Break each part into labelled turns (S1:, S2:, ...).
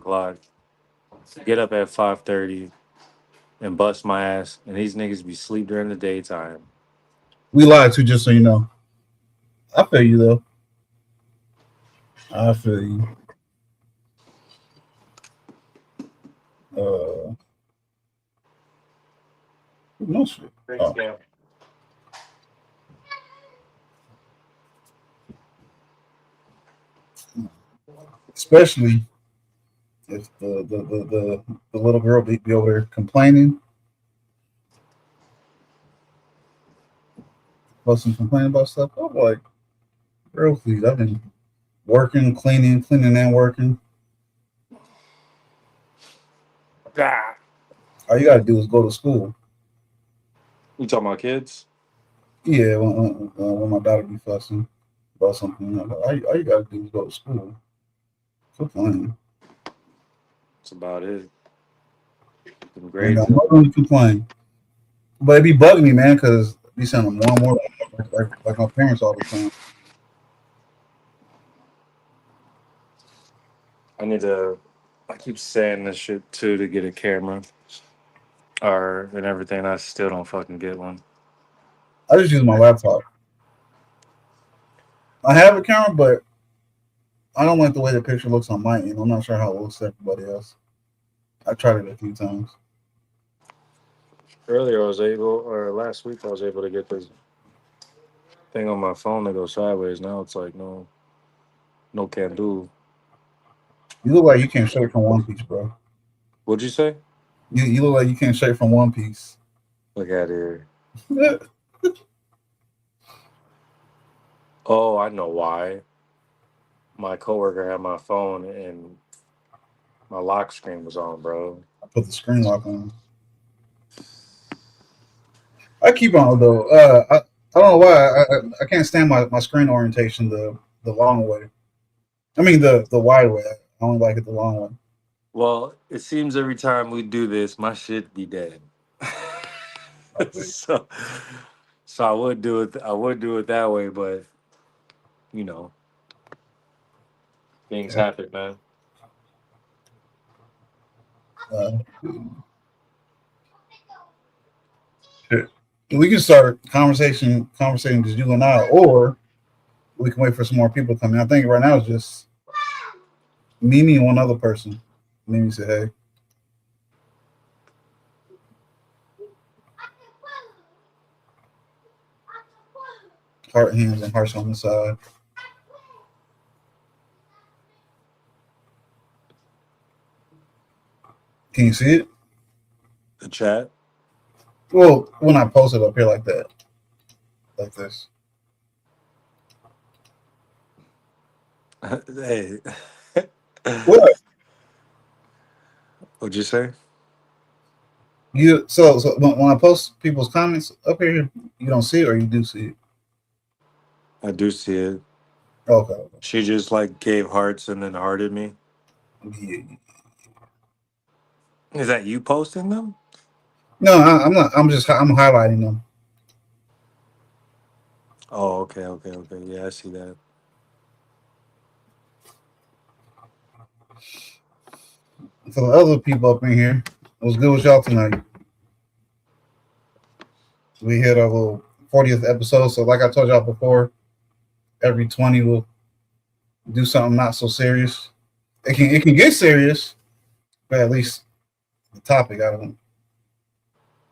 S1: o'clock, get up at 5:30, and bust my ass, and these niggas be sleep during the daytime.
S2: We lied to just so you know. I feel you though. I feel you. Uh, no shit.
S1: Thanks,
S2: Oh,
S1: Cam.
S2: especially if the little girl be over there complaining, fussing, complaining about stuff. I'm like, girl, please. I've been working, cleaning and working.
S1: Ah.
S2: All you gotta do is go to school.
S1: You talking about kids?
S2: Yeah, when my daughter be fussing about something, all you gotta do is go to school. Quit playing.
S1: That's about it. Them
S2: I ain't
S1: grades
S2: got
S1: up.
S2: nothing to complain. But it be bugging me, man, because be sending more and more like my parents all the time.
S1: I need to. I keep saying this shit too to get a camera or and everything. I still don't fucking get one.
S2: I just use my laptop. I have a camera, but I don't like the way the picture looks on my end. I'm not sure how it looks to everybody else. I tried it a few times.
S1: Earlier, I was able, or last week, I was able to get this thing on my phone to go sideways. Now it's like no, no can do.
S2: You look like you can't straight from One Piece, bro.
S1: What'd you say?
S2: You look like you can't straight from One Piece.
S1: Look at here.
S2: Yeah.
S1: Oh, I know why. My coworker had my phone and my lock screen was on, bro.
S2: I put the screen lock on. I keep on though. I don't know why. I can't stand my screen orientation the long way. I mean the wide way. I only like it the long way.
S1: Well, it seems every time we do this, my shit be dead. so, so I would do it. I would do it that way, but you know, things
S2: Yeah.
S1: happen, man.
S2: Uh, shit. We can start conversation just you and I, or we can wait for some more people to come in. I think right now it's just Mimi and one other person. Mimi said, "Hey, heart hands and hearts on the side. Can you see it?
S1: The chat.
S2: Well, when I post it up here like that, like this.
S1: Hey,
S2: What
S1: what'd you say?
S2: you so when I post people's comments up here, you don't see it or you do see it?
S1: I do see it.
S2: Okay.
S1: She just like gave hearts and then hearted me.
S2: Yeah.
S1: Is that you posting them?
S2: No, I'm not. I'm highlighting them.
S1: Oh, okay, okay, okay. Yeah, I see that.
S2: For the other people up in here, it was good with y'all tonight. We hit our little 40th episode. So, like I told y'all before, every 20 we'll do something not so serious. It can get serious, but at least the topic I don't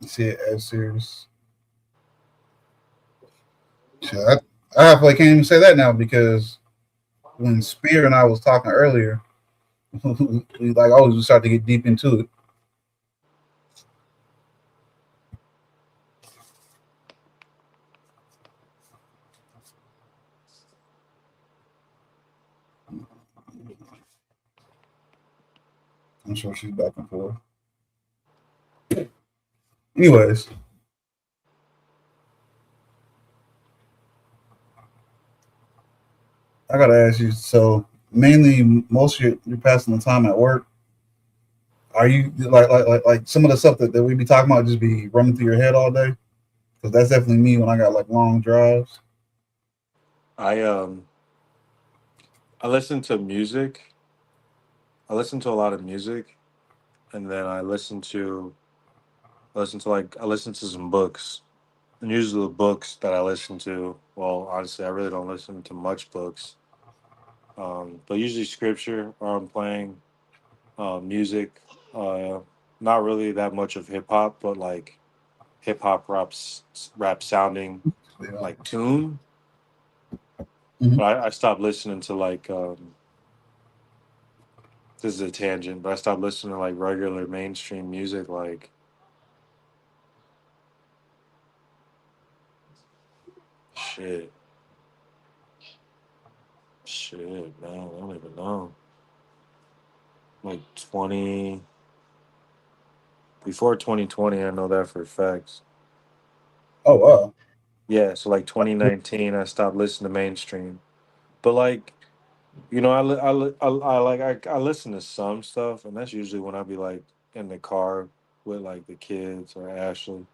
S2: see it as serious. So I can't even say that now because when Spear and I was talking earlier, we like always we start to get deep into it. I'm sure she's back and forth. Anyways, I gotta ask you. So mainly, most of you're passing the time at work. Are you like some of the stuff that we be talking about just be running through your head all day? Because that's definitely me when I got like long drives.
S1: I I listen to music I listen to a lot of music, and then I listen to some books. And usually the books that I listen to, well, honestly, I really don't listen to much books. But usually scripture or I'm playing music. Uh, Not really that much of hip hop, but like hip hop rap sounding
S2: Yeah.
S1: like tune.
S2: Hmm.
S1: But I stopped listening to like this is a tangent, but I stopped listening to like regular mainstream music like shit. Shit, man, I don't even know. Like 20 before 2020, I know that for facts.
S2: Oh wow.
S1: Yeah, so like 2019 I stopped listening to mainstream. But like, you know, I listen to some stuff, and that's usually when I be like in the car with like the kids or Ashley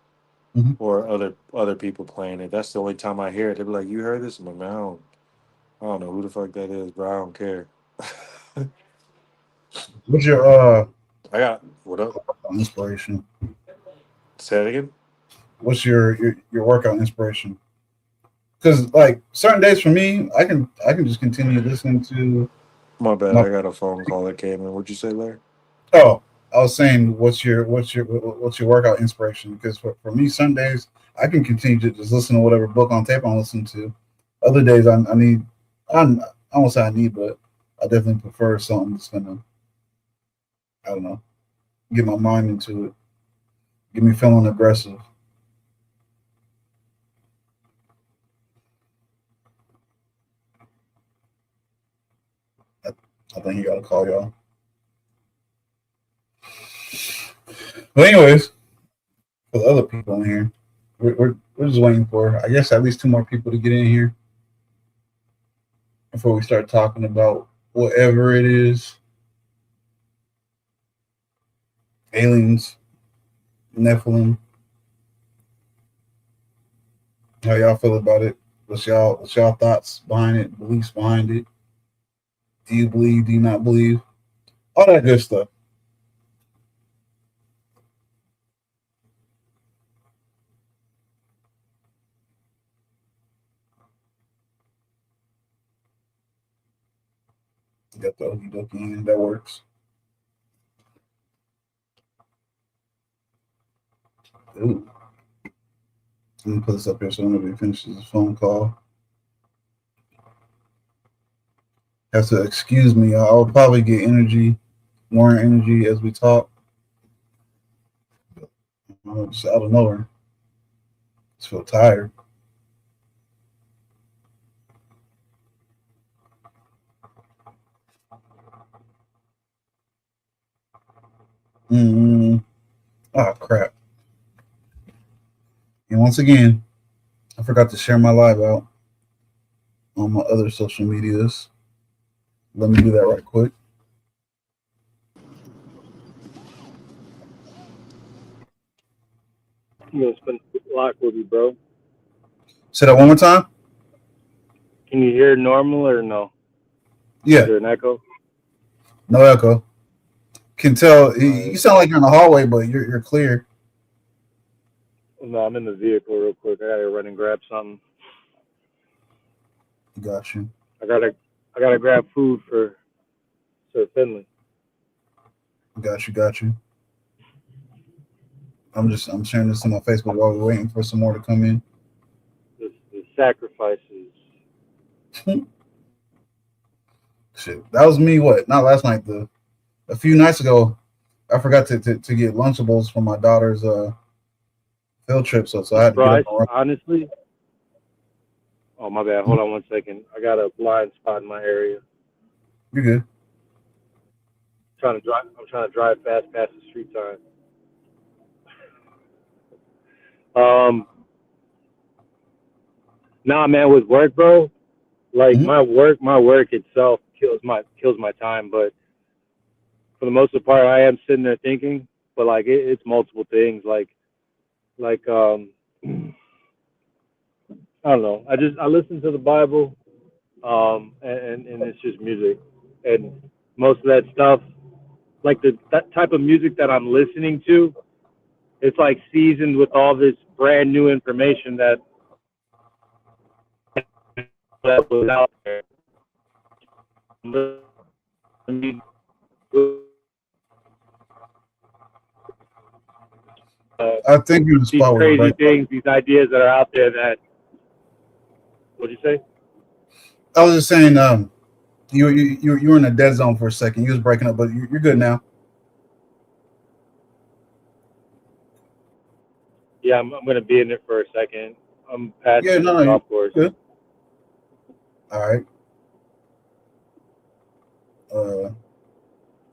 S2: Hmm.
S1: or other people playing it. That's the only time I hear it. They be like, "You heard this?" I'm like, "Man, I don't know who the fuck that is, bro. I don't care."
S2: What's your
S1: I got what up?
S2: inspiration?
S1: Say it again.
S2: What's your workout inspiration? Because like certain days for me, I can just continue listening to
S1: My bad.
S2: my.
S1: I got a phone call that came in. What'd you say, Larry?
S2: Oh, I was saying, what's your workout inspiration? Because for me, some days I can continue to just listen to whatever book on tape I'm listening to. Other days I need, I won't say I need, but I definitely prefer something that's gonna, I don't know, get my mind into it, get me feeling aggressive. I, I think you gotta call y'all. But anyways, for the other people in here, we're just waiting for, I guess, at least two more people to get in here before we start talking about whatever it is, aliens, Nephilim. How y'all feel about it? What's y'all thoughts behind it? Beliefs behind it? Do you believe? Do you not believe? All that good stuff. You got the okey dokey in that works. Ooh, let me put this up here so nobody finishes this phone call. Have to excuse me. I'll probably get more energy as we talk. Just out of nowhere. Just feel tired. Mm, oh crap! And once again, I forgot to share my live out on my other social medias. Let me do that right quick.
S3: You gonna spend a lot with you, bro.
S2: Say that one more time.
S3: Can you hear normal or no? Is
S2: Yeah,
S3: there an echo?
S2: no echo. Can tell
S3: All
S2: you
S3: right.
S2: sound like you're in the hallway, but you're clear.
S3: No, I'm in the vehicle real quick. I gotta run and grab something.
S2: Got you.
S3: I gotta I gotta grab food for Sir Finley.
S2: Got you. Got you. I'm sharing this on my Facebook while we're waiting for some more to come in.
S3: The sacrifices.
S2: Shit, that was me. What? Not last night. The A few nights ago, I forgot to get Lunchables for my daughter's field trip, so I had to
S3: Bro,
S2: get up and run.
S3: honestly, oh my bad. Hold on 1 second. I got a blind spot in my area.
S2: You're good.
S3: I'm trying to drive fast past the street sign. Um, nah, man, with work, bro. Like
S2: Mm-hmm.
S3: my work itself kills my time. But for the most part, I am sitting there thinking. But like it's multiple things. Like I don't know. I listen to the Bible, and it's just music, and most of that stuff. like that type of music that I'm listening to, it's like seasoned with all this brand new information that was out there.
S2: I think you're in the
S3: These
S2: spot where you're
S3: crazy
S2: breaking up.
S3: things, these ideas that are out there that, what'd you say?
S2: I was just saying, you were in a dead zone for a second. You was breaking up, but you're good now.
S3: Yeah, I'm going to be in it for a second. I'm passing
S2: Yeah,
S3: this
S2: no, you're
S3: golf course.
S2: good. All right.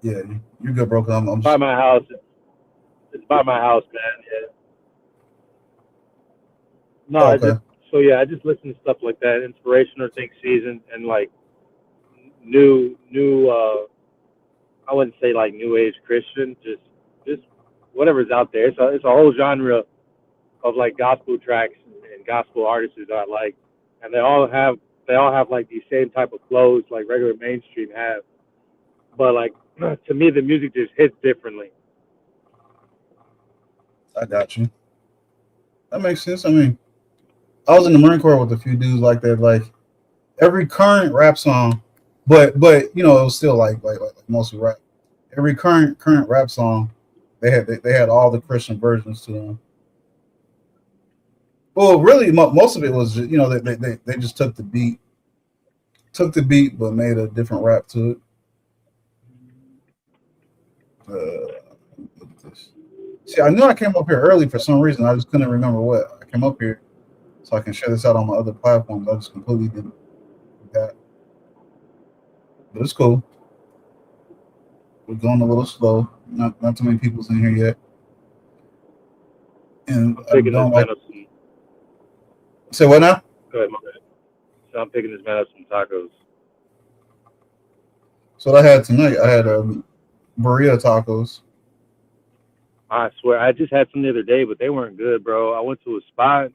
S2: Yeah, you're good, bro. I'm
S3: By
S2: just
S3: my house. It's by my house, man. Yeah. No, I
S2: okay.
S3: just, so yeah, I just listen to stuff like that, inspirational things season, and like new, I wouldn't say like new age Christian, just whatever's out there. It's a whole genre of like gospel tracks and gospel artists that I like, and they all have like these same type of flows like regular mainstream have, but like to me the music just hits differently.
S2: I got you. That makes sense. I mean, I was in the Marine Corps with a few dudes like that. Like every current rap song, but it was still like mostly rap. Every current rap song, they had all the Christian versions to them. Well, really, most of it was they just took the beat, but made a different rap to it. Look at this. See, I knew I came up here early for some reason. I just couldn't remember what I came up here so I can share this out on my other platforms. I just completely didn't do that, but it's cool. We're going a little slow. Not too many people's in here yet, and
S3: I'm
S2: I
S3: picking this
S2: don't like.
S3: man up some.
S2: Say what now?
S3: Go ahead, my man. So I'm picking this man up some tacos.
S2: So what I had tonight, I had burrito tacos.
S3: I swear, I just had some the other day, but they weren't good, bro. I went to a spot,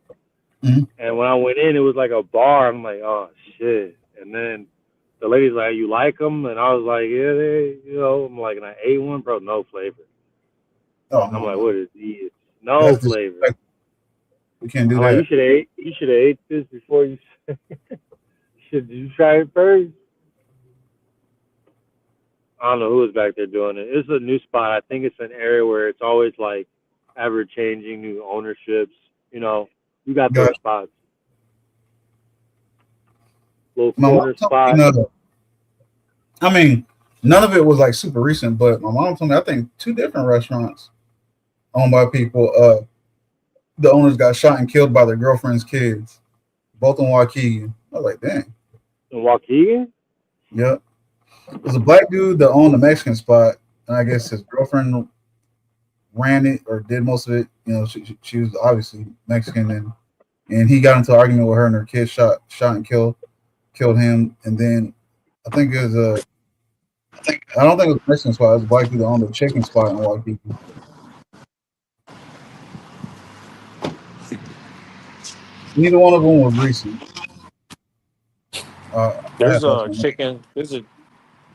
S2: Mm-hmm.
S3: and when I went in, it was like a bar. I'm like, oh shit. And then the lady's like, you like them? And I was like, yeah, I'm like, and I ate one, bro, no flavor.
S2: Oh
S3: I'm
S2: no,
S3: like,
S2: no,
S3: what is this?
S2: that's
S3: No flavor.
S2: disrespectful. We can't do
S3: I'm like,
S2: that.
S3: you should have ate this before you. Should you try it first? I don't know who was back there doing it. It's a new spot. I think it's an area where it's always like ever changing, new ownerships. You know, you got those
S2: Got
S3: spots, little
S2: my mom
S3: corner
S2: told me,
S3: spot.
S2: I mean, none of it was like super recent, but my mom told me I think two different restaurants owned by people. The owners got shot and killed by their girlfriend's kids, both in Waukegan. I was like, dang.
S3: In Waukegan?
S2: Yep. It was a black dude that owned the Mexican spot, and I guess his girlfriend ran it or did most of it. She was obviously Mexican, and he got into an argument with her, and her kid shot and killed him. And then I think it was a I don't think it was a Mexican spot. It was a black dude that owned the chicken spot in Waukegan. Neither one of them was recent. I
S1: There's
S2: had thoughts
S1: a
S2: on that.
S1: chicken.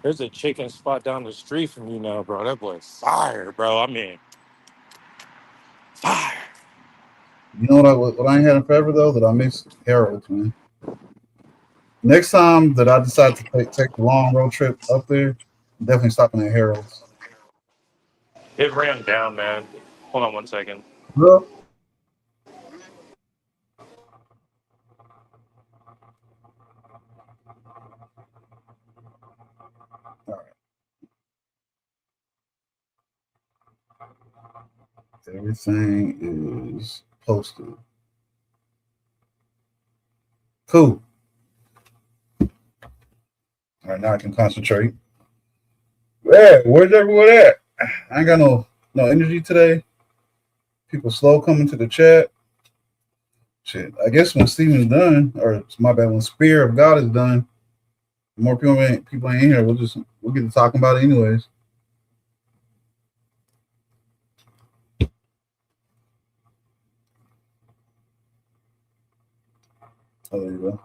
S1: There's a chicken spot down the street from you now, bro. That boy's fire, bro. I mean, fire.
S2: You know what I ain't had in forever though, that I miss Harold's, man. Next time that I decide to take the long road trip up there, I'm definitely stopping at Harold's.
S1: It ran down, man. Hold on one second.
S2: Bro, all right, everything is posted. Cool. All right, now I can concentrate. Yeah, where's everyone at? I ain't got no energy today. People slow coming to the chat. Shit, I guess when Steven's done, or it's my bad, when Spear of God is done, more people ain't in here. We'll get to talking about it anyways. Oh, there you go.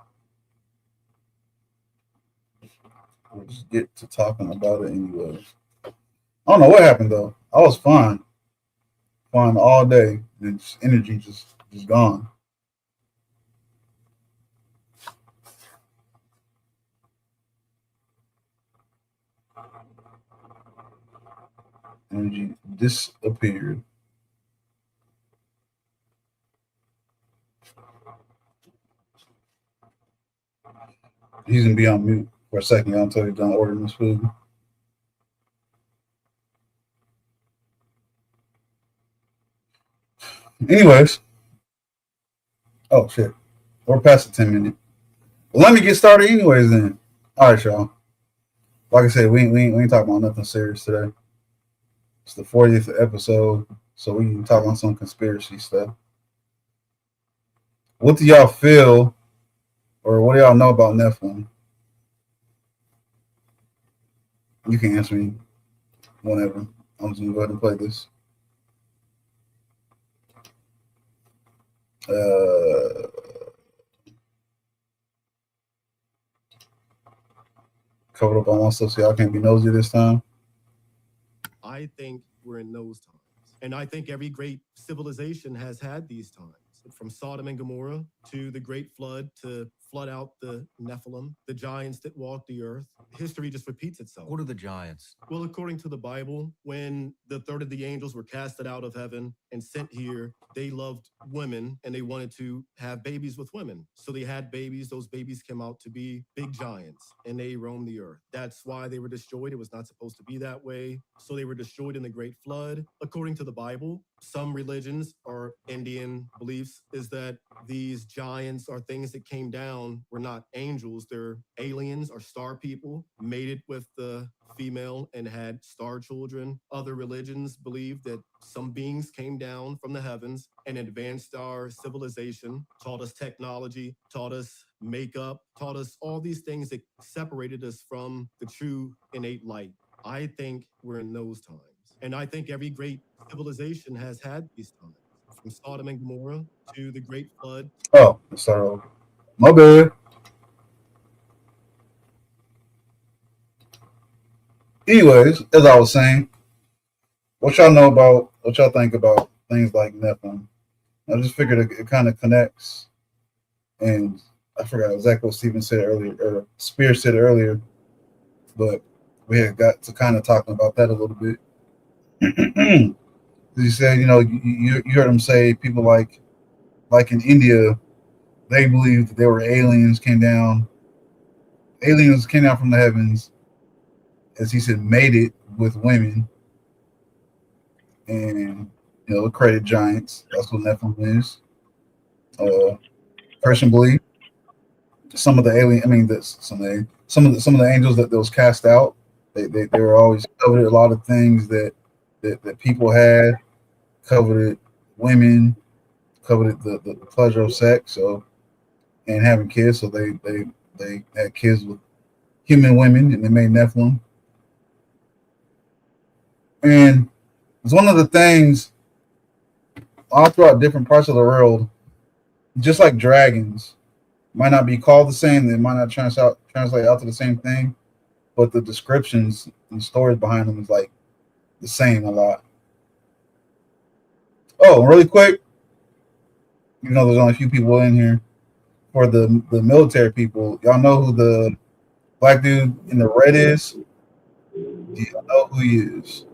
S2: We'll just get to talking about it anyways. I don't know what happened though. I was fine all day, and energy just gone. Energy disappeared. He's gonna be on mute for a second until he's done ordering his food. Anyways, oh shit, we're past the 10 minute. Well, let me get started anyways then. All right, y'all. Like I said, we ain't talking about nothing serious today. It's the 40th episode, so we can talk on some conspiracy stuff. What do y'all feel, or what do y'all know about Nephilim? You can answer me whenever. I'm just gonna go ahead and play this. Covered up on myself so y'all can't be nosy this time.
S4: I think we're in those times. And I think every great civilization has had these times. From Sodom and Gomorrah to the Great Flood to flood out the Nephilim, the giants that walked the earth. History just repeats itself.
S5: What are the giants?
S4: Well, according to the Bible, when the third of the angels were casted out of heaven and sent here, they loved women and they wanted to have babies with women. So they had babies. Those babies came out to be big giants and they roamed the earth. That's why they were destroyed. It was not supposed to be that way. So they were destroyed in the Great Flood. According to the Bible, some religions or Indian beliefs is that these giants are things that came down were not angels. They're aliens or star people, mated with the female and had star children. Other religions believe that some beings came down from the heavens and advanced our civilization, taught us technology, taught us makeup, taught us all these things that separated us from the true innate light. I think we're in those times. And I think every great civilization has had these times. From Sodom and Gomorrah to the Great Flood.
S2: Oh, sorry. My bad. Anyways, as I was saying, what y'all think about things like Nephilim? I just figured it kind of connects, and I forgot exactly what Steven said earlier, or Spear said earlier, but we had got to kind of talking about that a little bit. He said, you heard him say people like in India, they believed that there were aliens came down from the heavens, as he said, made it with women, and it created giants. That's what Nephilim is. Christian belief. Some of the alien, I mean, this some of the angels that was cast out, they were always coveted a lot of things that people had, coveted women, coveted the pleasure of sex, so and having kids, so they had kids with human women, and they made Nephilim. And it's one of the things all throughout different parts of the world, just like dragons, might not be called the same. They might not translate out to the same thing, but the descriptions and stories behind them is like the same a lot. Oh, really quick, there's only a few people in here. For the military people, y'all know who the black dude in the red is? Do y'all know who he is?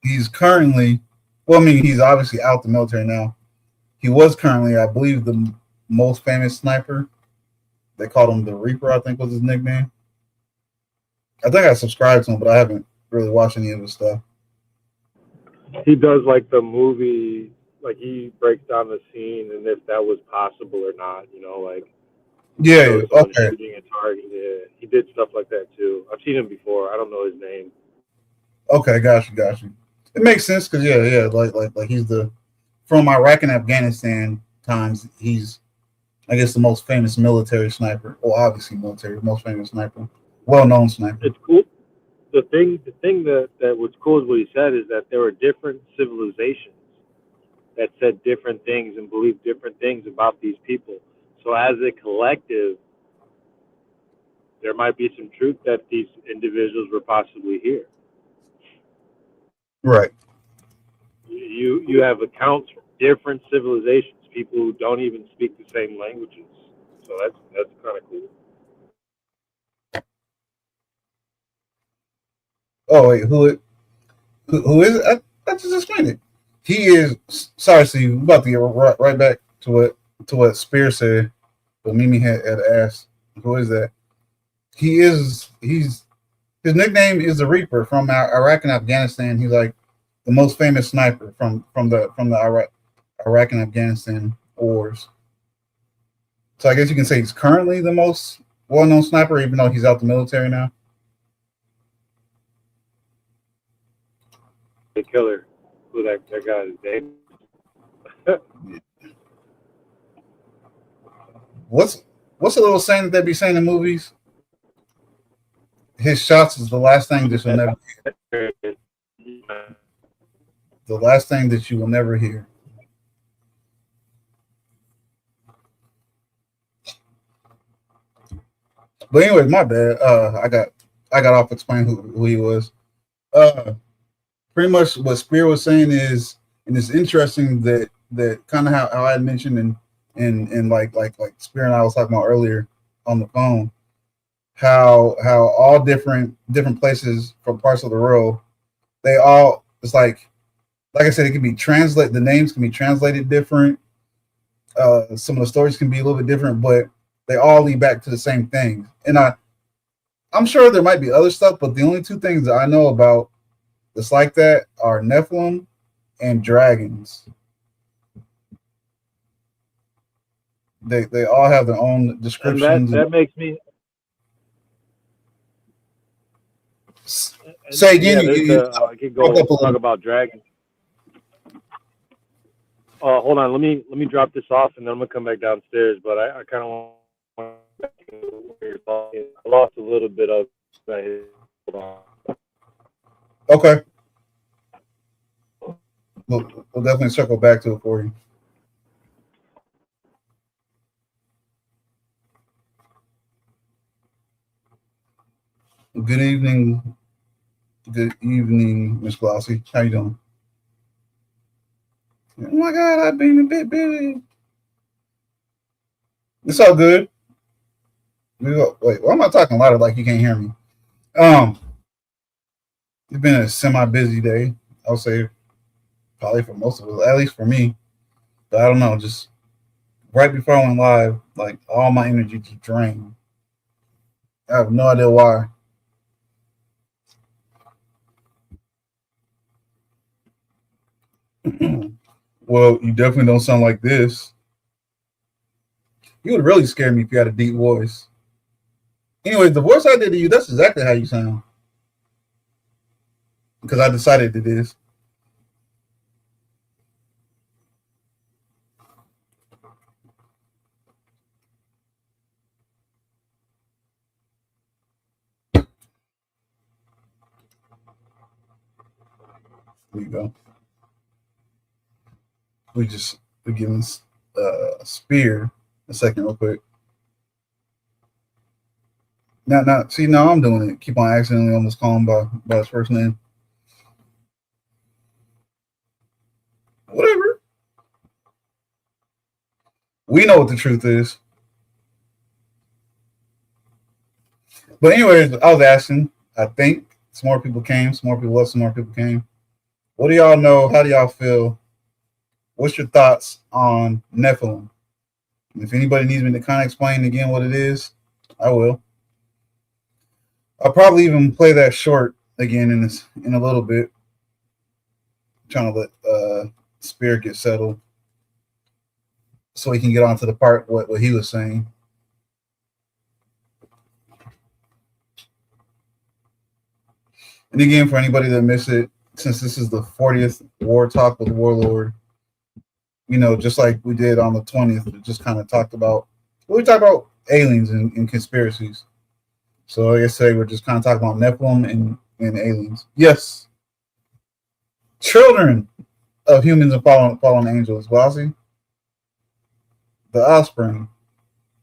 S2: He's currently, well, I mean, he's obviously out the military now. He was currently, I believe, the most famous sniper. They called him the Reaper, I think was his nickname. I think I subscribed to him, but I haven't really watched any of his stuff.
S3: He does like the movie, like he breaks down the scene and if that was possible or not, like
S2: Yeah,
S3: shows someone
S2: okay.
S3: shooting a target. Yeah, he did stuff like that too. I've seen him before. I don't know his name.
S2: Okay, got you. It makes sense because yeah, like he's from Iraq and Afghanistan times. He's, I guess, the most famous military sniper. Well, obviously military, most famous sniper, well-known sniper.
S3: It's cool. The thing that was cool is what he said is that there were different civilizations that said different things and believed different things about these people. So as a collective, there might be some truth that these individuals were possibly here.
S2: Right.
S3: You have accounts from different civilizations, people who don't even speak the same languages. So that's kind of cool.
S2: Oh wait, who is it? I just explained it. He is. Sorry, Steve. I'm about to get right back to what Spear said, but Mimi had asked, "Who is that?" He's his nickname is the Reaper from Iraq and Afghanistan. He's like the most famous sniper from the Iraq and Afghanistan wars. So I guess you can say he's currently the most well-known sniper, even though he's out the military now.
S3: The killer, who that guy's name?
S2: What's a little saying that they be saying in movies? His shots is the last thing that you'll never hear. The last thing that you will never hear. But anyway, my bad. I got off explaining who he was. Pretty much what Spear was saying is, and it's interesting that kind of how I had mentioned and like Spear and I was talking about earlier on the phone, how all different places from parts of the world, they all, it's like I said, it can be translated. The names can be translated different. Some of the stories can be a little bit different, but they all lead back to the same thing. And I'm sure there might be other stuff, but the only two things that I know about that's like that are Nephilim and dragons. They all have their own descriptions.
S3: And that makes me
S2: say again.
S3: Yeah, I could go talk about dragons. Hold on, let me drop this off, and then I'm gonna come back downstairs. But I kind of want to talking. I lost a little bit of. Hold on.
S2: Okay. We'll definitely circle back to it for you. Good evening. Good evening, Miss Glossy. How you doing? Oh my God, I've been a bit busy. It's all good. Wait, why am I talking louder like you can't hear me? It's been a semi-busy day. I'll say probably for most of us, at least for me. But I don't know, just right before I went live, like all my energy just drained. I have no idea why. Well, you definitely don't sound like this. You would really scare me if you had a deep voice. Anyways, the voice I did to you, that's exactly how you sound. Because I decided it is. There you go. We're giving Spear a second real quick. Now, see, now I'm doing it. Keep on accidentally almost calling by his first name. Whatever. We know what the truth is. But anyways, I was asking, I think some more people came, some more people left, some more people came. What do y'all know? How do y'all feel? What's your thoughts on Nephilim? And if anybody needs me to kind of explain again what it is, I will. I'll probably even play that short again in a little bit. I'm trying to let Spirit get settled so he can get on to the part what he was saying. And again, for anybody that missed it, since this is the 40th War Talk with Warlord, you know, just like we did on the 20th, we just kind of talked about, we talked about aliens and conspiracies. So like I say, we're just kind of talking about Nephilim and aliens. Yes. Children of humans and fallen angels. Bossy. The offspring.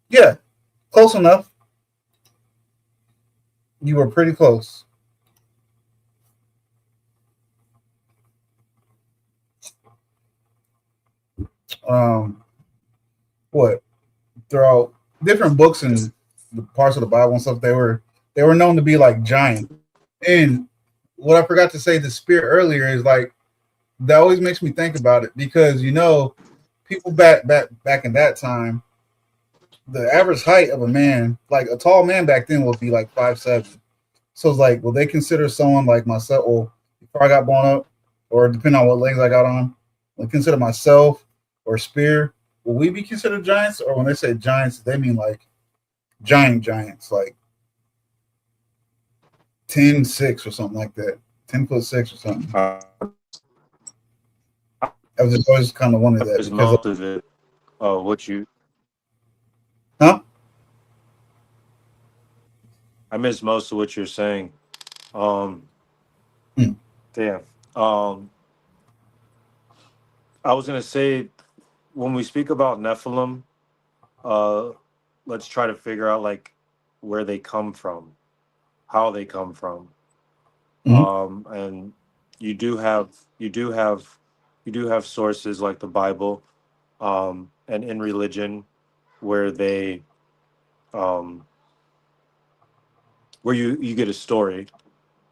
S2: Yeah. Close enough. You were pretty close. Um, what throughout different books and the parts of the Bible and stuff, they were known to be like giants. And what I forgot to say the spirit earlier is like that always makes me think about it because people back in that time, the average height of a man, like a tall man back then, would be like 5'7". So it's like, will they consider someone like myself, or before I got blown up, or depending on what legs I got on, will consider myself or Spear, will we be considered giants? Or when they say giants, they mean like giants, like 10'6" or something like that, 10'6" or something. I was just always kind of wondered that
S1: Is
S2: because of,
S1: most of it. What you
S2: huh?
S1: I missed most of what you're saying. Um,
S2: Hmm.
S1: damn. Um, I was gonna say when we speak about Nephilim, uh, let's try to figure out like where they come from, how they come from.
S2: Hmm.
S1: And you do have you do have you do have sources like the Bible, and in religion where they um, where you get a story,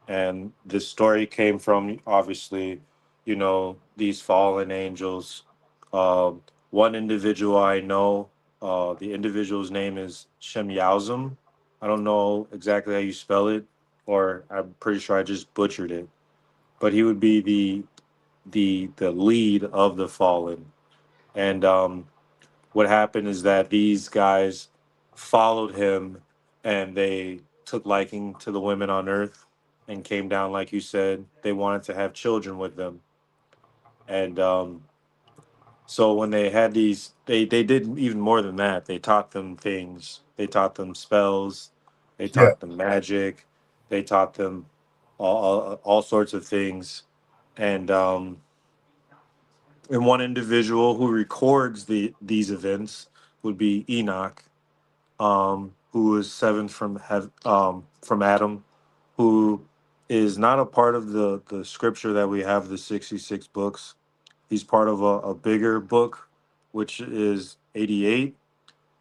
S1: and this story came from obviously, these fallen angels. One individual I know, the individual's name is Shemyauzim. I don't know exactly how you spell it, or I'm pretty sure I just butchered it. But he would be the lead of the fallen. And what happened is that these guys followed him, and they took liking to the women on earth and came down, like you said. They wanted to have children with them. And so when they had these, they did even more than that. They taught them things, they taught them spells, they
S2: Yeah.
S1: taught them magic, they taught them all sorts of things. And one individual who records these events would be Enoch, who is seventh from Adam, who is not a part of the scripture that we have, the 66 books. He's part of a bigger book, which is 88,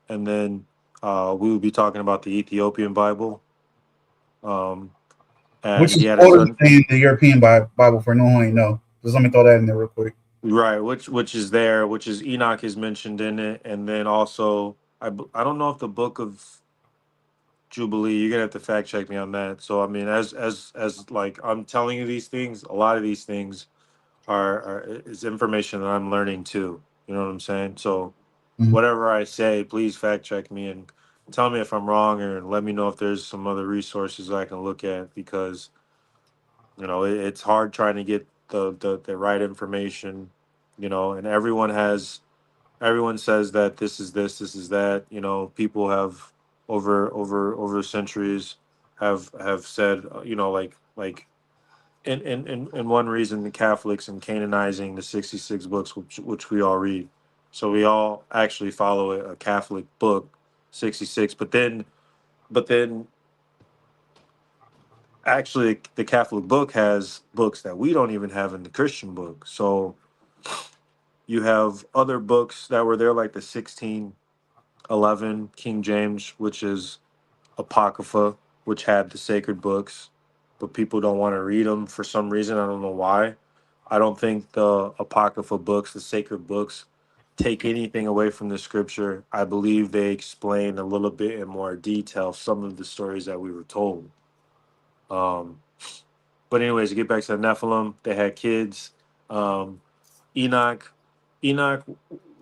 S1: and then we will be talking about the Ethiopian Bible, um, and
S2: Which
S1: he
S2: is
S1: had a
S2: older
S1: son.
S2: than the European Bible for no one ain't know. Just let me throw that in there real quick.
S1: Right, which is there, which is Enoch is mentioned in it, and then also I don't know if the book of Jubilee. You're gonna have to fact check me on that. So I mean, as like I'm telling you these things, a lot of these things are is information that I'm learning too. You know what I'm saying? So
S2: Mhm.
S1: whatever I say, please fact check me and tell me if I'm wrong, or let me know if there's some other resources I can look at, because it's hard trying to get the right information. And everyone says that this is that. People have over centuries have said, like in one reason, the Catholics and canonizing the 66 books, which we all read. So we all actually follow a Catholic book, 66. But then actually the Catholic book has books that we don't even have in the Christian book. So you have other books that were there, like the 1611 King James, which is Apocrypha, which had the sacred books, but people don't want to read them for some reason. I don't know why. I don't think the Apocrypha books, the sacred books, take anything away from the scripture. I believe they explain a little bit in more detail some of the stories that we were told. Um, but anyways, to get back to the Nephilim, they had kids. Um, Enoch, Enoch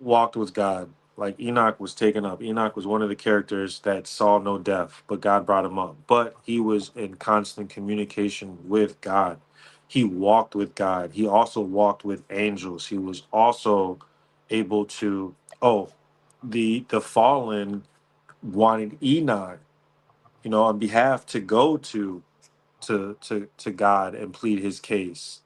S1: walked with God. Like Enoch was taken up. Enoch was one of the characters that saw no death, but God brought him up. But he was in constant communication with God. He walked with God. He also walked with angels. He was also able to. Oh, the fallen wanted Enoch, on behalf to go to God and plead his case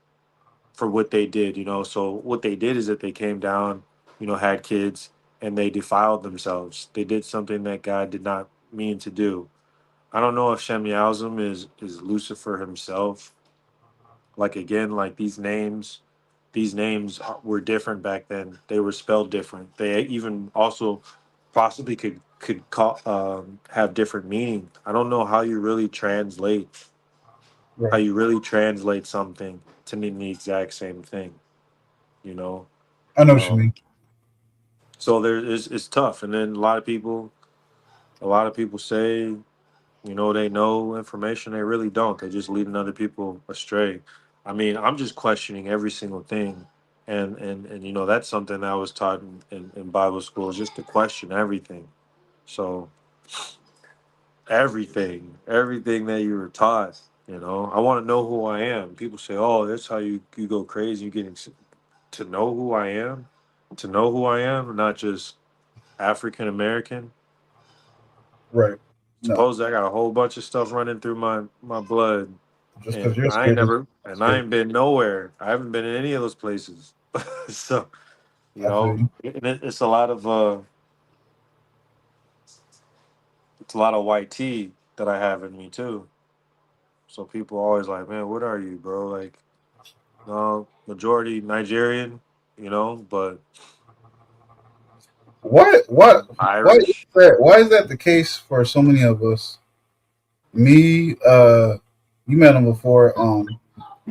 S1: for what they did. So what they did is that they came down, had kids, and they defiled themselves. They did something that God did not mean to do. I don't know if Shamyalzim is Lucifer himself. Like again, like these names were different back then. They were spelled different. They even also possibly could call, have different meaning. I don't know how
S2: Right.
S1: you really translate something to mean the exact same thing. You know,
S2: I know what you
S1: um,
S2: mean.
S1: so it's tough. And then a lot of people say, they know information. They really don't. They're just leading other people astray. I mean, I'm just questioning every single thing. And that's something that I was taught in Bible school, is just to question everything. So everything that you were taught, I want to know who I am. People say, oh, that's how you go crazy. You getting to know who I am, not just African American.
S2: Right. No,
S1: Suppose I got a whole bunch of stuff running through my blood,
S2: just because
S1: and
S2: you're scared doesn't
S1: I
S2: scared.
S1: ain't been nowhere. I haven't been in any of those places. So
S2: I feel you.
S1: it's a lot of white tea that I have in me too. So people always like, man, what are you, bro? Like, no, majority Nigerian, but
S2: Why is
S1: Irish.
S2: that? Why is that the case for so many of us? Me, you met him before.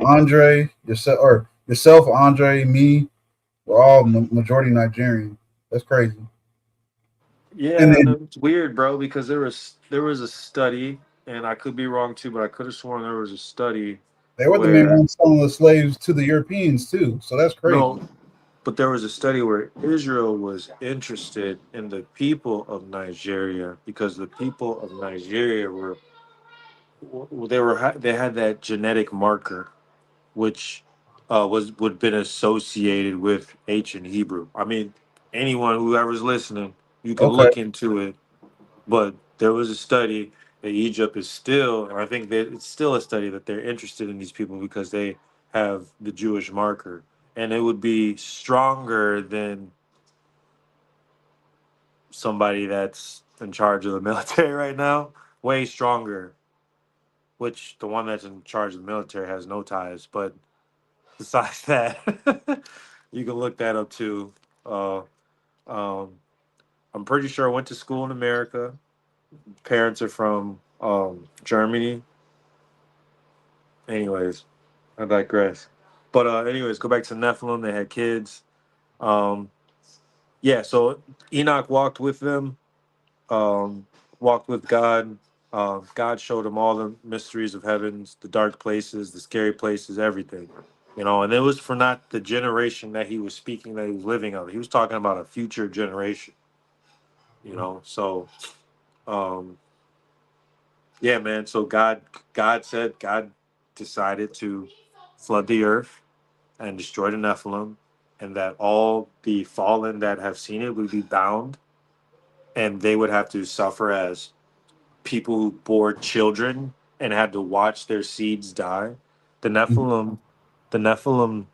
S2: Andre, yourself, Andre, me, we're all majority Nigerian. That's crazy. And
S1: Yeah,
S2: then
S1: it's weird, bro, because there was a study, and I could be wrong too, but I could have sworn there was a study
S2: they were the main
S1: where
S2: ones selling the slaves to the Europeans too. So that's crazy.
S1: no, but there was a study where Israel was interested in the people of Nigeria because the people of Nigeria they had that genetic marker which would have been associated with ancient Hebrew. I mean, anyone whoever's listening, you can
S2: Okay.
S1: look into it. But there was a study that Egypt is still, and I think that it's still a study that they're interested in these people because they have the Jewish marker, and it would be stronger than somebody that's in charge of the military right now. Way stronger. Which the one that's in charge of the military has no ties, but besides that, you can look that up too. Uh, um, I'm pretty sure I went to school in America. Parents are from Germany. Anyways, I digress. But anyways, go back to Nephilim. They had kids. Um, yeah, so Enoch walked with them, walked with God. God showed him all the mysteries of heavens, the dark places, the scary places, everything. And it was for not the generation that he was speaking, that he was living of. He was talking about a future generation. So um, yeah, man. So God decided to flood the earth and destroy the Nephilim, and that all the fallen that have seen it would be bound, and they would have to suffer as people who bore children and had to watch their seeds die. The
S2: Mhm.
S1: Nephilim, the Nephilim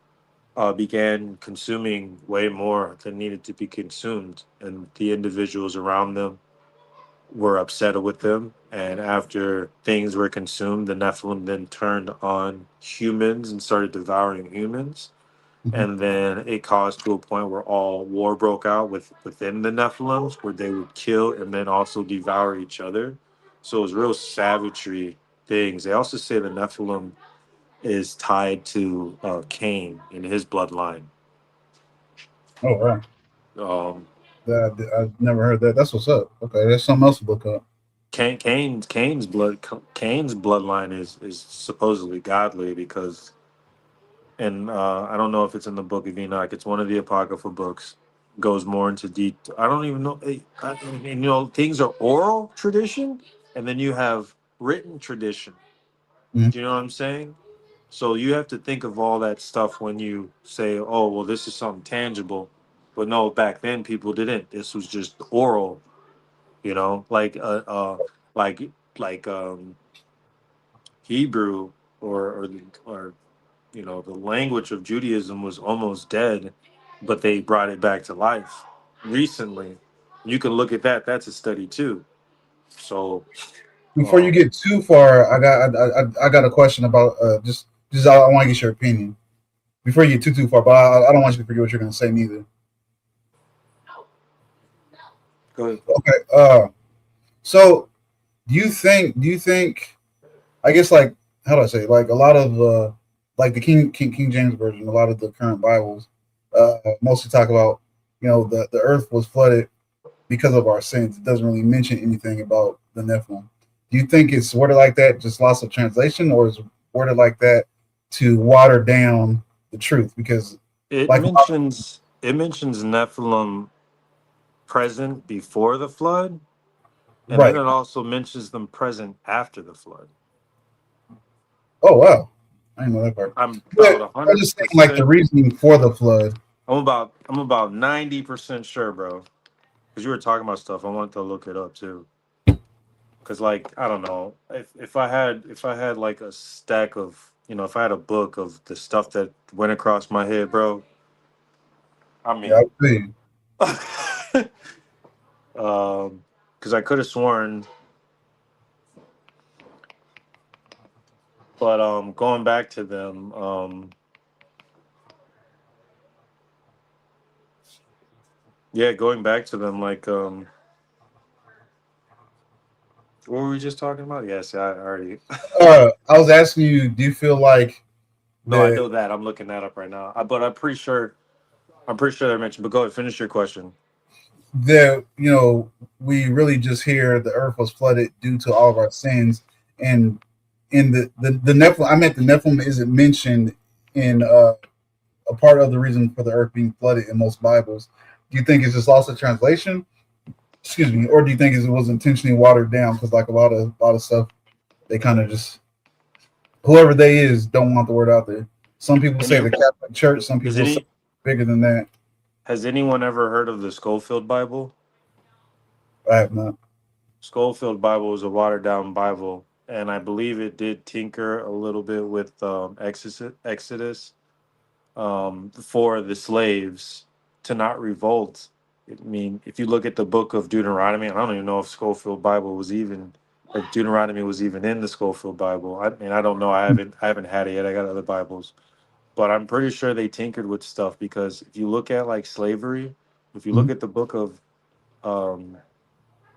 S1: began consuming way more than needed to be consumed, and the individuals around them were upset with them. And after things were consumed, the Nephilim then turned on humans and started devouring humans.
S2: Mhm.
S1: And then it caused to a point where all war broke out within the Nephilims, where they would kill and then also devour each other. So it was real savagery things. They also say the Nephilim is tied to Cain in his bloodline.
S2: Oh wow.
S1: Um,
S2: I've never heard that. That's what's up. Okay, that's something else to look up.
S1: Cain's bloodline is supposedly godly because, and I don't know if it's in the Book of Enoch. It's one of the apocryphal books. Goes more into deep. I don't even know. Things are oral tradition, and then you have written tradition.
S2: Mhm.
S1: Do you know what I'm saying? So you have to think of all that stuff when you say, "Oh, well, this is something tangible," but no, back then people didn't. This was just oral. Like like Hebrew or the language of Judaism was almost dead, but they brought it back to life recently. You can look at that. That's a study too. So
S2: before you get too far, I got a question about just I want to get your opinion before you get too far. But I don't want you to forget what you're going to say neither.
S1: Go ahead.
S2: Okay. So do you think I guess like how do I say it? Like a lot of like the King James version, a lot of the current Bibles mostly talk about the earth was flooded because of our sins. It doesn't really mention anything about the Nephilim. Do you think it's worded like that, just loss of translation, or is it worded like that to water down the truth? Because
S1: It
S2: like
S1: mentions Nephilim present before the flood, and then
S2: right.
S1: it also mentions them present after the flood.
S2: Oh wow, I didn't know that part.
S1: I'm
S2: But
S1: about a
S2: I was
S1: hundred
S2: just thinking like the
S1: percent.
S2: reasoning for the flood.
S1: I'm about 90% sure, bro. Because you were talking about stuff, I wanted to look it up too. Because like I don't know, if I had like a stack of if I had a book of the stuff that went across my head, bro. I
S2: Yeah, I
S1: mean,
S2: see.
S1: because I could have sworn, but going back to them, yeah, going back to them, like what were we just talking about? Yes, I already.
S2: I was asking you, do you feel like
S1: No, I
S2: that
S1: know that. I'm looking that up right now. But I'm pretty sure. I'm pretty sure they mentioned. But go ahead, finish your question.
S2: we really just hear the earth was flooded due to all of our sins, and in the Nephilim, I meant the Nephilim isn't mentioned in a part of the reason for the earth being flooded in most Bibles. Do you think it's just lost of translation? Excuse me, or do you think it was intentionally watered down? Because like a lot of stuff, they kind of just whoever they is don't want the word out there. Some people say
S1: Any
S2: the Catholic Church. Some
S1: is
S2: people say
S1: any
S2: bigger than that.
S1: has anyone ever heard of the Schofield Bible?
S2: I have not.
S1: Schofield Bible is a watered down Bible, and I believe it did tinker a little bit with Exodus for the slaves to not revolt. I mean, if you look at the book of Deuteronomy, I don't even know if Schofield Bible was even, if Deuteronomy was even in the Schofield Bible. I mean, I don't know. I haven't had it yet. I got other Bibles, but I'm pretty sure they tinkered with stuff because if you look at like slavery, if you look
S2: Mhm.
S1: at the book of um,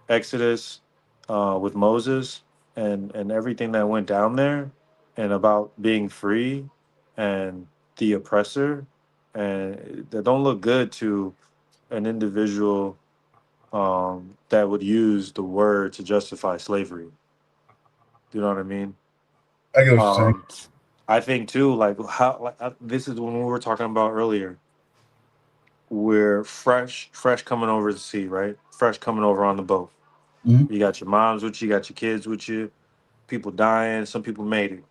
S1: Exodus with Moses and everything that went down there, and about being free and the oppressor, and that don't look good to an individual that would use the word to justify slavery. Do you know what I mean?
S2: I get what you're saying.
S1: Um, I think too, like how this is when we were talking about earlier. We're fresh coming over the sea, right? Fresh coming over on the boat.
S2: Mhm.
S1: You got your moms with you, you got your kids with you, people dying, some people made it.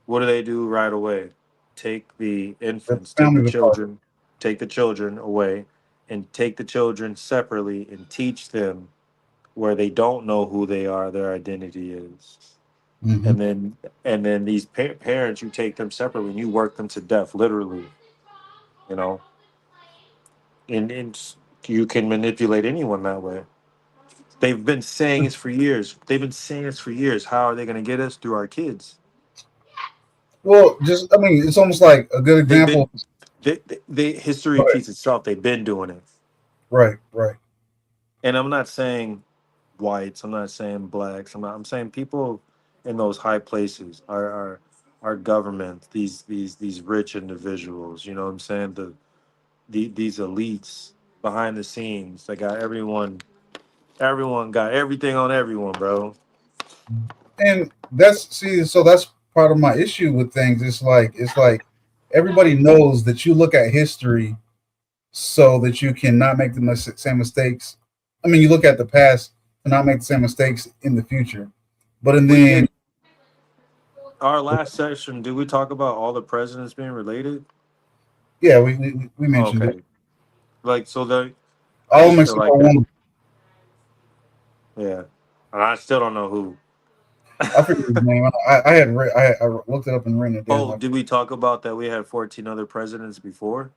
S1: What do they do right away? Take the
S2: The
S1: infants,
S2: families apart.
S1: take the children away, and take the children separately and teach them where they don't know who they are, their identity is.
S2: Hmm.
S1: And then these parents, you take them separately and you work them to death, literally. You know, and you can manipulate anyone that way. They've been saying this for years. They've been saying this for years. How are they going to get us through our kids?
S2: Well, just I mean, it's almost like a good
S1: They've
S2: example.
S1: been history
S2: Go ahead.
S1: repeats itself. They've been doing it.
S2: Right, right.
S1: And I'm not saying whites, I'm not saying blacks, I'm saying people in those high places, our government, these rich individuals, you know what I'm saying? These elites behind the scenes that got everyone got everything on everyone, bro.
S2: And so that's part of my issue with things. It's like everybody knows that you look at history so that you cannot make the same mistakes. I mean, you look at the past to not make the same mistakes in the future. But and
S1: We
S2: then
S1: did our last session, did we talk about all the presidents being related?
S2: yeah, we mentioned it.
S1: Okay. Like so the I
S2: All of
S1: just
S2: them
S1: feel
S2: except for
S1: like that,
S2: one.
S1: yeah. And I still don't know who.
S2: I forget his name. I looked it up and written it down.
S1: Oh,
S2: Like,
S1: did we talk about that we had 14 other presidents before?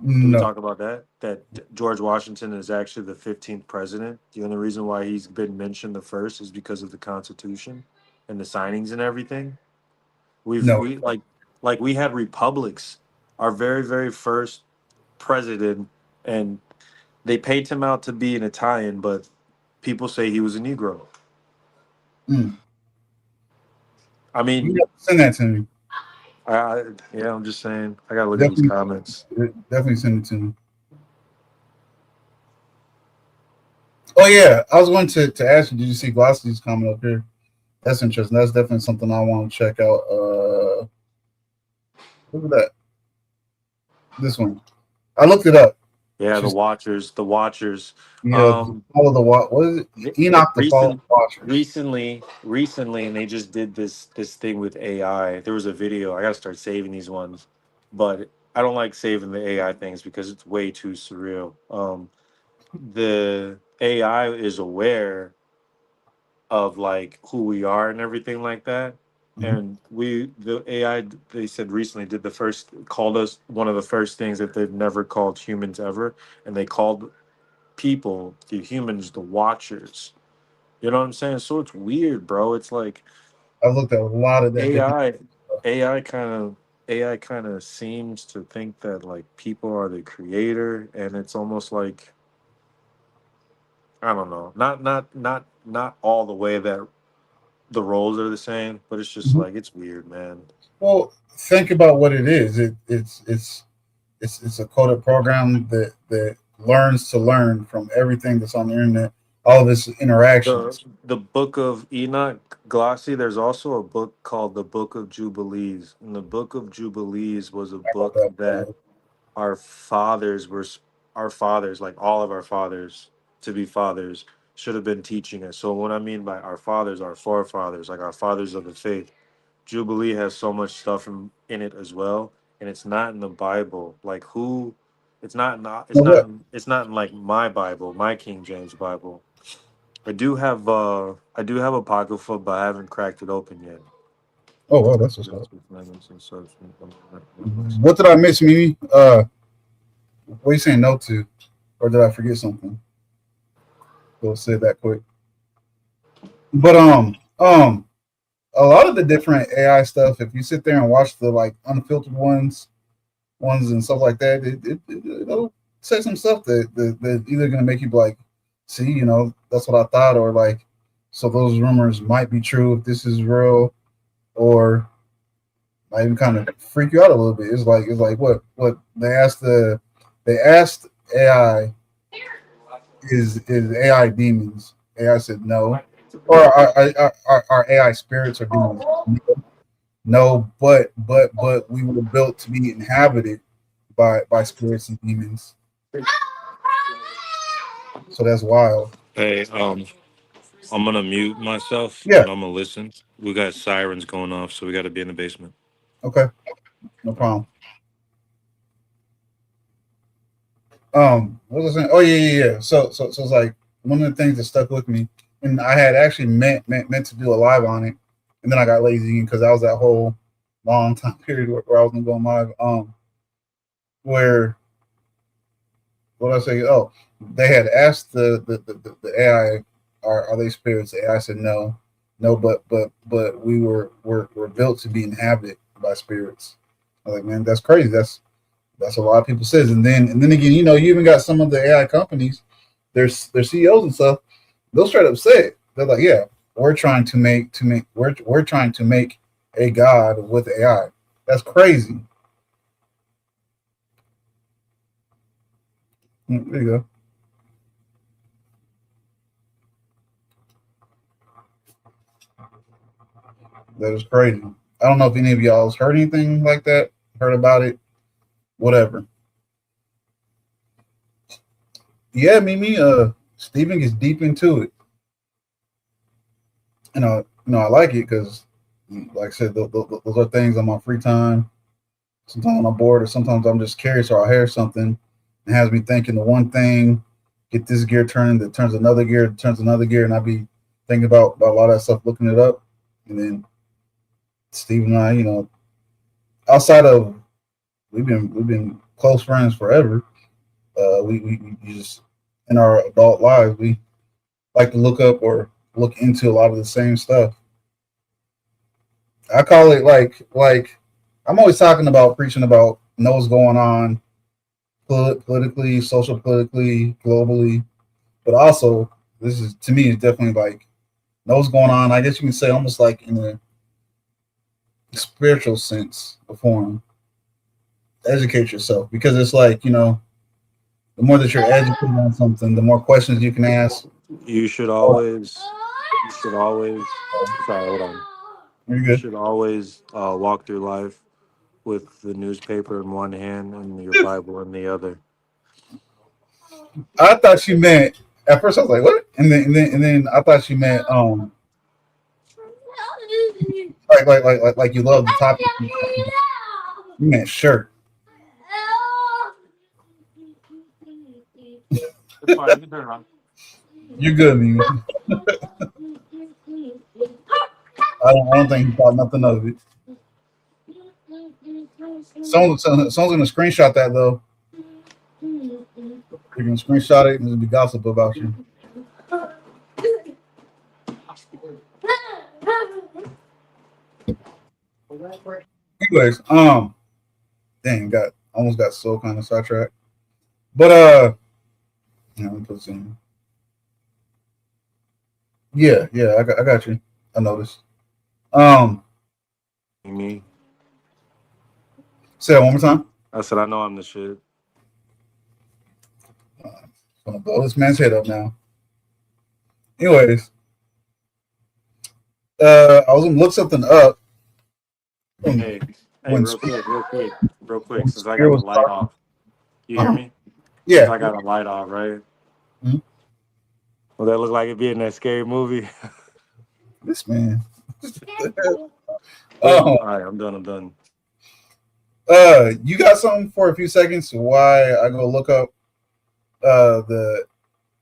S1: Did we
S2: No,
S1: talk about that? That George Washington is actually the 15th president. The only reason why he's been mentioned the first is because of the Constitution and the signings and everything. We've
S2: no.
S1: we like we had republics. Our very very first president, and they paid him out to be an Italian, but people say he was a Negro.
S2: Mm.
S1: I
S2: You
S1: mean,
S2: have to send that to me.
S1: yeah, I'm just saying. I gotta look at these
S2: Definitely,
S1: comments.
S2: definitely send it to me. Oh yeah, I was going to ask you. Did you see Glossy's comment up here? That's interesting. That's definitely something I want to check out. Look at that. This one. I looked it up.
S1: Yeah,
S2: She's
S1: the Watchers.
S2: to
S1: Um,
S2: follow the what is it?
S1: re-
S2: Enoch to follow
S1: recent,
S2: the Watchers.
S1: recently, and they just did this thing with AI. There was a video. I gotta start saving these ones, but I don't like saving the AI things because it's way too surreal. The AI is aware of like who we are and everything like that.
S2: Mhm.
S1: And the AI, they said recently did the first, called us one of the first things that they've never called humans ever. And they called people, the humans, the watchers. You know what I'm saying? So it's weird, bro. It's like
S2: I looked at a lot of that different
S1: AI,
S2: stuff.
S1: AI kind of, AI kind of seems to think that like people are the creator. And it's almost like, I don't know, not all the way that the roles are the same, but it's just
S2: Mhm.
S1: like it's weird, man.
S2: Well, think about what it is. It's a coded program that learns to learn from everything that's on the internet, all of its
S1: The
S2: interactions.
S1: the Book of Enoch Glossy. There's also a book called the Book of Jubilees, and the Book of Jubilees was a
S2: How about
S1: book
S2: that?
S1: that our fathers were our fathers, like all of our fathers, to be fathers, should have been teaching us. So what I mean by our fathers, our forefathers, like our fathers of the faith, Jubilee has so much stuff in it as well, and it's not in the Bible. Like who?
S2: No, what?
S1: It's not in like my Bible, my King James Bible. I do have Apocrypha, but I haven't cracked it open yet.
S2: Oh, well, that's what's up.
S1: So
S2: What did I miss, Mimi? What are you saying no to? Or did I forget something? We'll say that quick. But a lot of the different AI stuff, if you sit there and watch the like unfiltered ones and stuff like that, it'll say some stuff that either gonna make you be like, see, that's what I thought, or like, so those rumors might be true if this is real, or might even kind of freak you out a little bit. It's like what they asked AI is AI demons. AI said no, or are AI spirits or demons? No, but we were built to be inhabited by spirits and demons. So that's wild.
S1: hey, I'm gonna mute myself
S2: Yeah.
S1: and I'm gonna listen. We got sirens going off, so we got to be in the basement.
S2: Okay. No problem. What was I saying? Oh yeah. So it's like one of the things that stuck with me, and I had actually meant to do a live on it, and then I got lazy because that was that whole long time period where I was gonna go live. Where what I say? Oh, they had asked the AI, are they spirits? The AI said no, no, but we're built to be inhabited by spirits. I was like, man, that's crazy. That's what a lot of people says. And then again, you even got some of the AI companies, their CEOs and stuff. They'll straight up say it. They're like, yeah, we're trying to make a god with AI. That's crazy. There you go. That is crazy. I don't know if any of y'all has heard anything like that, heard about it, whatever. Yeah, Mimi. Steven gets deep into it, and I like it because, like I said, those are things on my free time. Sometimes when I'm bored, or sometimes I'm just curious, or I hear something, and has me thinking the one thing, get this gear turning, that turns another gear, that turns another gear, and I be thinking about a lot of that stuff, looking it up, and then Steve and I, outside of we've been close friends forever. We just in our adult lives we like to look up or look into a lot of the same stuff. I call it like I'm always talking about preaching about know what's going on politically, social politically, globally, but also this is to me is definitely like know what's going on. I guess you can say almost like in a spiritual sense of form. Educate yourself because it's like the more that you're educated on something, the more questions you can ask.
S1: You should
S2: Oh,
S1: always, you should always, sorry, hold on.
S2: you're
S1: You
S2: good.
S1: should always walk through life with the newspaper in one hand and your Bible in the other.
S2: I thought you meant at first. I was like, "What?" And then I thought you meant like you love the topic. You meant shirt.
S1: It's fine. You can turn it on.
S2: You're good, man. I don't think he thought nothing of it. Someone's gonna screenshot that though. They're gonna screenshot it and there'll be gossip about you. Anyways, dang, got almost got so kind of sidetracked. But let me put this in. Yeah, I got you. I noticed. Um,
S1: Me.
S2: say that one more time.
S1: I said I know I'm the shit.
S2: Gonna blow this man's head up now. Anyways, I was gonna look something up when
S1: Hey, hey,
S2: when
S1: real quick.
S2: when
S1: Since I
S2: Spear
S1: got the
S2: was
S1: light
S2: talking.
S1: off, you hear me? Since
S2: Yeah.
S1: I got a light off, right?
S2: Mhm.
S1: Well, that look like it be in that scary movie.
S2: This man.
S1: Boom.
S2: Oh,
S1: All right, I'm done. I'm done.
S2: you got something for a few seconds? Why I go look up the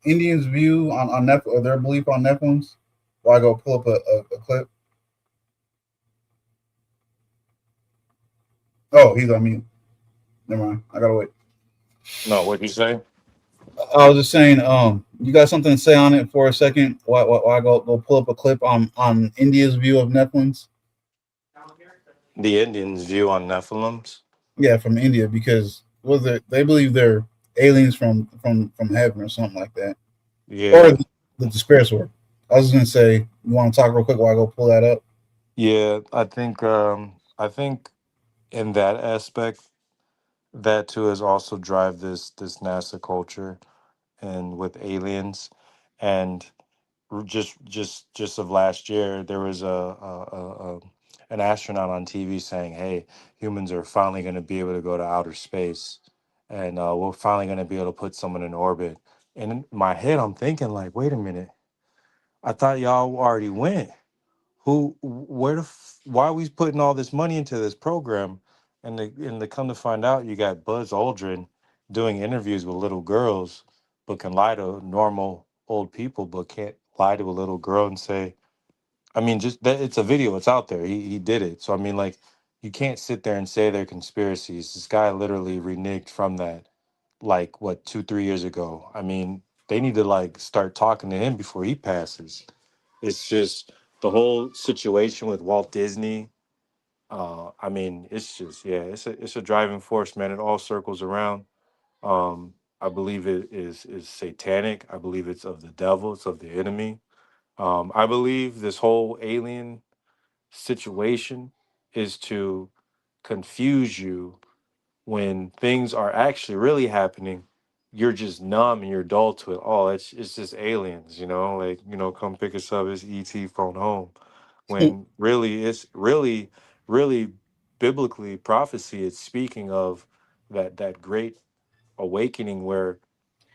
S2: Indians' view on Netflix or their belief on Nephilim? Why I go pull up a clip? Oh, he's on mute. Never mind. I gotta wait.
S1: No, what'd you say?
S2: I was just saying, you got something to say on it for a second? Why I go pull up a clip on India's view of Nephilims?
S1: The Indians' view on Nephilims.
S2: Yeah, from India because was it they believe they're aliens from heaven or something like that, or
S1: Yeah,
S2: the spirits were. I was gonna say you want to talk real quick while I go pull that up.
S1: yeah. I think in that aspect, that too has also drive this NASA culture and with aliens, and just of last year there was a an astronaut on TV saying, "Hey, humans are finally going to be able to go to outer space, and we're finally going to be able to put someone in orbit." And in my head, I'm thinking like, "Wait a minute, I thought y'all already went. Why are we putting all this money into this program?" And to come to find out, you got Buzz Aldrin doing interviews with little girls, but can lie to normal old people, but can't lie to a little girl and say, I mean, just that it's a video, it's out there. He did it. So I mean, like, you can't sit there and say they're conspiracies. This guy literally reneged from that, like what, 2 3 years ago. I mean, they need to like start talking to him before he passes. It's just the whole situation with Walt Disney. I mean, it's just, yeah, it's a driving force, man. It all circles around. I believe it is satanic. I believe it's of the devil. It's of the enemy. I believe this whole alien situation is to confuse you when things are actually really happening. You're just numb and you're dull to it. Oh, it's just aliens, like, come pick us up. It's ET phone home. When really it's really biblically prophecy, it's speaking of that great awakening where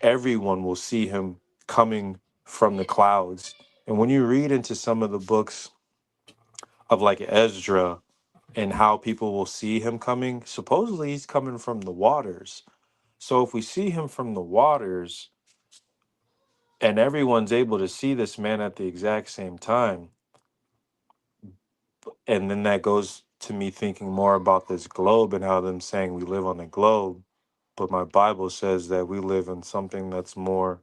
S1: everyone will see him coming from the clouds. And when you read into some of the books of like Ezra and how people will see him coming, supposedly he's coming from the waters. So if we see him from the waters and everyone's able to see this man at the exact same time, and then that goes to me thinking more about this globe and how them saying we live on a globe, but my Bible says that we live in something that's more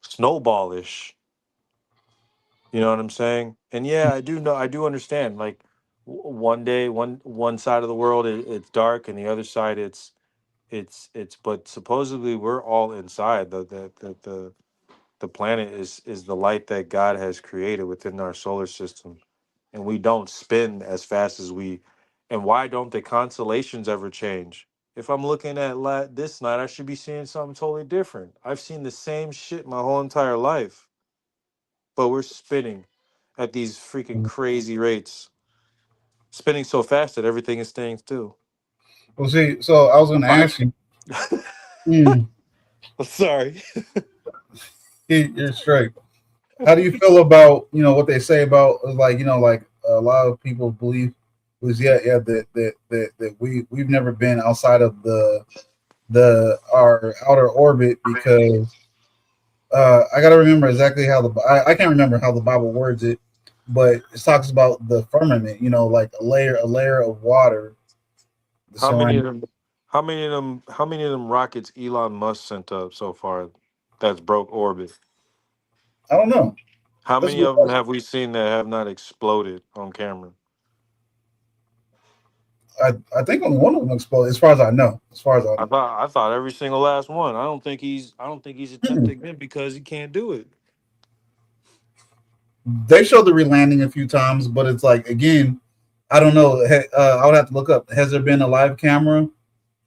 S1: snowballish. You know what I'm saying? And yeah, I do know, I do understand. Like one day, one side of the world it's dark, and the other side it's. But supposedly we're all inside. The planet is the light that God has created within our solar system, and we don't spin as fast as we. And why don't the constellations ever change? If I'm looking at this night, I should be seeing something totally different. I've seen the same shit my whole entire life, but we're spinning at these freaking crazy rates, spinning so fast that everything is staying still.
S2: Well, see, so I was going to ask you. Hmm,
S1: Sorry.
S2: you're straight. How do you feel about what they say about like like a lot of people believe was that we've never been outside of the our outer orbit because I got to remember exactly how I can't remember how the Bible words it, but it talks about the firmament, like a layer of water
S1: How many of
S2: surrounding.
S1: them? How many of them rockets Elon Musk sent up so far? That's broke orbit.
S2: I don't know.
S1: How
S2: That's a
S1: many
S2: good
S1: of them
S2: question.
S1: have we seen that have not exploded on camera?
S2: I think only one of them exploded, as far as I know. As far as I know.
S1: I thought every single last one. I don't think he's
S2: Hmm.
S1: attempting it because he can't do it.
S2: They showed the relanding a few times, but it's like again, I don't know. I would have to look up. Has there been a live camera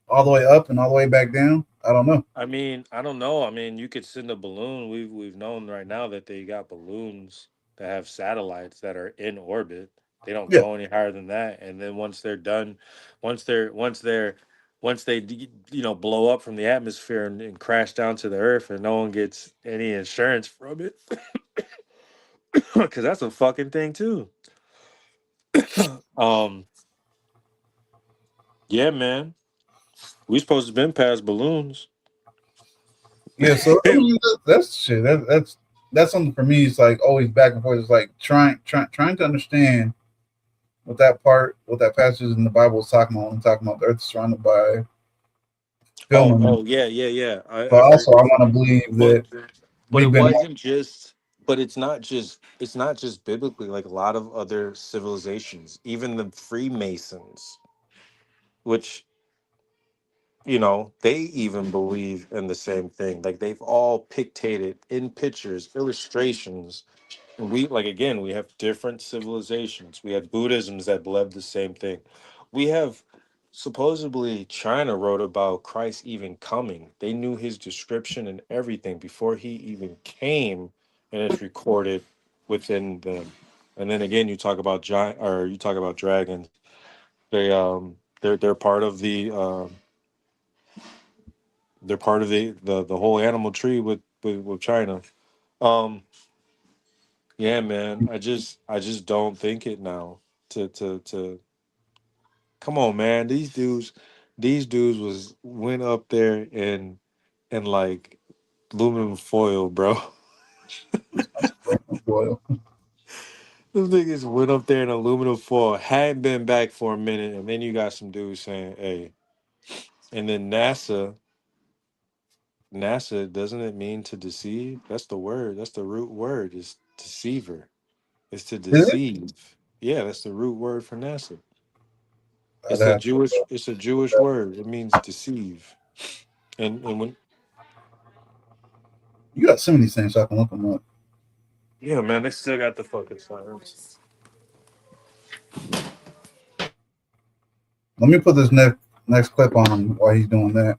S2: all the way up and all the way back down? I don't know.
S1: I mean, I don't know. I mean, you could send a balloon. We've known right now that they got balloons that have satellites that are in orbit. They don't
S2: Yeah,
S1: go any higher than that. And then once they're done, once they blow up from the atmosphere and crash down to the earth, and no one gets any insurance from it, because that's a fucking thing too. um, yeah, man, we supposed to been past balloons.
S2: yeah. So I mean, that's shit. That's something for me. It's like always back and forth. It's like trying to understand what that passage in the Bible is talking about. When talking about the earth is surrounded by
S1: Oh,
S2: filming.
S1: oh, yeah, yeah, yeah.
S2: But
S1: I agree
S2: also, I
S1: with
S2: want to
S1: you.
S2: believe
S1: But
S2: that
S1: but it
S2: we've been.
S1: wasn't just. But it's not just biblically. Like a lot of other civilizations, even the Freemasons, which they even believe in the same thing. Like they've all pictated in pictures, illustrations. And we like again, we have different civilizations. We have Buddhisms that believe the same thing. We have supposedly China wrote about Christ even coming. They knew his description and everything before he even came, and it's recorded within them. And then again, you talk about giant, or you talk about dragons. They're part of the whole animal tree with China. Um, Yeah, man. I just don't think it now. To come on, man. These dudes went up there and like aluminum foil, bro.
S2: Well,
S1: Those niggas went up there in aluminum foil, hadn't been back for a minute, and then you got some dudes saying, "Hey," and then NASA doesn't it mean to deceive? That's the word. That's the root word. Is deceiver. It's to
S2: is it?
S1: deceive. Yeah, that's the root word for NASA.
S2: I'd
S1: It's a
S2: have
S1: Jewish. It's a Jewish word. It means deceive. And when
S2: you got so many things so I can look them up.
S1: yeah, man, they still got the fucking sirens.
S2: Let me put this next clip on while he's doing that.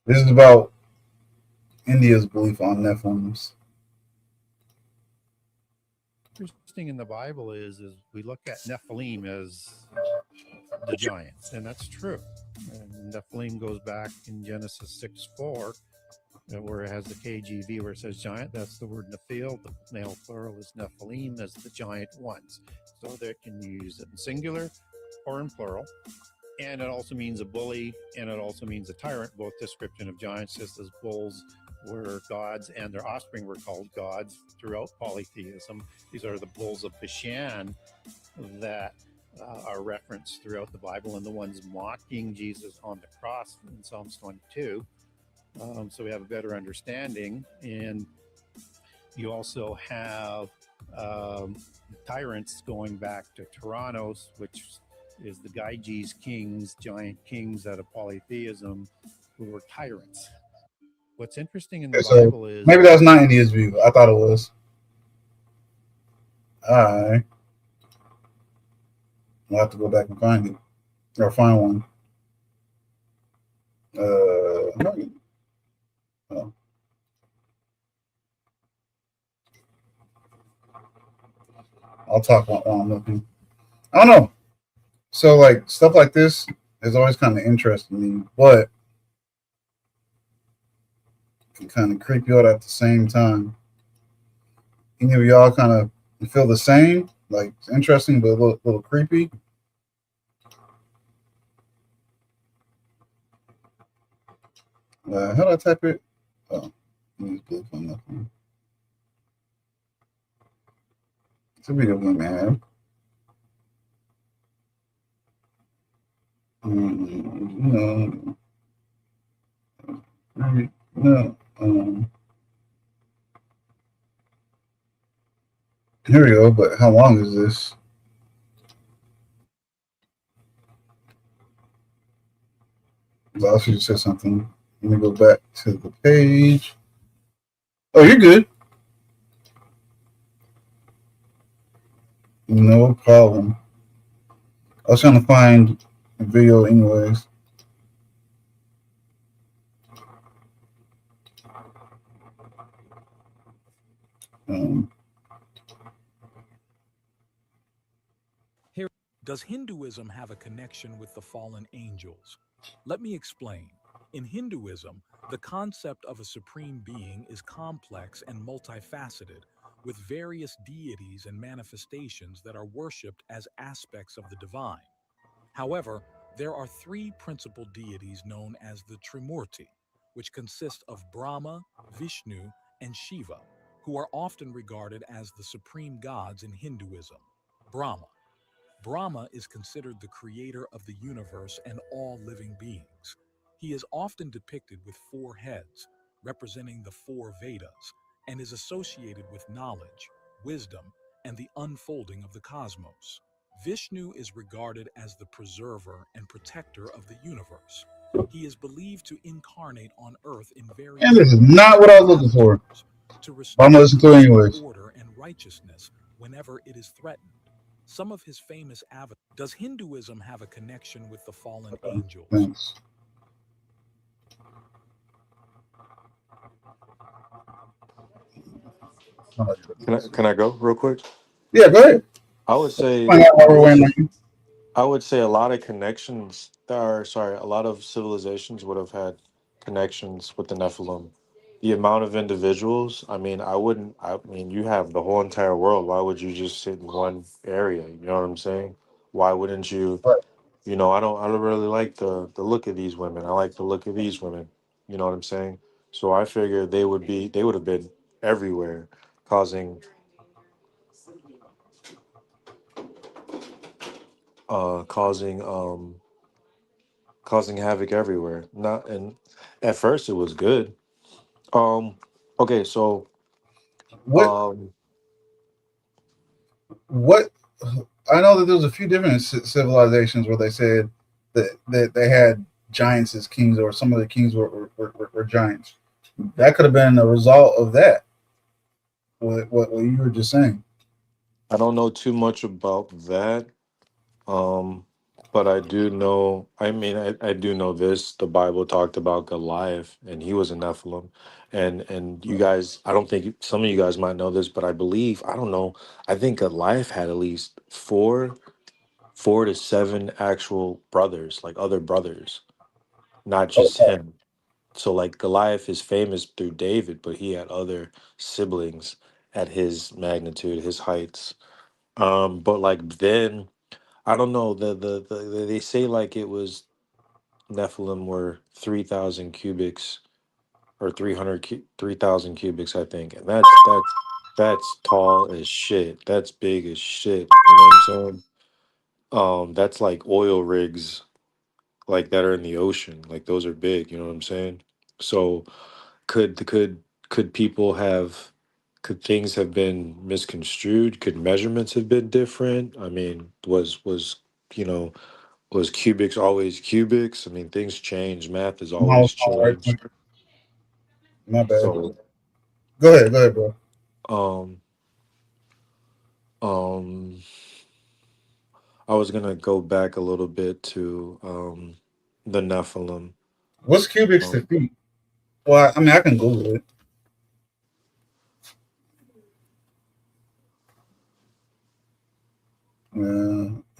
S2: This is about India's belief on Nephilims.
S5: Interesting in the Bible is we look at Nephilim as the giants, and that's true. And Nephilim goes back in Genesis 6:4, where it has the KJV where it says giant. That's the word Nephil. The male plural is Nephilim as the giant ones. So they can use it in singular or in plural. And it also means a bully, and it also means a tyrant. Both description of giants, just as bulls were gods and their offspring were called gods throughout polytheism. These are the bulls of Bashan that are referenced throughout the Bible, and the ones mocking Jesus on the cross in Psalms 22. So we have a better understanding. And you also have tyrants going back to Tyrannos, which is the Gyges kings, giant kings out of polytheism, who were tyrants. What's interesting in the
S2: So
S5: Bible is
S2: maybe that's not India's view. I thought it was. All right. We'll have to go back and find it or find one. Oh, I'll talk while I'm looking. I don't know. So like stuff like this is always kind of interesting to me, but can kind of creep you out at the same time. Any of y'all kind of feel the same? Like it's interesting, but a little creepy. How do I type it? Oh, on nothing. It's a video game, man. No, no. Here we go. But how long is this? I should just say something. Let me go back to the page. Oh, you're good. No problem. I was trying to find a video anyways. Um,
S6: Does Hinduism have a connection with the fallen angels? Let me explain. In Hinduism, the concept of a supreme being is complex and multifaceted, with various deities and manifestations that are worshipped as aspects of the divine. However, there are three principal deities known as the Trimurti, which consist of Brahma, Vishnu, and Shiva, who are often regarded as the supreme gods in Hinduism. Brahma. Brahma is considered the creator of the universe and all living beings. He is often depicted with four heads, representing the four Vedas, and is associated with knowledge, wisdom, and the unfolding of the cosmos. Vishnu is regarded as the preserver and protector of the universe. He is believed to incarnate on Earth in
S2: and
S6: various
S2: this is
S6: forms
S2: not what I was looking for.
S6: to
S2: But I'm gonna
S6: restore
S2: listen to it
S6: peace,
S2: anyways.
S6: order, and righteousness whenever it is threatened. Some of his famous avatars. Does Hinduism have a connection with the fallen angels?
S2: Thanks.
S1: Can I go real quick?
S2: Yeah, go ahead.
S1: I would
S2: Find
S1: say
S2: out while we're waiting on you.
S1: I would say a lot of connections that are sorry, a lot of civilizations would have had connections with the Nephilim. The amount of individuals, I mean, I mean, you have the whole entire world. Why would you just sit in one area? You know what I'm saying? Why wouldn't you,
S2: Right.
S1: I don't really like the look of these women. I like the look of these women. You know what I'm saying? So I figured they would have been everywhere, causing causing causing havoc everywhere. Not and at first it was good. Um, okay, so
S2: What
S1: um,
S2: what I know that there was a few different civilizations where they said that they had giants as kings, or some of the kings were giants. That could have been a result of that. What you were just saying.
S1: I don't know too much about that. Um, but I do know. I mean, I do know this. The Bible talked about Goliath, and he was a Nephilim. And you guys, I don't think some of you guys might know this, but I believe I don't know. I think Goliath had at least four to seven actual brothers, like other brothers, not just
S2: Okay.
S1: him. So like Goliath is famous through David, but he had other siblings at his magnitude, his heights. But like then I don't know. They say like it was Nephilim were 3,000 cubics or 3,000 cubics, I think, and that's tall as shit. That's big as shit. You know what I'm saying? That's like oil rigs like that are in the ocean. Like those are big. You know what I'm saying? So could people have could things have been misconstrued? Could measurements have been different? I mean, was you know was cubics always cubics? I mean, things change. Math is
S2: No,
S1: always
S2: all right.
S1: changed.
S2: My bad.
S1: So,
S2: Go ahead, bro.
S1: um, um, I was gonna go back a little bit to the Nephilim.
S2: What's cubics to
S1: Um,
S2: feet? Well, I mean, I can Google it.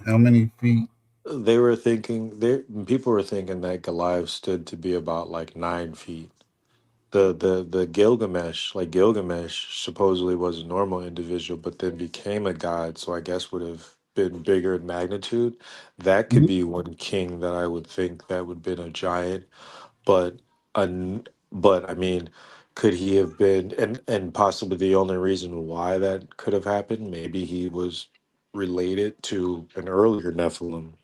S2: How many feet?
S1: they were thinking they people were thinking that Goliath stood to be about like 9 feet. The Gilgamesh, like Gilgamesh, supposedly was a normal individual, but then became a god. So I guess would have been bigger in magnitude. That could
S2: Mhm.
S1: be one king that I would think that would been a giant. But but I mean, could he have been and possibly the only reason why that could have happened? Maybe he was related to an earlier Nephilim.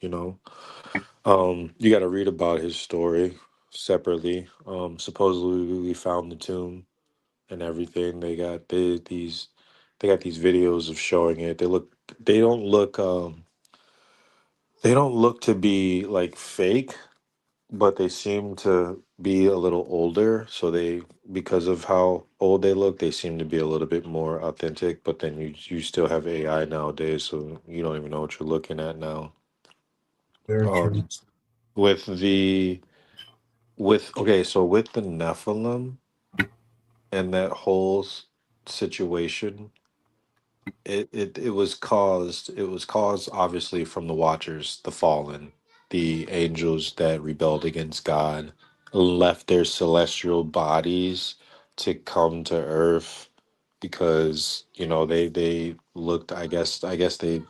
S1: You got to read about his story separately. Supposedly we found the tomb and everything. They got these videos of showing it. They don't look they don't look to be like fake, but they seem to be a little older. So they because of how old they look, they seem to be a little bit more authentic. But then you still have AI nowadays, so you don't even know what you're looking at now.
S2: Very true.
S1: Um, with the with okay, so with the Nephilim and that whole situation, it was caused obviously from the Watchers, the fallen, the angels that rebelled against God, left their celestial bodies to come to Earth because they looked. I guess they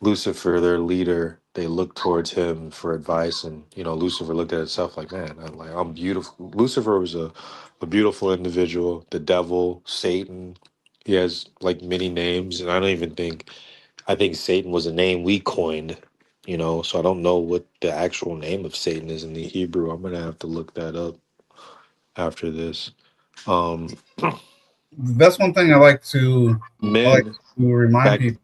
S1: Lucifer, their leader, they looked towards him for advice, and Lucifer looked at himself like, man, I'm beautiful. Lucifer was a beautiful individual. The devil, Satan, he has like many names, and I think Satan was a name we coined. So I don't know what the actual name of Satan is in the Hebrew. I'm gonna have to look that up after this. Um,
S2: That's one thing I like
S1: men
S2: to remind
S1: back.
S2: people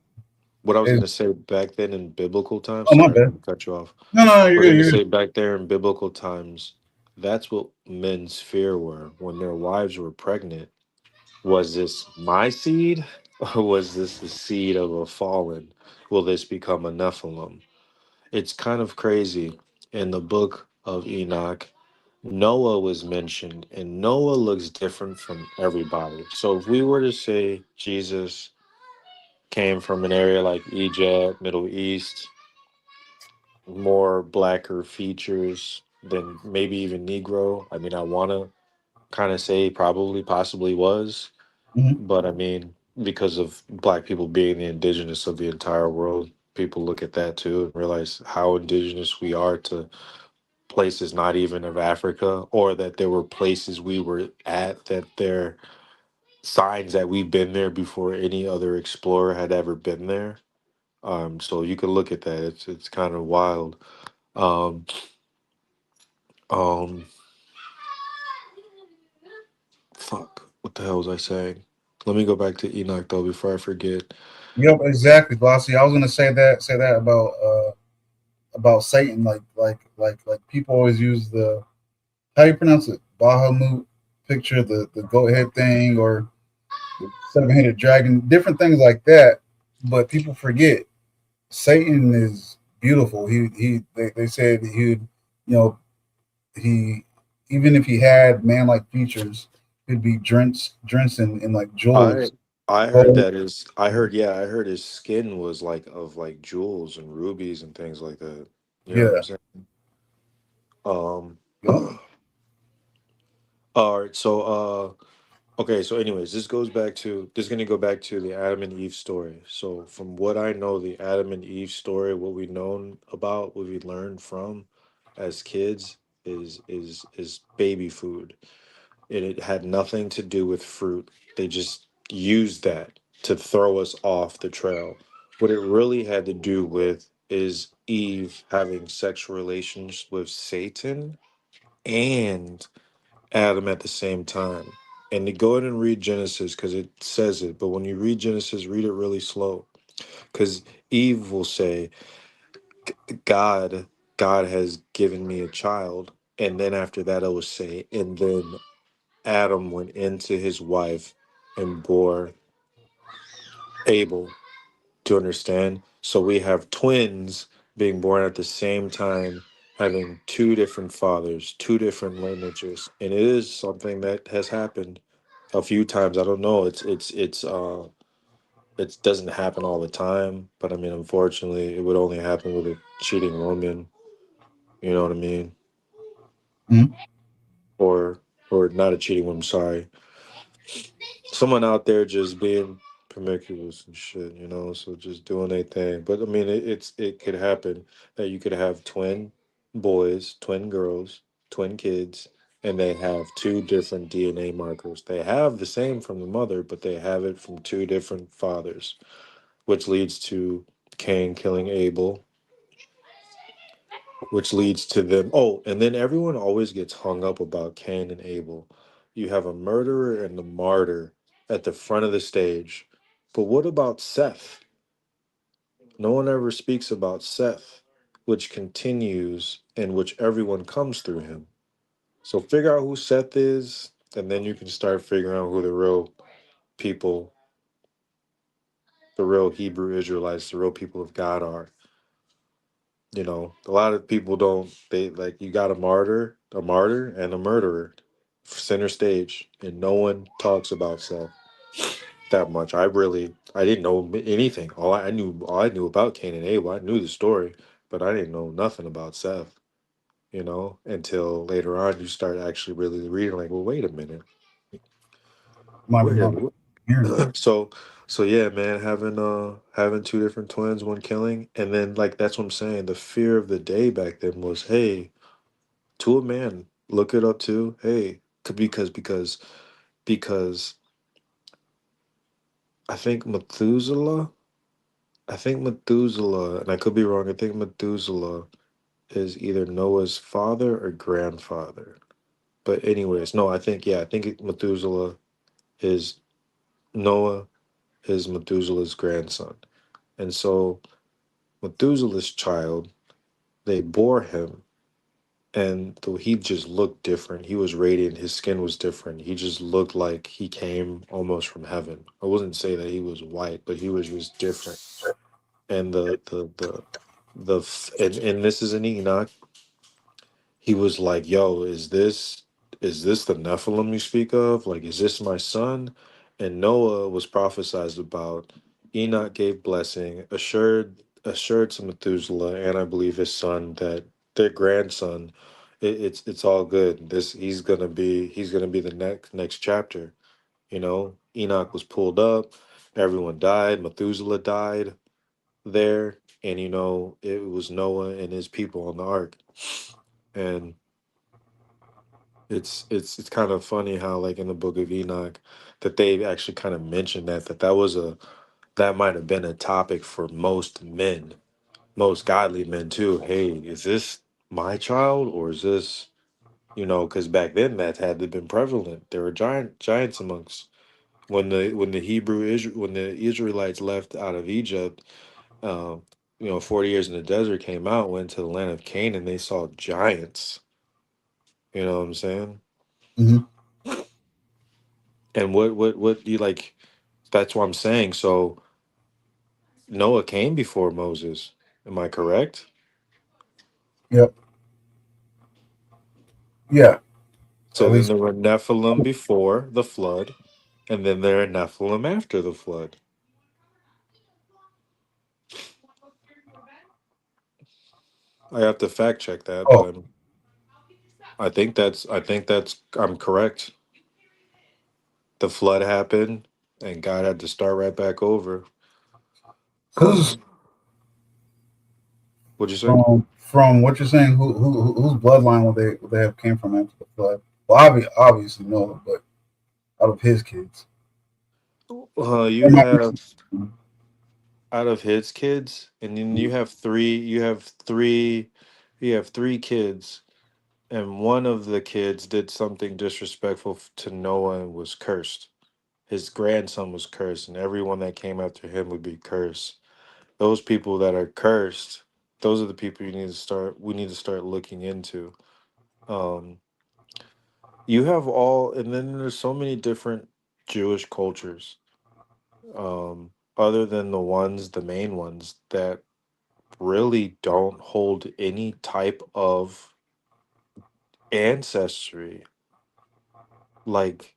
S1: What I was
S2: is.
S1: gonna say back then in biblical times.
S2: Oh, my
S1: Sorry, I
S2: bad.
S1: didn't cut you off.
S2: No, no, you're
S1: We're
S2: good.
S1: going to
S2: You're good.
S1: say back there in biblical times, that's what men's fear were when their wives were pregnant. Was this my seed or was this the seed of a fallen? Will this become a Nephilim? It's kind of crazy. In the book of Enoch, Noah was mentioned, and Noah looks different from everybody. So if we were to say Jesus came from an area like Egypt, Middle East, more blacker features than maybe even Negro. I mean, I want to kind of say probably, possibly was,
S2: Mhm.
S1: but I mean, because of black people being the indigenous of the entire world, people look at that too and realize how indigenous we are to places not even of Africa, or that there were places we were at that there signs that we've been there before any other explorer had ever been there. So you can look at that. It's kind of wild. Um, um, Fuck. What the hell was I saying? Let me go back to Enoch though before I forget.
S2: Yep, exactly, Glossy. I was gonna say that about Satan. Like people always use the how you pronounce it, Bahamut picture, the goat head thing, or the 7-headed dragon, different things like that. But people forget Satan is beautiful. They said he would, you know, he even if he had man like features, he'd be drenched in like
S1: I
S2: jewels.
S1: I heard
S2: Gold.
S1: that his I heard yeah, I heard his skin was like of like jewels and rubies and things like that. You know what I'm
S2: Yeah.
S1: saying? Um
S2: Yep.
S1: all right, so Okay, so anyways, this is gonna go back to the Adam and Eve story. So from what I know, the Adam and Eve story, what we known about, what we learned from as kids is baby food. And it had nothing to do with fruit. They just used that to throw us off the trail. What it really had to do with is Eve having sexual relations with Satan and Adam at the same time. And to go ahead and read Genesis because it says it, but when you read Genesis, read it really slow. Because Eve will say, God, God has given me a child. And then after that, it will say, and then Adam went into his wife and bore Abel to understand. So we have twins being born at the same time, having two different fathers, two different lineages. And it is something that has happened a few times. I don't know. It doesn't happen all the time, but I mean, unfortunately, it would only happen with a cheating woman. You know what I mean?
S2: Mhm.
S1: Or not a cheating woman. Sorry, someone out there just being promiscuous and shit. You know, so just doing their thing. But I mean, it could happen that you could have twin boys, twin girls, twin kids. And they have two different DNA markers. They have the same from the mother, but they have it from two different fathers, which leads to Cain killing Abel, which leads to them. Oh, and then everyone always gets hung up about Cain and Abel. You have a murderer and a martyr at the front of the stage. But what about Seth? No one ever speaks about Seth, which continues and which everyone comes through him. So figure out who Seth is, and then you can start figuring out who the real people, the real Hebrew Israelites, the real people of God are. You know, a lot of people don't. They like you got a martyr, and a murderer, center stage, and no one talks about Seth that much. I didn't know anything. All I knew about Cain and Abel. I knew the story, but I didn't know nothing about Seth. You know, until later on, you start actually really reading. Like, well, wait a minute,
S2: Might be
S1: wait a
S2: my
S1: minute.
S2: hearing.
S1: So yeah, man, having two different twins, one killing, and then like that's what I'm saying. The fear of the day back then was, hey, to a man, look it up too. Hey, because I think Methuselah, and I could be wrong. I think Methuselah is either Noah's father or grandfather. But anyways, no, I think Methuselah is Noah is Methuselah's grandson, and so Methuselah's child, they bore him. And though he just looked different, he was radiant. His skin was different. He just looked like he came almost from heaven. I wouldn't say that he was white, but he was just different. And and this is an Enoch. He was like, "Yo, is this the Nephilim you speak of? Like, is this my son?" And Noah was prophesied about. Enoch gave blessing, assured to Methuselah, and I believe his son that their grandson, it's all good. He's gonna be the next chapter. You know, Enoch was pulled up, everyone died, Methuselah died there, and you know it was Noah and his people on the ark, and it's kind of funny how like in the book of Enoch that they actually kind of mentioned that might have been a topic for most men, most godly men too. Hey, is this my child or is this, you know, because back then that had to been prevalent. There were giants amongst when the Israelites left out of Egypt, um, you know, 40 years in the desert, came out, went to the land of Canaan, they saw giants. You know what I'm saying?
S2: Hmm.
S1: And what do you like? That's what I'm saying. So Noah came before Moses. Am I correct?
S2: Yep. Yeah.
S1: So
S2: At
S1: then
S2: least.
S1: there were Nephilim before the flood, and then there are Nephilim after the flood. I have to fact check that, but
S2: Oh,
S1: I think that's I'm correct. the flood happened and God had to start right back over.
S2: Who's
S1: What'd you say?
S2: from what you're saying? Whose bloodline would they have came from after the flood? Well, obviously Noah, but out of his kids.
S1: You
S2: Am I
S1: have
S2: missing-
S1: out of his kids, and then you have three. You have three kids, and one of the kids did something disrespectful to Noah and was cursed. His grandson was cursed, and everyone that came after him would be cursed. Those people that are cursed, those are the people you need to start. We need to start looking into. Um, you have all, and then there's so many different Jewish cultures, other than the ones, the main ones that really don't hold any type of ancestry. Like,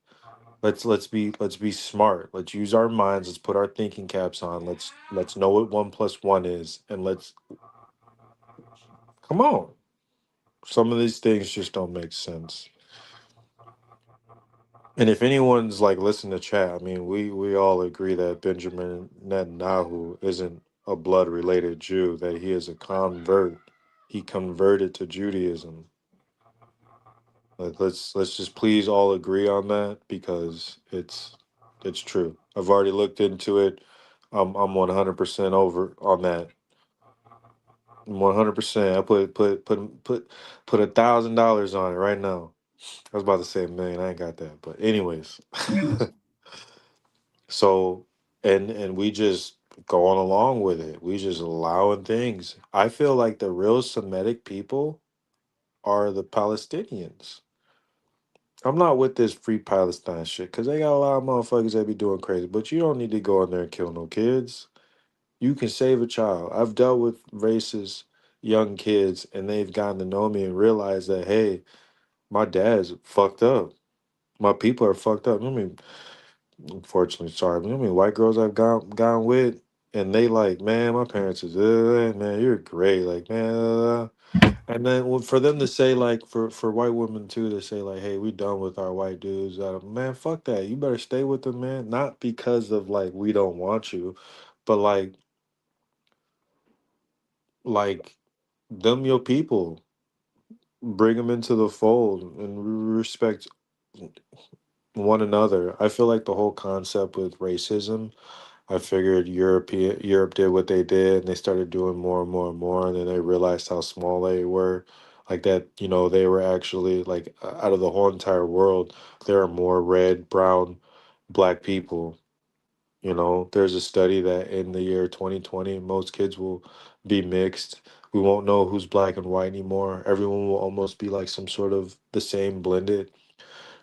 S1: let's be smart. Let's use our minds. Let's put our thinking caps on. Let's know what 1 plus 1 is, and let's come on. Some of these things just don't make sense. And if anyone's like listen to chat, I mean, we all agree that Benjamin Netanyahu isn't a blood related Jew. That he is a convert. He converted to Judaism. Like, let's just please all agree on that because it's true. I've already looked into it. I'm 100% over on that. 100%. I put $1,000 on it right now. I was about to say a million. I ain't got that, but anyways. So and we just going along with it. We just allowing things. I feel like the real Semitic people are the Palestinians. I'm not with this free Palestine shit because they got a lot of motherfuckers that be doing crazy. But you don't need to go in there and kill no kids. You can save a child. I've dealt with racist young kids and they've gotten to know me and realized that, hey, my dad's fucked up. My people are fucked up. I mean, unfortunately, sorry. I mean, white girls I've gone with and they like, man, my parents is, man, you're great. Like, man, and then for them to say like for white women too to say like, hey, we done with our white dudes. Man, fuck that. You better stay with them, man. Not because of like we don't want you, but like them your people. Bring them into the fold and respect one another. I feel like the whole concept with racism. I figured Europe did what they did, and they started doing more and more and more, and then they realized how small they were. Like that, they were actually like out of the whole entire world, there are more red, brown, black people. There's a study that in the year 2020, most kids will be mixed. We won't know who's black and white anymore. Everyone will almost be like some sort of the same blended.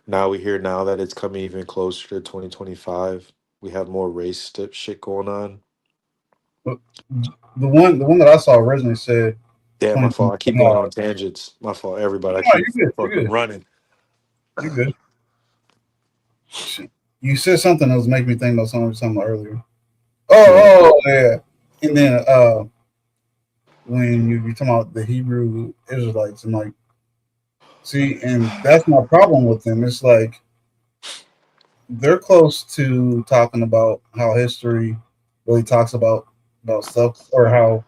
S1: Now we hear now that it's coming even closer to 2025. We have more race shit going on.
S2: But the one that I saw originally said
S1: Damn, my
S2: 20.
S1: fault. I keep going on tangents. My fault, everybody. I
S2: No,
S1: keep
S2: you're good. You're
S1: fucking
S2: good.
S1: running.
S2: You're good. You said something that was making me think about something earlier.
S1: Yeah.
S2: Oh, yeah. And then when you're talking about the Hebrew Israelites, and like, see, and that's my problem with them. It's like they're close to talking about how history really talks about stuff, or how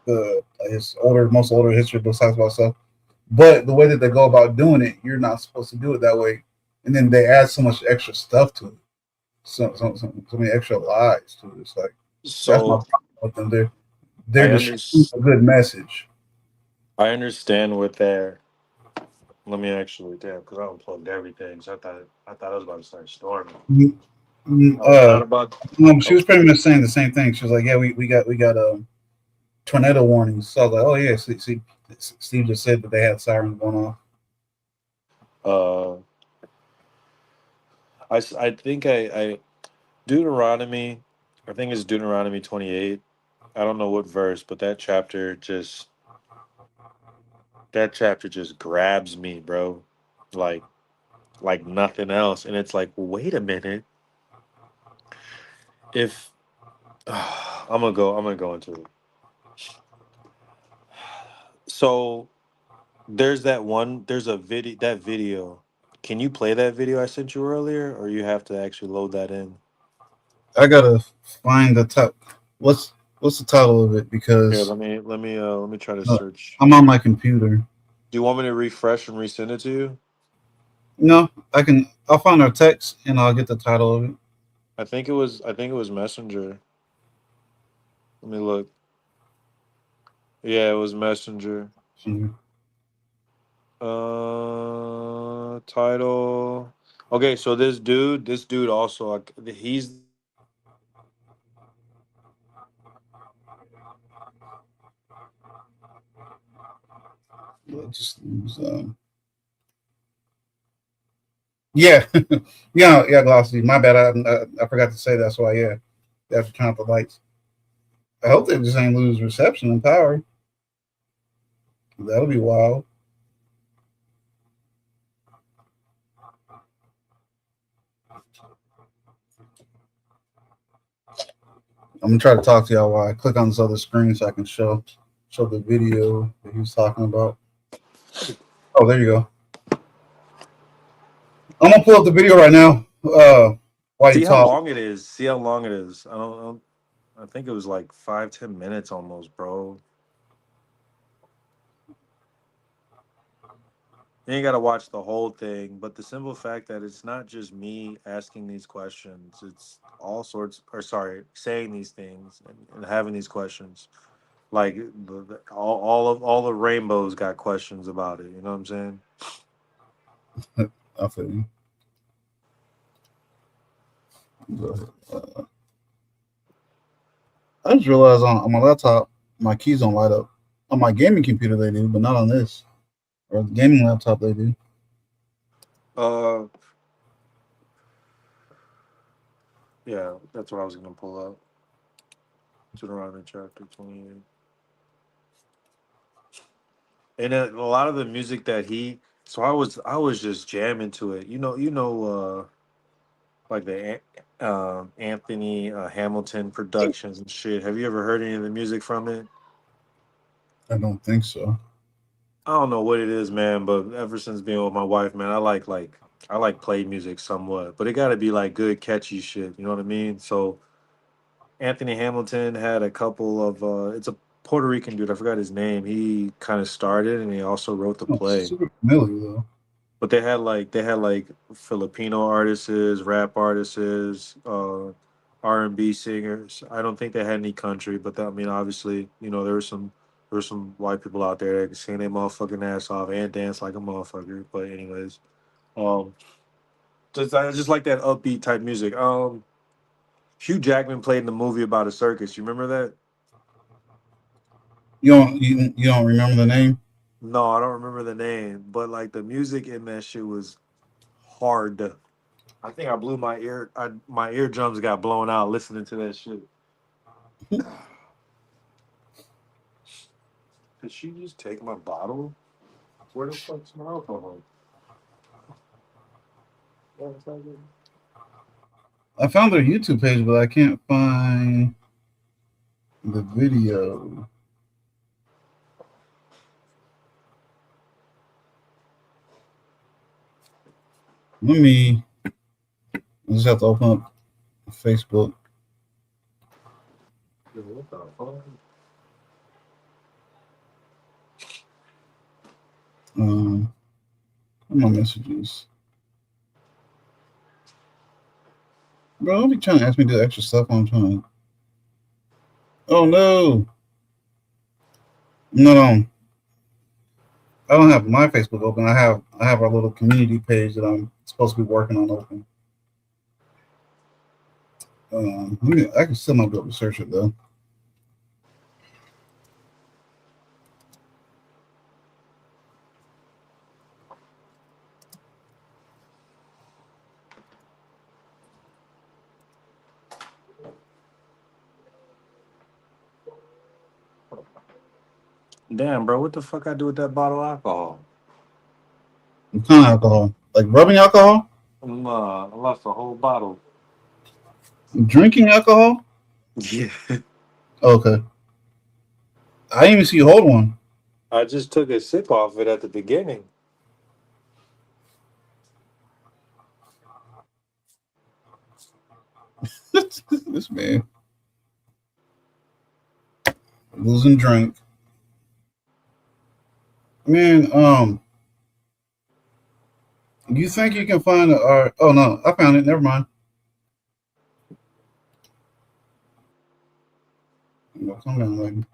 S2: the I guess most older history books talks about stuff. But the way that they go about doing it, you're not supposed to do it that way. And then they add so much extra stuff to it, so many extra lies to it. It's like that's my
S1: So
S2: problem with them. They're
S1: I
S2: destroying
S1: understand.
S2: a good message.
S1: I understand what they're. Let me actually, damn, because I unplugged everything. So I thought I was about to start storming.
S2: Mm, mm,
S1: No, not about.
S2: she
S1: Oh,
S2: was pretty much saying the same thing. She was like, "Yeah, we got tornado warnings." So I was like, "Oh yeah, see, Steve just said that they had sirens going off."
S1: uh, I think I Deuteronomy. I think it's Deuteronomy 28. I don't know what verse, but that chapter just grabs me, bro. Like like nothing else. And it's like, wait a minute. If I'm gonna go into it. So there's a video. Can you play that video I sent you earlier, or you have to actually load that in?
S2: I gotta find the top. What's the title of it?
S1: Here,
S2: Because
S1: let me try to
S2: uh,
S1: search.
S2: I'm on my computer.
S1: Do you want me to refresh and resend it to you?
S2: No, I can. I'll find our text and I'll get the title of it.
S1: I think it was Messenger. Let me look. Yeah, it was Messenger.
S2: Hmm.
S1: Title. Okay, so this dude also, like, he's the one that
S2: Yeah, yeah, yeah. Glossy. My bad. I forgot to say that's why. Yeah, you have to turn off the lights. I hope they just ain't lose reception and power. That'll be wild. I'm gonna try to talk to y'all while I click on this other screen so I can show the video that he was talking about. Oh, there you go. I'm gonna pull up the video right now. While you
S1: see how
S2: talk,
S1: long it is. See how long it is. I don't. I think it was like 5-10 minutes almost, bro. You ain't got to watch the whole thing, but the simple fact that it's not just me asking these questions, it's all sorts, or sorry, saying these things and having these questions. Like all the rainbows got questions about it. You know what I'm saying?
S2: I feel you. I just realized on my laptop, my keys don't light up. On my gaming computer, they do, but not on this. Or the gaming laptop, they do.
S1: Uh, yeah, that's what I was gonna pull up. Deuteronomy chapter 28, and a lot of the music that he. So I was just jamming to it. Like the Anthony Hamilton productions and shit. Have you ever heard any of the music from it?
S2: I don't think so.
S1: I don't know what it is, man, but ever since being with my wife, man, I like play music somewhat, but it got to be like good, catchy shit. You know what I mean? So Anthony Hamilton had a couple of. It's a Puerto Rican dude. I forgot his name. He kind of started, and he also wrote the
S2: Oh,
S1: play.
S2: super familiar though.
S1: But they had like Filipino artists, rap artists, R&B singers. I don't think they had any country, but I mean, obviously, there were some white people out there that could sing their motherfucking ass off and dance like a motherfucker. But anyways, um, I just like that upbeat type music. Hugh Jackman played in the movie about a circus. You remember that?
S2: You don't remember the name?
S1: No, I don't remember the name, but like the music in that shit was hard. I think I blew my eardrums got blown out listening to that shit. Did she just take my bottle? Where the fuck's my alcohol? Oh, it's not good.
S2: I found their YouTube page, but I can't find the video. Let me. I just have to open up Facebook.
S1: Yo, what the fuck?
S2: Um, my messages, bro. Don't be trying to ask me to do extra stuff. I'm trying to. Oh no, no. I don't have my Facebook open. I have our little community page that I'm supposed to be working on open. I can still not be able to search it though.
S1: Damn, bro, what the fuck I do with that bottle of alcohol?
S2: What kind of alcohol? Like rubbing alcohol?
S1: I lost a whole bottle.
S2: Drinking alcohol?
S1: Yeah,
S2: Okay. I didn't even see you hold one.
S1: I just took a sip off it at the beginning.
S2: This man losing drink. Man, you think you can find oh no, I found it. Never mind. No, come down, lady.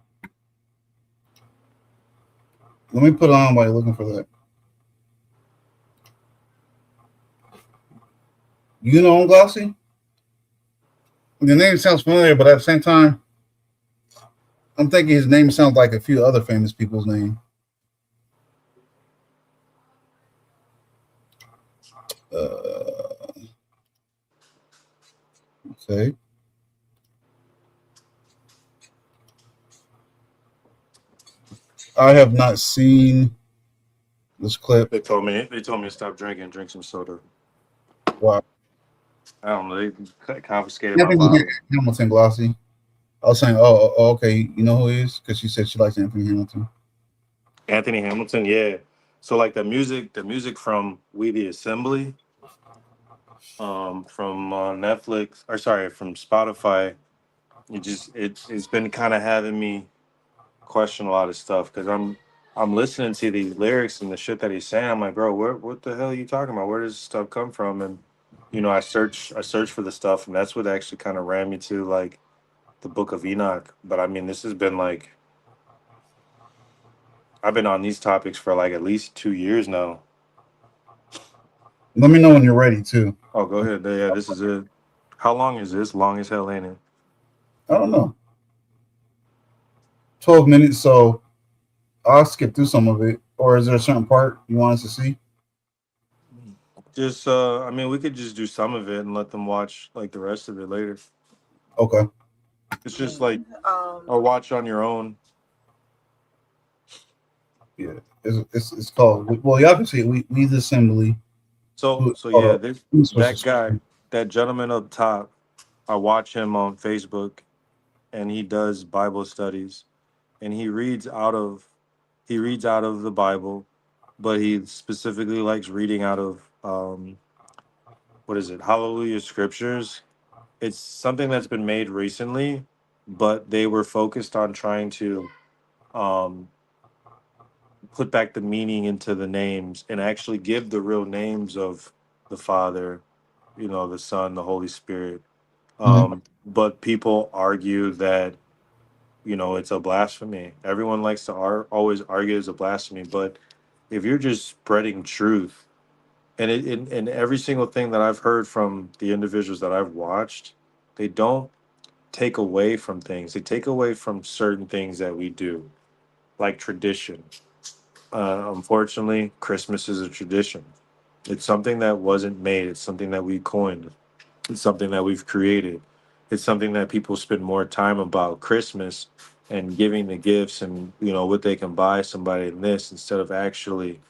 S2: Let me put it on while you're looking for that. You know him, Glossy? The name sounds familiar, but at the same time, I'm thinking his name sounds like a few other famous people's name. Uh, okay. I have not seen this clip.
S1: They told me to stop drinking, drink some soda.
S2: Wow.
S1: I don't know. They confiscated my
S2: Anthony
S1: bottle.
S2: Hamilton, Glossy. I was saying, okay. You know who he is? Because she said she likes Anthony Hamilton.
S1: Anthony Hamilton, yeah. So like the music from We the Assembly, from Netflix, or sorry, from Spotify. It's been kind of having me question a lot of stuff because I'm listening to the lyrics and the shit that he's saying. I'm like, bro, what the hell are you talking about? Where does this stuff come from? And I search for the stuff, and that's what actually kind of ran me to like the Book of Enoch. But I mean, this has been like I've been on these topics for like at least 2 years now.
S2: Let me know when you're ready, too.
S1: Oh, go ahead. Yeah, this is it. How long is this? Long as hell, ain't it?
S2: I don't know. 12 minutes, so I'll skip through some of it. Or is there a certain part you want us to see?
S1: Just, I mean, we could just do some of it and let them watch like the rest of it later.
S2: Okay.
S1: It's just like or watch on your own.
S2: Yeah. It's called, well, y'all can see it. We the Assembly.
S1: So
S2: Hold
S1: yeah,
S2: up.
S1: this
S2: Let me switch
S1: that
S2: this.
S1: guy, that gentleman up top. I watch him on Facebook, and he does Bible studies, and he reads out of the Bible, but he specifically likes reading out of what is it? Hallelujah Scriptures. It's something that's been made recently, but they were focused on trying to um, put back the meaning into the names and actually give the real names of the Father, the Son, the Holy Spirit.
S2: Mhm.
S1: But people argue that it's a blasphemy. Everyone likes to always argue it's a blasphemy, but if you're just spreading truth, and in every single thing that I've heard from the individuals that I've watched, they don't take away from things. They take away from certain things that we do, like tradition. Unfortunately, Christmas is a tradition. It's something that wasn't made. It's something that we coined. It's something that we've created. It's something that people spend more time about Christmas and giving the gifts and what they can buy somebody in this instead of actually.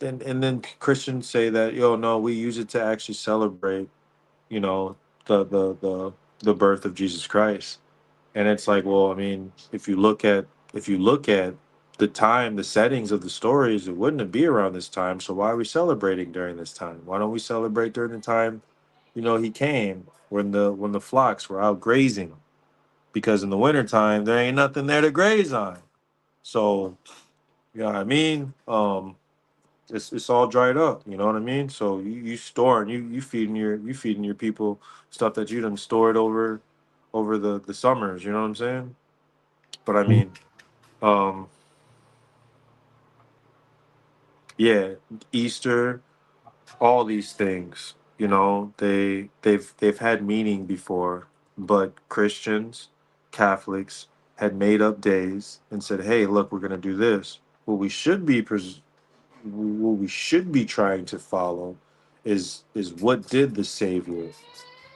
S1: And then Christians say that no, we use it to actually celebrate you know the birth of Jesus Christ. And it's like, well, I mean, if you look at the time, the settings of the stories, it wouldn't be around this time. So why are we celebrating during this time? Why don't we celebrate during the time, he came when the flocks were out grazing? Because in the wintertime, there ain't nothing there to graze on. So, you know what I mean? It's all dried up, you know what I mean? So you store and you feeding your people stuff that you done stored over the summers, you know what I'm saying? But I mean, um, yeah, Easter, all these things, they've had meaning before, but Christians, Catholics had made up days and said, "Hey, look, we're gonna do this." What we should be what we should be trying to follow is what did the Savior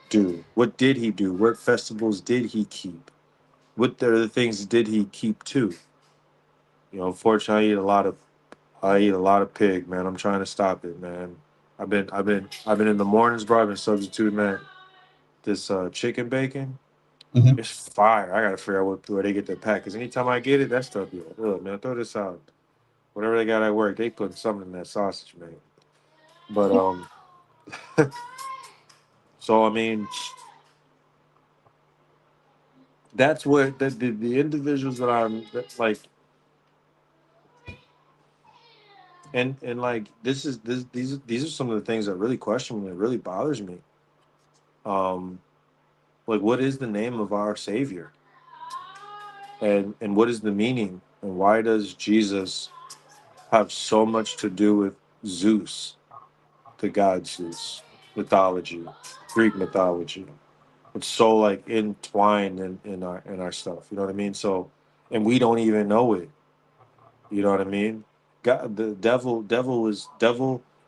S1: do? What did he do? What festivals did he keep? What are the things did he keep too? Unfortunately, I eat a lot of pig, man. I'm trying to stop it, man. I've been in the mornings, bro. I've been substituting that this chicken bacon.
S2: Mhm.
S1: It's fire. I gotta figure out where they get their pack. Cause anytime I get it, that stuff be like, look, man, throw this out. Whatever they got at work, they put something in that sausage, man. But so I mean, That's what the individuals that I'm that's like, and like these are some of the things that really question me. That really bothers me. Um, like what is the name of our Savior, and what is the meaning, and why does Jesus have so much to do with Zeus, the god Zeus, mythology, Greek mythology? It's so like entwined in our stuff. You know what I mean? So, and we don't even know it. You know what I mean? God, the devil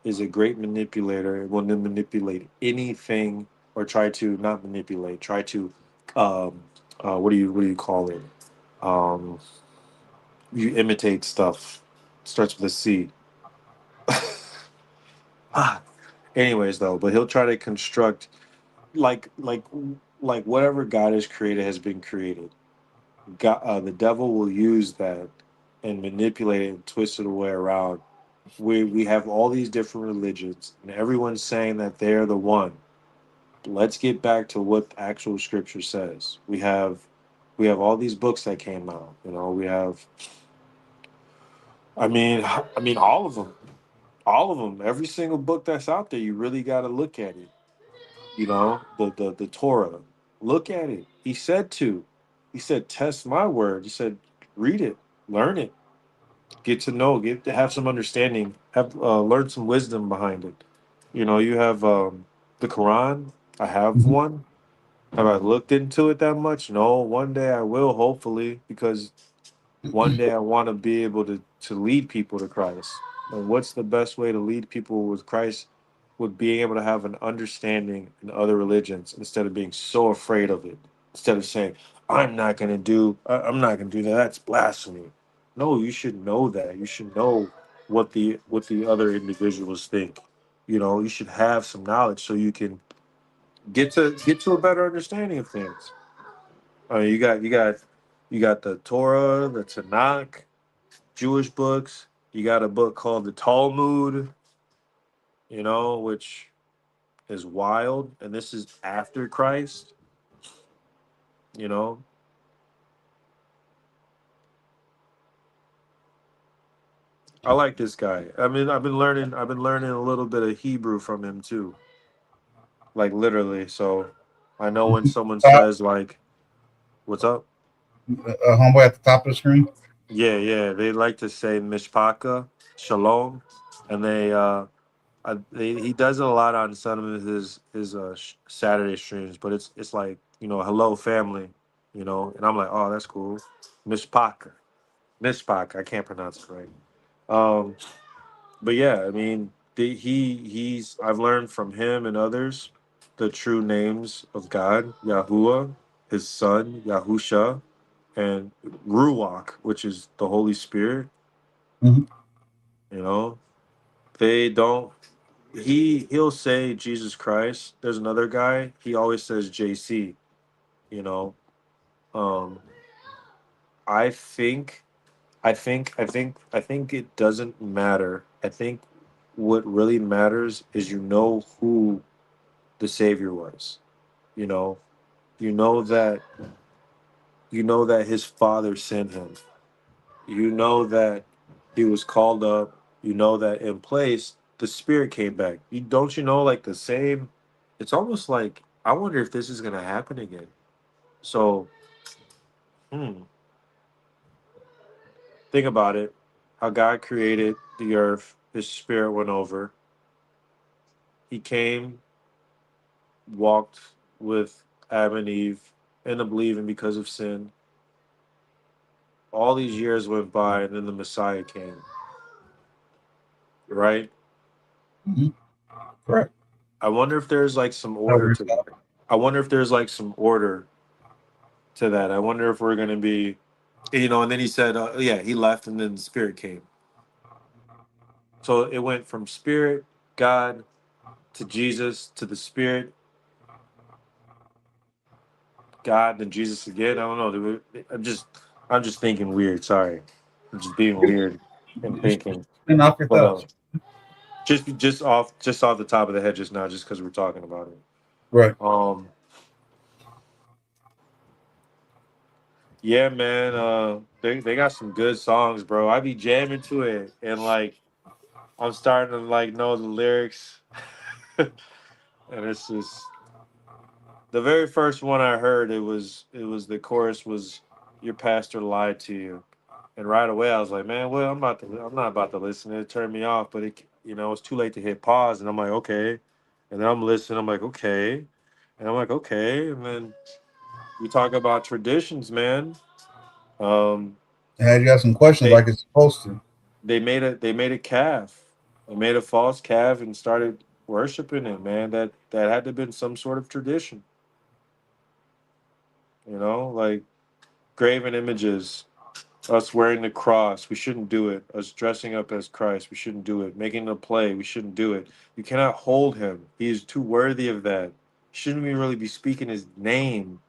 S1: is a great manipulator. It will manipulate anything or try to not manipulate. Try to, um, what do you call it? Um, you imitate stuff. Starts with a C. Ah. Anyways, though, but he'll try to construct like like like whatever God has created has been created. God, the devil will use that and manipulate it and twist it away around. We have all these different religions, and everyone's saying that they're the one. Let's get back to what the actual scripture says. We have all these books that came out. You know, we have. I mean, all of them. Every single book that's out there, you really got to look at it. You know, the Torah. Look at it. He said to. He said, test my word. He said, read it, learn it, get to know, get to have some understanding, have learn some wisdom behind it. You know, you have the Quran. I have
S2: Mhm.
S1: one. Have I looked into it that much? No. One day I will, hopefully, because one day I want to be able to lead people to Christ. And what's the best way to lead people with Christ? With being able to have an understanding in other religions instead of being so afraid of it. Instead of saying, I'm not gonna do that. That's blasphemy. No, you should know that. You should know what the other individuals think. You know, you should have some knowledge so you can get to a better understanding of things. You got the Torah, the Tanakh, Jewish books. You got a book called the Talmud, you know, which is wild, and this is after Christ. You know, I like this guy. I mean, I've been learning a little bit of Hebrew from him too, like literally. So I know when someone
S2: Top,
S1: says like, "What's up?"
S2: homeboy at the top of the screen.
S1: Yeah, yeah, they like to say mishpaka, shalom, and he does it a lot on some of his Saturday streams, but it's like hello family, and I'm like, oh, that's cool, mishpaka, mishpaka. I can't pronounce it right. Um, but yeah, I mean, he's I've learned from him and others the true names of God, Yahuwah, His Son Yahusha, and Ruach, which is the Holy Spirit.
S2: Mhm.
S1: You know, they don't. He'll say Jesus Christ. There's another guy. He always says JC. You know, um, I think, I think it doesn't matter. I think what really matters is who the Savior was. You know, you know that his Father sent him. You know that he was called up. You know that in place the Spirit came back. You know like the same. It's almost like I wonder if this is gonna happen again. So, hmm, think about it. How God created the earth, His Spirit went over. He came, walked with Adam and Eve, ended up leaving because of sin. All these years went by, and then the Messiah came. Right?
S2: Mhm. Correct.
S1: I wonder if there's like some
S2: That
S1: order
S2: works
S1: to
S2: out.
S1: that. I wonder if there's like some order to that. I wonder if we're gonna be, And then he said, yeah, he left, and then the Spirit came. So it went from Spirit, God, to Jesus, to the Spirit, God, then Jesus again. I don't know. I'm just thinking weird. Sorry, I'm just being weird and thinking.
S2: And off your
S1: But
S2: thoughts.
S1: just off the top of the head, just now, just because we're talking about it.
S2: Right.
S1: Um, Yeah, man. They got some good songs, bro. I be jamming to it, and like I'm starting to like know the lyrics, and it's just the very first one I heard. It was the chorus was "Your pastor lied to you," and right away I was like, man, well I'm not about to listen. It turned me off, but it's too late to hit pause, and I'm like, okay, and then I'm listening. I'm like, okay, and I'm like, okay, and then we talk about traditions, man. Um,
S2: And you got some questions
S1: they
S2: like it's supposed to.
S1: they made a calf. They made a false calf and started worshiping it, man. That had to have been some sort of tradition, like graven images, us wearing the cross, we shouldn't do it. Us dressing up as Christ, we shouldn't do it. Making a play, we shouldn't do it. You cannot hold him. He is too worthy of that. Shouldn't we really be speaking his name?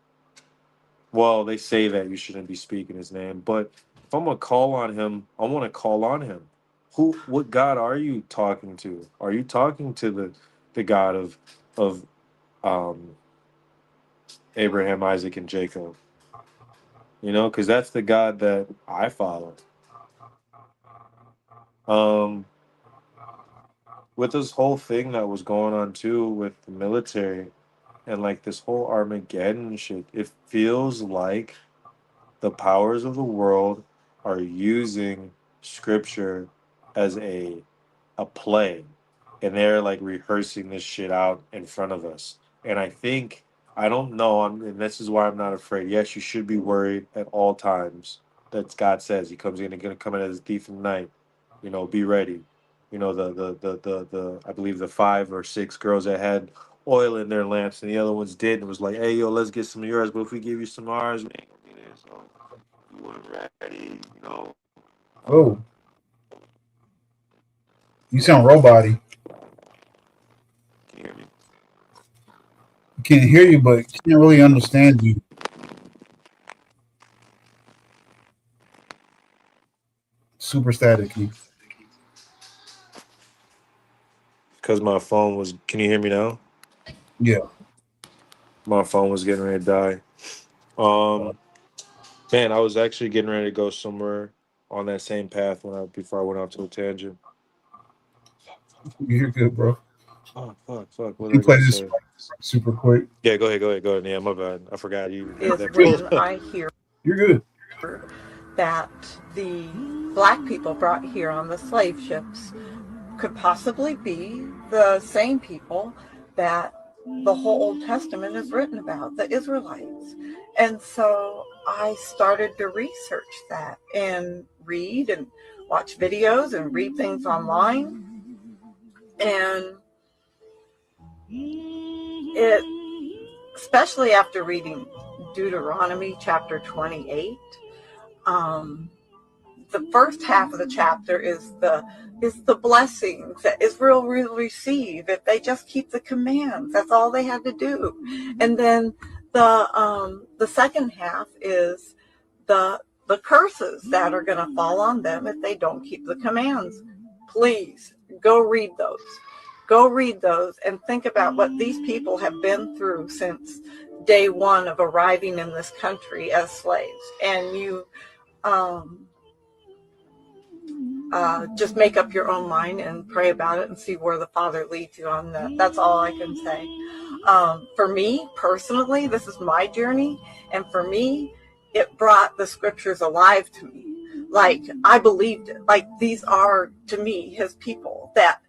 S1: Well, they say that you shouldn't be speaking his name, but if I'm gonna call on him, I want to call on him. What God are you talking to? Are you talking to the God of um, Abraham, Isaac, and Jacob? Because that's the God that I follow. Um, with this whole thing that was going on too with the military and like this whole Armageddon shit, it feels like the powers of the world are using scripture as a play, and they're like rehearsing this shit out in front of us. And I don't know, and this is why I'm not afraid. Yes, you should be worried at all times. That God says He comes in and gonna come in as a thief in the night. Be ready. The I believe the 5 or 6 girls that had oil in their lamps and the other ones didn't. It was like, hey, yo, let's get some of yours, but if we give you some of ours, we ain't gonna get it. So you weren't ready.
S2: Oh, you sound robot-y.
S1: Can you hear me?
S2: I can't hear you, but can't really understand you. Super staticky.
S1: Because my phone was. Can you hear me now?
S2: Yeah.
S1: My phone was getting ready to die. Man, I was actually getting ready to go somewhere on that same path before I went off to a tangent.
S2: You're good, bro.
S1: Fuck. What
S2: You
S1: was I
S2: play
S1: gonna
S2: this
S1: say?
S2: super quick.
S1: Yeah, go ahead. Yeah, my bad. I forgot you had
S7: Is
S1: that
S7: when
S1: pulled up.
S7: I hear
S2: You're good.
S7: that the black people brought here on the slave ships could possibly be the same people that the whole Old Testament is written about, the Israelites. And so I started to research that and read and watch videos and read things online. And it, especially after reading Deuteronomy chapter 28, the first half of the chapter is the blessings that Israel will receive if they just keep the commands. That's all they had to do. And then the second half is the curses that are going to fall on them if they don't keep the commands. Please go read those. Go read those and think about what these people have been through since day one of arriving in this country as slaves. And you just make up your own mind and pray about it and see where the Father leads you on that. That's all I can say. For me personally, this is my journey, and for me, it brought the scriptures alive to me. Like I believed it. Like these are to me His people that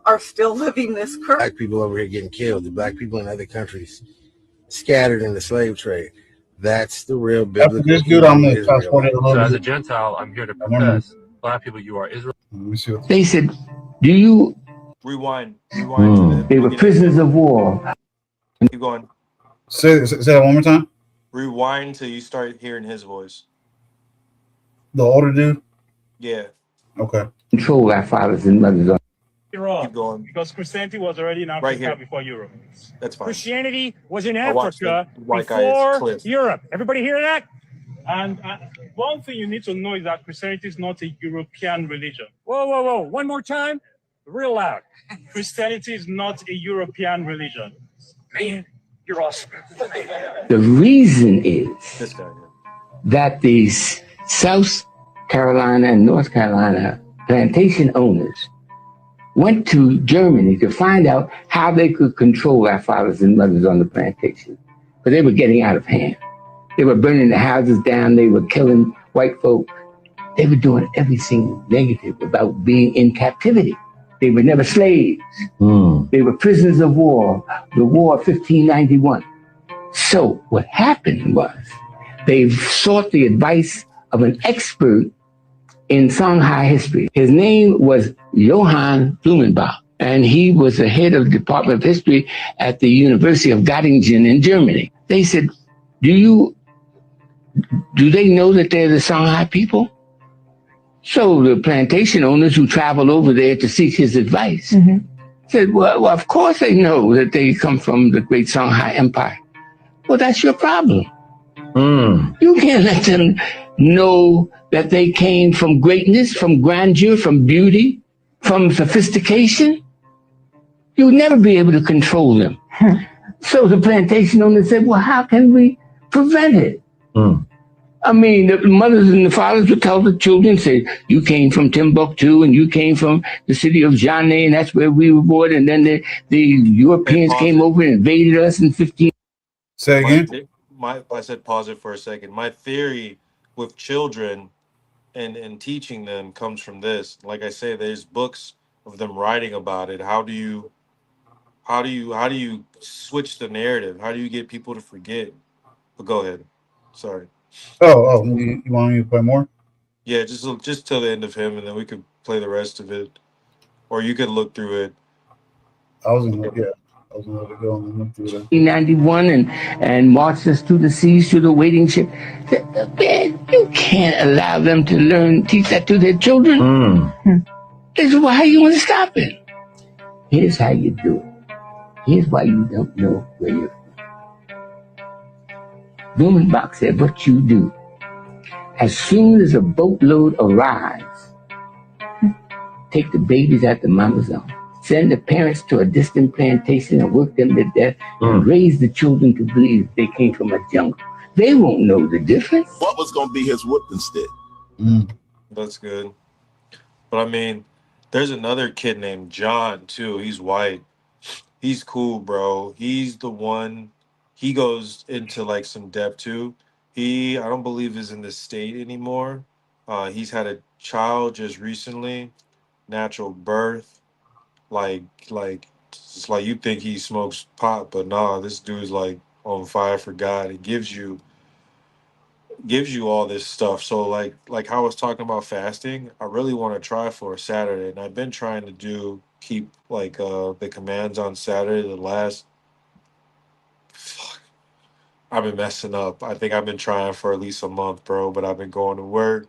S7: are still living this curse.
S8: Black people over here getting killed. The black people in other countries scattered in the slave trade. That's the real
S2: After
S8: biblical
S2: this dude, I'm
S8: Hebrew
S2: gonna fast forward
S8: Israelite.
S2: it a little
S9: So
S2: bit.
S9: as a Gentile, I'm here to
S2: I remember.
S9: profess, black people, you are Israel.
S2: Let me see what
S10: They said, do you?
S1: Rewind to the
S10: They were
S1: beginning
S10: prisoners
S1: again.
S10: of war.
S1: Keep going.
S2: say that one more time.
S1: Rewind till you start hearing his voice.
S2: The older dude.
S1: Yeah.
S2: Okay.
S10: Control our fathers and mothers.
S11: Wrong,
S1: Keep going.
S11: because Christianity was already in
S1: Right
S11: Africa
S1: here.
S11: before Europe.
S1: That's fine.
S11: Christianity was in
S1: I watched the
S11: Africa
S1: white guy is
S11: before
S1: Cliff.
S11: Europe. Everybody hear that? And one thing you need to know is that Christianity is not a European religion. Whoa. One more time. Real loud. Christianity is not a European religion. Man, you're awesome.
S10: The reason is
S1: This guy.
S10: that the South Carolina and North Carolina plantation owners went to Germany to find out how they could control our fathers and mothers on the plantation. But they were getting out of hand. They were burning the houses down. They were killing white folk. They were doing everything negative about being in captivity. They were never slaves. They were prisoners of war, the War of 1591. So what happened was they sought the advice of an expert in Shanghai history. His name was Johann Blumenbach, and he was the head of the Department of History at the University of Göttingen in Germany. They said, do they know that they're the Shanghai people? So the plantation owners who traveled over there to seek his advice said, well, of course they know that they come from the great Shanghai Empire. Well, that's your problem. You can't let them know that they came from greatness, from grandeur, from beauty, from sophistication. You'll never be able to control them. So the plantation owner said, well, how can we prevent it? I mean, the mothers and the fathers would tell the children, say, you came from Timbuktu and you came from the city of Janneh, and that's where we were born. And then the Europeans came over and invaded us in 15.
S2: Say again?
S1: I said pause it for a second. My theory with children and teaching them comes from this. Like I say, there's books of them writing about it. How do you switch the narrative? How do you get people to forget? But go ahead. Sorry.
S2: You want me to play more?
S1: Yeah, just till the end of him, and then we could play the rest of it, or you could look through it.
S2: I was gonna let it go and look through that.
S10: 1891 and marched us through the seas to the waiting ship. Man, you can't allow them to teach that to their children. This is how you want to stop it. Here's how you do it. Here's why you don't know where you're from. Blumenbach said, what you do, as soon as a boatload arrives, take the babies at the mama's arm. Send the parents to a distant plantation and work them to death and raise the children to believe they came from a jungle. They won't know the difference.
S12: What was going to be his whooping stick?
S1: That's good. But I mean, there's another kid named John, too. He's white. He's cool, bro. He's the one. He goes into like some depth, too. I don't believe is in the state anymore. He's had a child just recently, natural birth. Like it's like you think he smokes pot, but nah, this dude's like on fire for God. It gives you all this stuff. So like how I was talking about fasting, I really want to try for a Saturday, and I've been trying to keep like the commands on Saturday. I've been messing up. I think I've been trying for at least a month, bro, but I've been going to work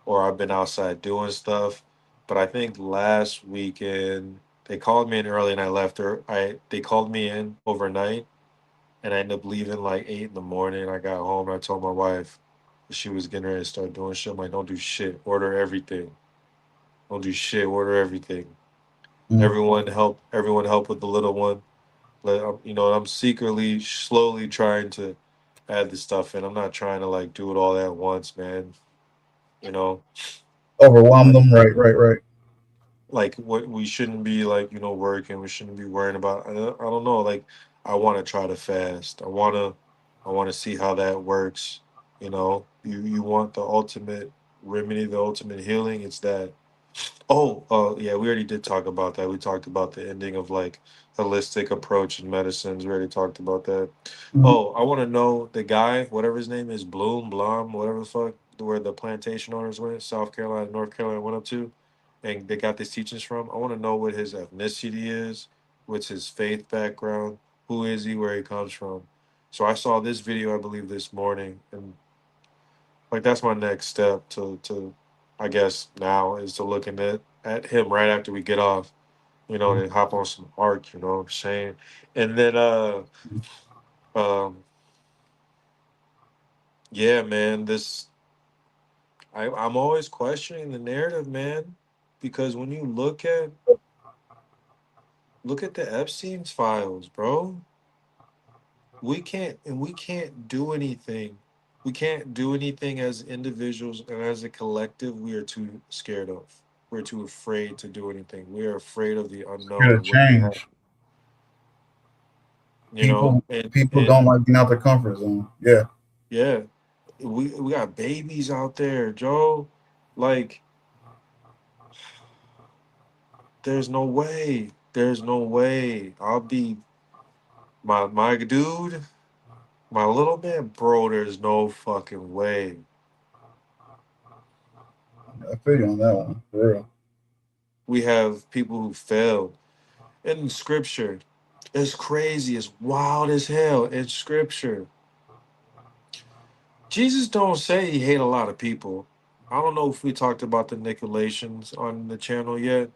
S1: or I've been outside doing stuff. But I think last weekend they called me in early and I left her. They called me in overnight and I ended up leaving like 8 in the morning. I got home and I told my wife she was getting ready to start doing shit. I'm like, don't do shit. Order everything. Don't do shit. Order everything. Everyone help with the little one. I'm secretly, slowly trying to add the stuff in. I'm not trying to like do it all at once, man.
S2: Overwhelm them, right.
S1: Like what we shouldn't be like, working. We shouldn't be worrying about. I don't know. Like I want to try to fast. I want to see how that works. You want the ultimate remedy, the ultimate healing. It's that. Oh, yeah, we already did talk about that. We talked about the ending of like holistic approach in medicines. We already talked about that. Oh, I want to know the guy, whatever his name is, Blum, whatever the fuck, where the plantation owners went, South Carolina, North Carolina went up to, and they got these teachings from. I want to know what his ethnicity is, what's his faith background, who is he, where he comes from. So I saw this video, I believe, this morning, and like that's my next step to I guess now is to looking at him right after we get off, and hop on some arc, you know what I'm saying? And then um yeah, man, I'm always questioning the narrative, man, because when you look at the Epstein's files, bro, we can't do anything We can't do anything as individuals, and as a collective, we are too scared of. We're too afraid to do anything. We are afraid of the
S2: Scared
S1: unknown
S2: of
S1: and what can happen.
S2: change.
S1: You know,
S2: People don't
S1: and
S2: like getting out their comfort zone. Yeah.
S1: yeah, we got babies out there, Joe. Like, there's no way. There's no way. I'll be my dude, my little man, bro. There's no fucking way.
S2: I feel you on that one. For real.
S1: We have people who failed in scripture. It's crazy. It's wild as hell in scripture. Jesus don't say he hate a lot of people. I don't know if we talked about the Nicolaitans on the channel yet,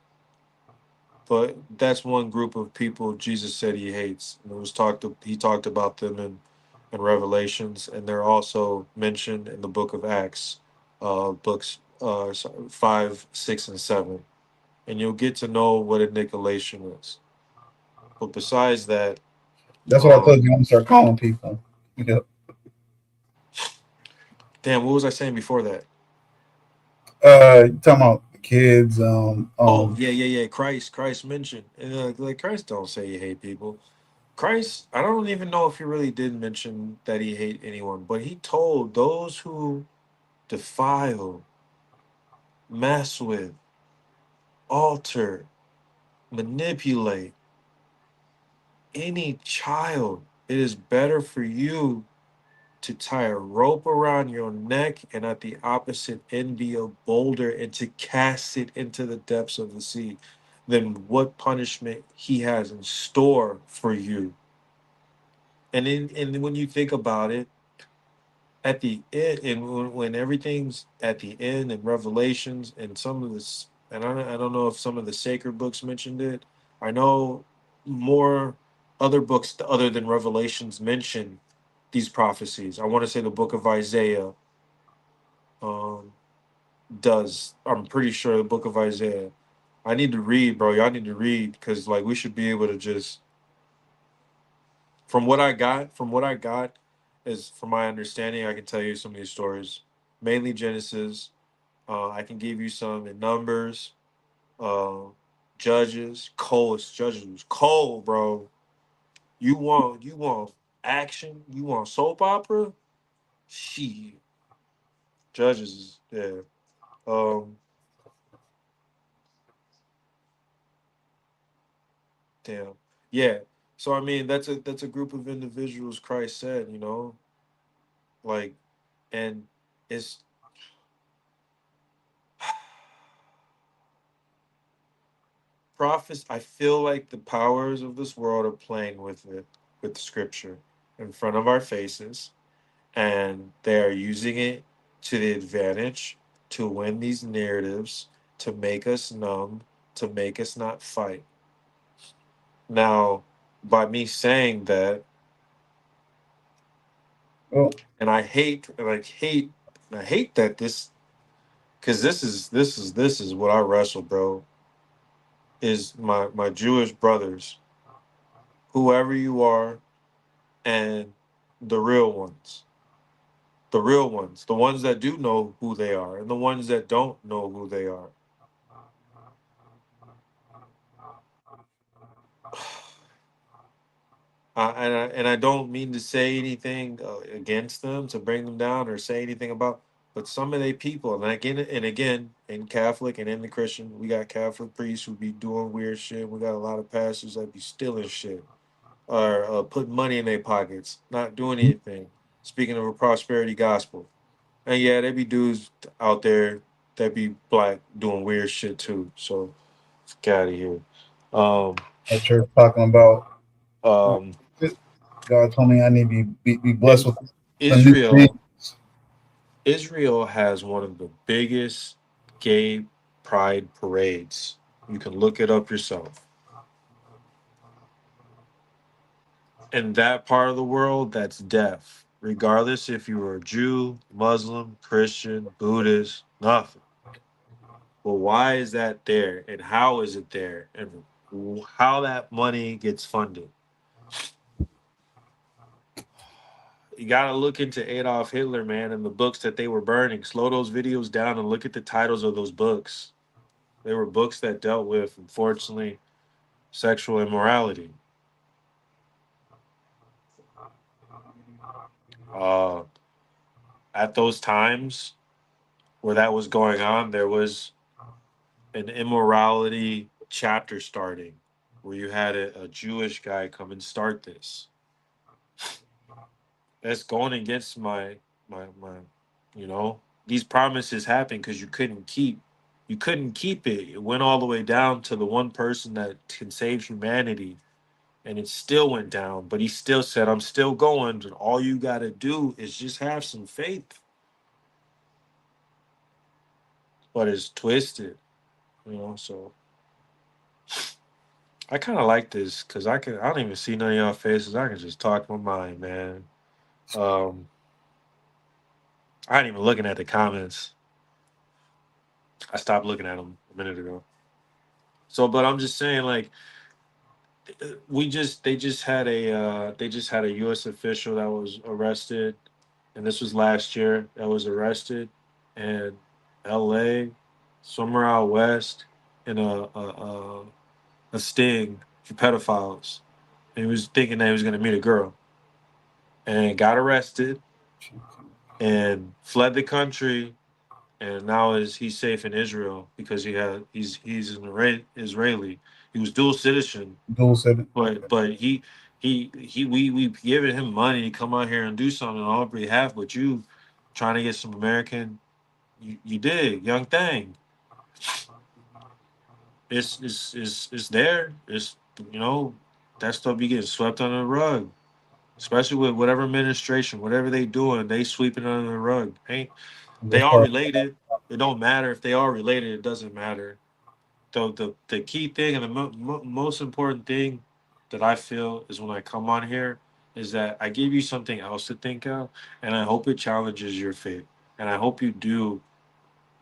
S1: but that's one group of people Jesus said he hates. And it was he talked about them in Revelations, and they're also mentioned in the book of Acts, books 5, 6, and 7. And you'll get to know what a Nicolaitan is. But besides that,
S2: That's what I told
S1: um,
S2: you. I'm gonna start calling people. Yeah.
S1: damn, what was I saying before that?
S2: You talking about the kids?
S1: Oh, yeah, yeah, yeah. Christ mentioned, and like Christ don't say he hate people. Christ, I don't even know if he really did mention that he hate anyone, but he told those who defile, mess with, alter, manipulate any child, it is better for you to tie a rope around your neck and at the opposite end be a boulder and to cast it into the depths of the sea than what punishment he has in store for you. And when you think about it, at the end, and when everything's at the end in Revelations and some of this, and I don't know if some of the sacred books mentioned it. I know more other books other than Revelations mention these prophecies. I want to say the book of Isaiah um, does. I'm pretty sure the book of Isaiah. I need to read, bro. Y'all need to read because like we should be able to just from what I got is from my understanding, I can tell you some of these stories. Mainly Genesis. I can give you some in Numbers. Uh, Judges. Cole. Judges was cold, bro. You want action? You want soap opera? Shit. Judges is yeah. Um, damn. Yeah. So I mean that's a group of individuals Christ said, like and it's prophets. I feel like the powers of this world are playing with it, with the scripture in front of our faces, and they are using it to the advantage to win these narratives, to make us numb, to make us not fight. Now, by me saying that,
S2: Well,
S1: and I hate that this, because this is what I wrestle, bro. Is my Jewish brothers, whoever you are, and the real ones. The ones that do know who they are, and the ones that don't know who they are. And I don't mean to say anything against them to bring them down or say anything about, but some of they people, and again, in Catholic and in the Christian, we got Catholic priests who be doing weird shit. We got a lot of pastors that be stealing shit or putting money in their pockets, not doing anything. Speaking of a prosperity gospel, and yeah, there be dudes out there that be black doing weird shit too. So get out of here. Um,
S2: at church talking about
S1: um,
S2: God told me I need to be blessed
S1: is
S2: with the new thing.
S1: Israel has one of the biggest gay pride parades. You can look it up yourself. In that part of the world, that's deaf. Regardless if you are a Jew, Muslim, Christian, Buddhist, nothing. Well, why is that there? And how is it there? And how that money gets funded? You gotta look into Adolf Hitler, man, and the books that they were burning. Slow those videos down and look at the titles of those books. They were books that dealt with, unfortunately, sexual immorality. Uh, at those times where that was going on, there was an immorality chapter starting where you had a Jewish guy come and start this. That's going against my you know, these promises happened because you couldn't keep it. It went all the way down to the one person that can save humanity, and it still went down. But he still said, I'm still going, and all you gotta do is just have some faith. But it's twisted, you know, so I kinda like this because I don't even see none of y'all faces. I can just talk my mind, man. Um I ain't even looking at the comments. I stopped looking at them a minute ago. So, but I'm just saying, like, they just had a U.S. official that was arrested, and this was last year that was arrested in L.A. somewhere out west in a sting for pedophiles. And he was thinking that he was going to meet a girl, and got arrested and fled the country, and now is he's safe in Israel because he's an Israeli. He was dual citizen,
S2: Dual said
S1: but we giving him money to come out here and do something on our behalf. But you trying to get some American, you did young thing. It's there. It's, you know, that stuff be getting swept under the rug, especially with whatever administration, whatever they doing, they sweeping it under the rug. Ain't they
S2: that's
S1: all
S2: part.
S1: related? It don't matter if they are related. It doesn't matter. The key thing and the most important thing that I feel is when I come on here is that I give you something else to think of, and I hope it challenges your faith, and I hope you do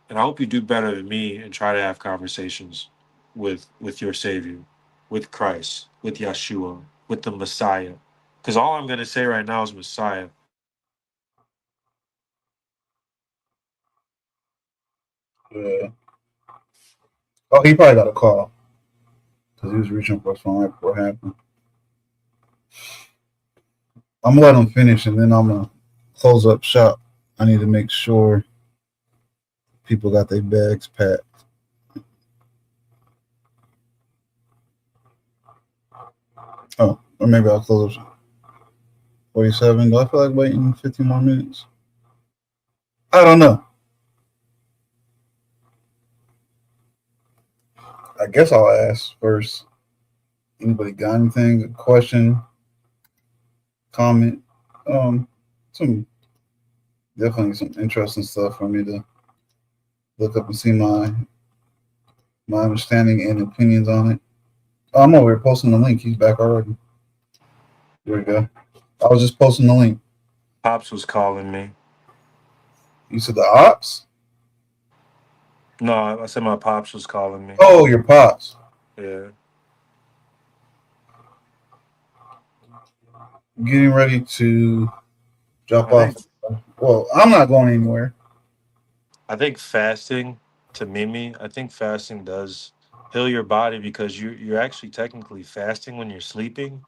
S1: better than me and try to have conversations with your Savior, with Christ, with Yeshua, with the Messiah, because all I'm gonna say right now is Messiah.
S2: Yeah. Oh, he probably got a call because he was reaching for his phone right before it happened. I'm gonna let him finish and then I'm gonna close up shop. I need to make sure people got their bags packed. Oh, or maybe I'll close up 47. Do I feel like waiting 15 more minutes? I don't know. I guess I'll ask first. Anybody got anything? A question, comment? Um, some definitely some interesting stuff for me to look up and see my understanding and opinions on it. Oh no, we're posting the link. He's back already. There we go. I was just posting the link.
S1: Pops was calling me.
S2: You said the ops?
S1: No, I said my pops was calling me.
S2: Oh, your pops.
S1: Yeah.
S2: Getting ready to drop
S1: I
S2: off.
S1: think
S2: Well, I'm not going anywhere.
S1: I think fasting, to Mimi, I think fasting does heal your body because you're actually technically fasting when you're sleeping.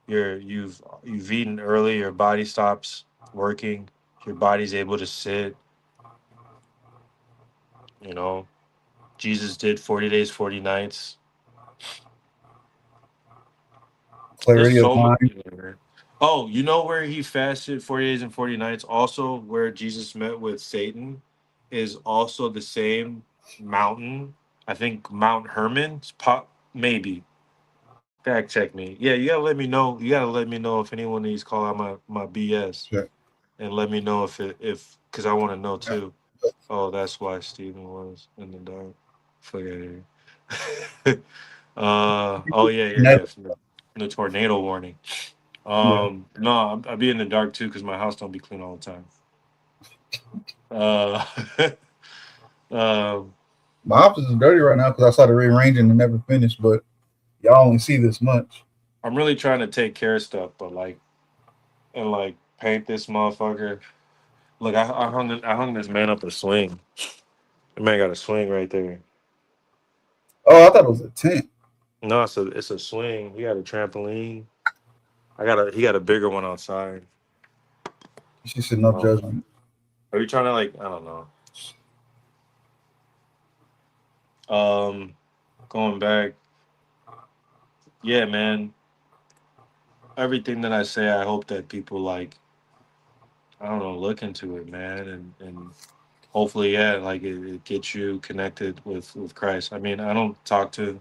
S1: You've eaten early, your body stops working, your body's able to sit, you know. Jesus did 40 days, 40 nights. There's
S2: Clarity of
S1: so much.
S2: mind.
S1: Oh, you know where he fasted 40 days and 40 nights? Also, where Jesus met with Satan is also the same mountain. I think Mount Hermon's pop, maybe. Fact check me. Yeah, you gotta let me know. You gotta let me know if anyone needs to call out my BS,
S2: Check.
S1: and let me know if because I want to know
S2: Yeah.
S1: too. Oh, that's why Steven was in the dark. Forget it. Oh yeah. From the tornado warning.
S2: Yeah.
S1: No, I'll be in the dark too because my house don't be clean all the time. Uh, um,
S2: My office is dirty right now because I started rearranging and never finished, but y'all only see this much.
S1: I'm really trying to take care of stuff, but like, and like paint this motherfucker. Look, I hung this man up a swing. The man got a swing right there.
S2: Oh, I thought it was a tent.
S1: No, it's a swing. He got a trampoline. He got a bigger one outside.
S2: She said no
S1: Um,
S2: judgment.
S1: are you trying to like I don't know. Going back, yeah, man. Everything that I say, I hope that people like I don't know, look into it, man, and hopefully, yeah, like it gets you connected with Christ. I mean, I don't talk to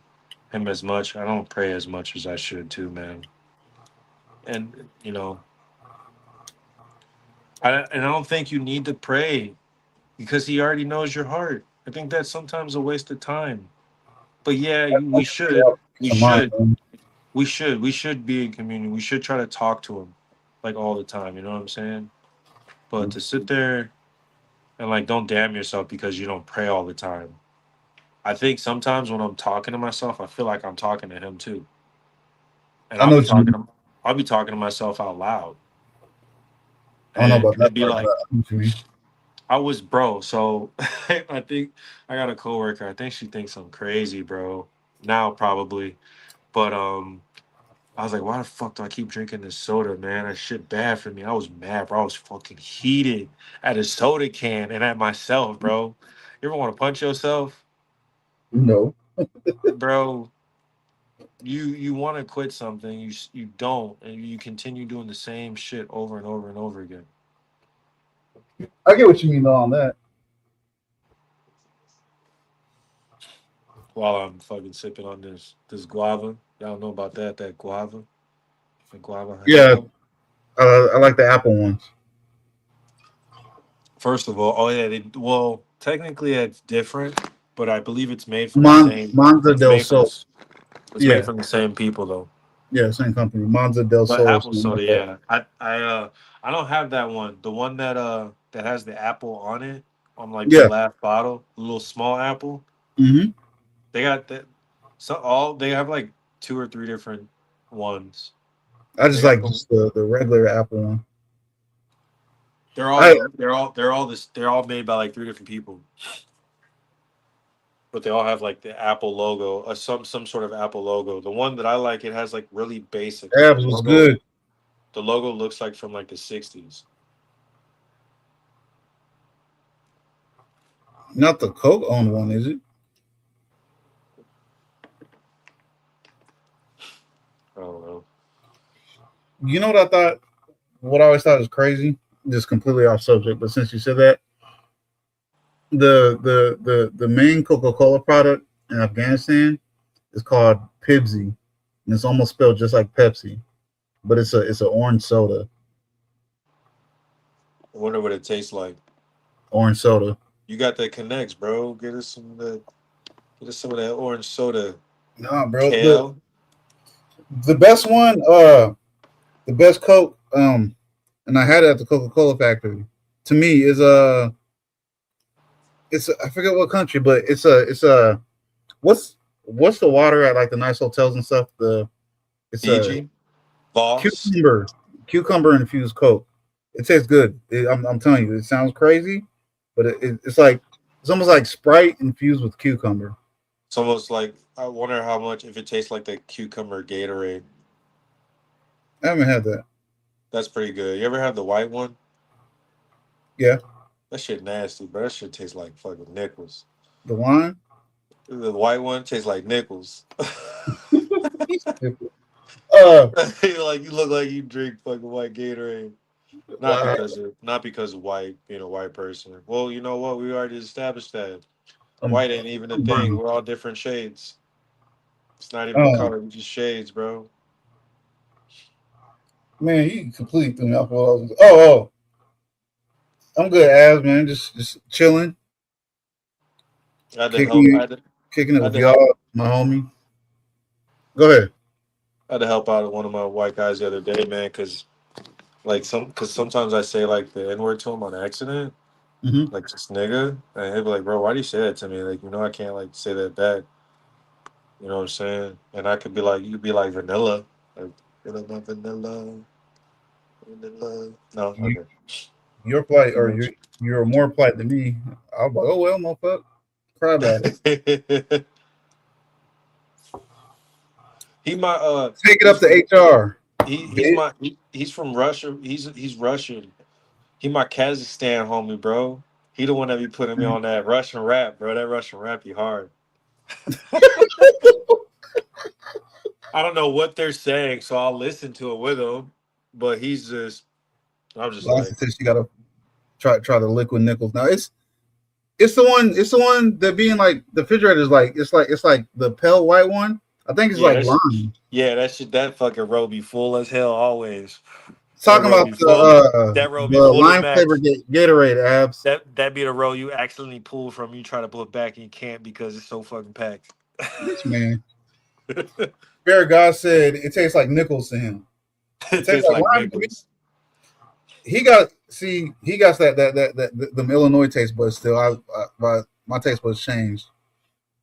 S1: him as much. I don't pray as much as I should too, man. And I don't think you need to pray because he already knows your heart. I think that's sometimes a waste of time. But yeah, we should, we
S2: Come on,
S1: should,
S2: man.
S1: we should be in communion. We should try to talk to him like all the time. You know what I'm saying? But to sit there and like don't damn yourself because you don't pray all the time. I think sometimes when I'm talking to myself, I feel like I'm talking to him too, and
S2: I know what you mean.
S1: I'll be talking to myself out loud,
S2: I don't know
S1: and
S2: about
S1: it'd
S2: that
S1: be
S2: part, but
S1: like
S2: I know what you mean.
S1: I was bro. So I think I got a coworker. I think she thinks I'm crazy, bro. Now probably, but I was like, why the fuck do I keep drinking this soda, man? That shit bad for me. I was mad, bro. I was fucking heated at a soda can and at myself, bro. You ever want to punch yourself,
S2: No.
S1: bro? You want to quit something, you don't, and you continue doing the same shit over and over and over again.
S2: I get what you mean though on that.
S1: While I'm fucking sipping on this guava, y'all know about that guava, the guava
S2: Yeah,
S1: habanero.
S2: I like the apple ones.
S1: First of all, oh yeah, well technically it's different, but I believe it's made from the same.
S2: Monza
S1: It's
S2: del
S1: made from
S2: Sol.
S1: this. It's made
S2: Yeah,
S1: from the same people though.
S2: yeah, same company. Monza del
S1: But
S2: Sol or
S1: apple
S2: something
S1: soda,
S2: like that.
S1: yeah. I don't have that one. The one that has the apple on it on like the
S2: Yeah.
S1: last bottle, the little small apple.
S2: Hmm.
S1: They got that. So all they have like two or three different ones.
S2: I
S1: They
S2: just
S1: got
S2: like
S1: the.
S2: just the regular apple one.
S1: They're
S2: I
S1: all they're all this. They're all made by like three different people, but they all have like the Apple logo, some sort of Apple logo. The one that I like, it has like really basic. Like
S2: abs was good.
S1: the logo looks like from like the '60s.
S2: Not the Coke owned one, is it?
S1: I don't know.
S2: You know what I thought? What I always thought was crazy. Just completely off subject, but since you said that, the main Coca Cola product in Afghanistan is called Pibsy, and it's almost spelled just like Pepsi, but it's an orange soda.
S1: I wonder what it tastes like.
S2: Orange soda.
S1: You got that connects, bro. Get us some of that orange soda,
S2: Nah, bro.
S1: Kale.
S2: The best one, the best Coke, and I had it at the Coca Cola factory. To me, is I forget what country, but it's a what's the water at like the nice hotels and stuff? It's a
S1: Fiji, Voss.
S2: cucumber cucumber infused Coke. It tastes good. I'm telling you, it sounds crazy, but it's like it's almost like Sprite infused with cucumber.
S1: It's almost like I wonder how much if it tastes like the cucumber Gatorade.
S2: I haven't had that.
S1: That's pretty good. You ever had the white one?
S2: Yeah,
S1: That shit nasty, bro. That shit tastes like fucking nickels.
S2: the wine.
S1: The white one tastes like nickels.
S2: Uh,
S1: Like you look like you drink fucking white Gatorade.
S2: wow.
S1: Not because of white being a white person. Well, you know what? We already established that
S2: I'm,
S1: white ain't even a
S2: I'm
S1: thing.
S2: burning.
S1: We're all different shades. It's not even a
S2: Oh
S1: color. We just shades, bro.
S2: man, you completely threw me off. What I was. Oh, I'm good, as man. Just chilling,
S1: I had to help.
S2: kicking kicking it
S1: I had
S2: with
S1: to help.
S2: y'all, my homie. Go ahead.
S1: I had to help out one of my white guys the other day, man, because because sometimes I say like the N word to him on accident,
S2: Hmm.
S1: like just nigga, and he'll be like, bro, why do you say that to me? Like, I can't like say that back. You know what I'm saying? And I could be like, you could be like vanilla, like vanilla, vanilla. No,
S2: You,
S1: okay.
S2: you're polite, or you're more polite than me. I was like, oh well, motherfucker, cry about it.
S1: He my
S2: Take it
S1: he's
S2: up to
S1: from
S2: HR.
S1: he's from Russia. He's Russian. He my Kazakhstan homie, bro. He the one that be putting me on that Russian rap, bro. That Russian rap be hard. I don't know what they're saying, so I'll listen to it with him. But I'm just
S2: Last
S1: like,
S2: says you gotta try the liquid nickels. Now it's the one that being like the refrigerator is like it's like the pale white one. I think it's
S1: yeah,
S2: like lime.
S1: that shit, that fucking row be full as hell always. That
S2: Talking
S1: row
S2: about
S1: be full. That row be
S2: the
S1: full to
S2: lime flavor
S1: max.
S2: Gatorade abs.
S1: That be the row you accidentally pull from. You try to pull it back and you can't because it's so fucking packed.
S2: This man, Spirit God said it tastes like nickels to him. It
S1: It
S2: tastes
S1: tastes
S2: like
S1: like
S2: lime to me.
S1: nickels.
S2: He got the Illinois taste buds still. My taste buds changed.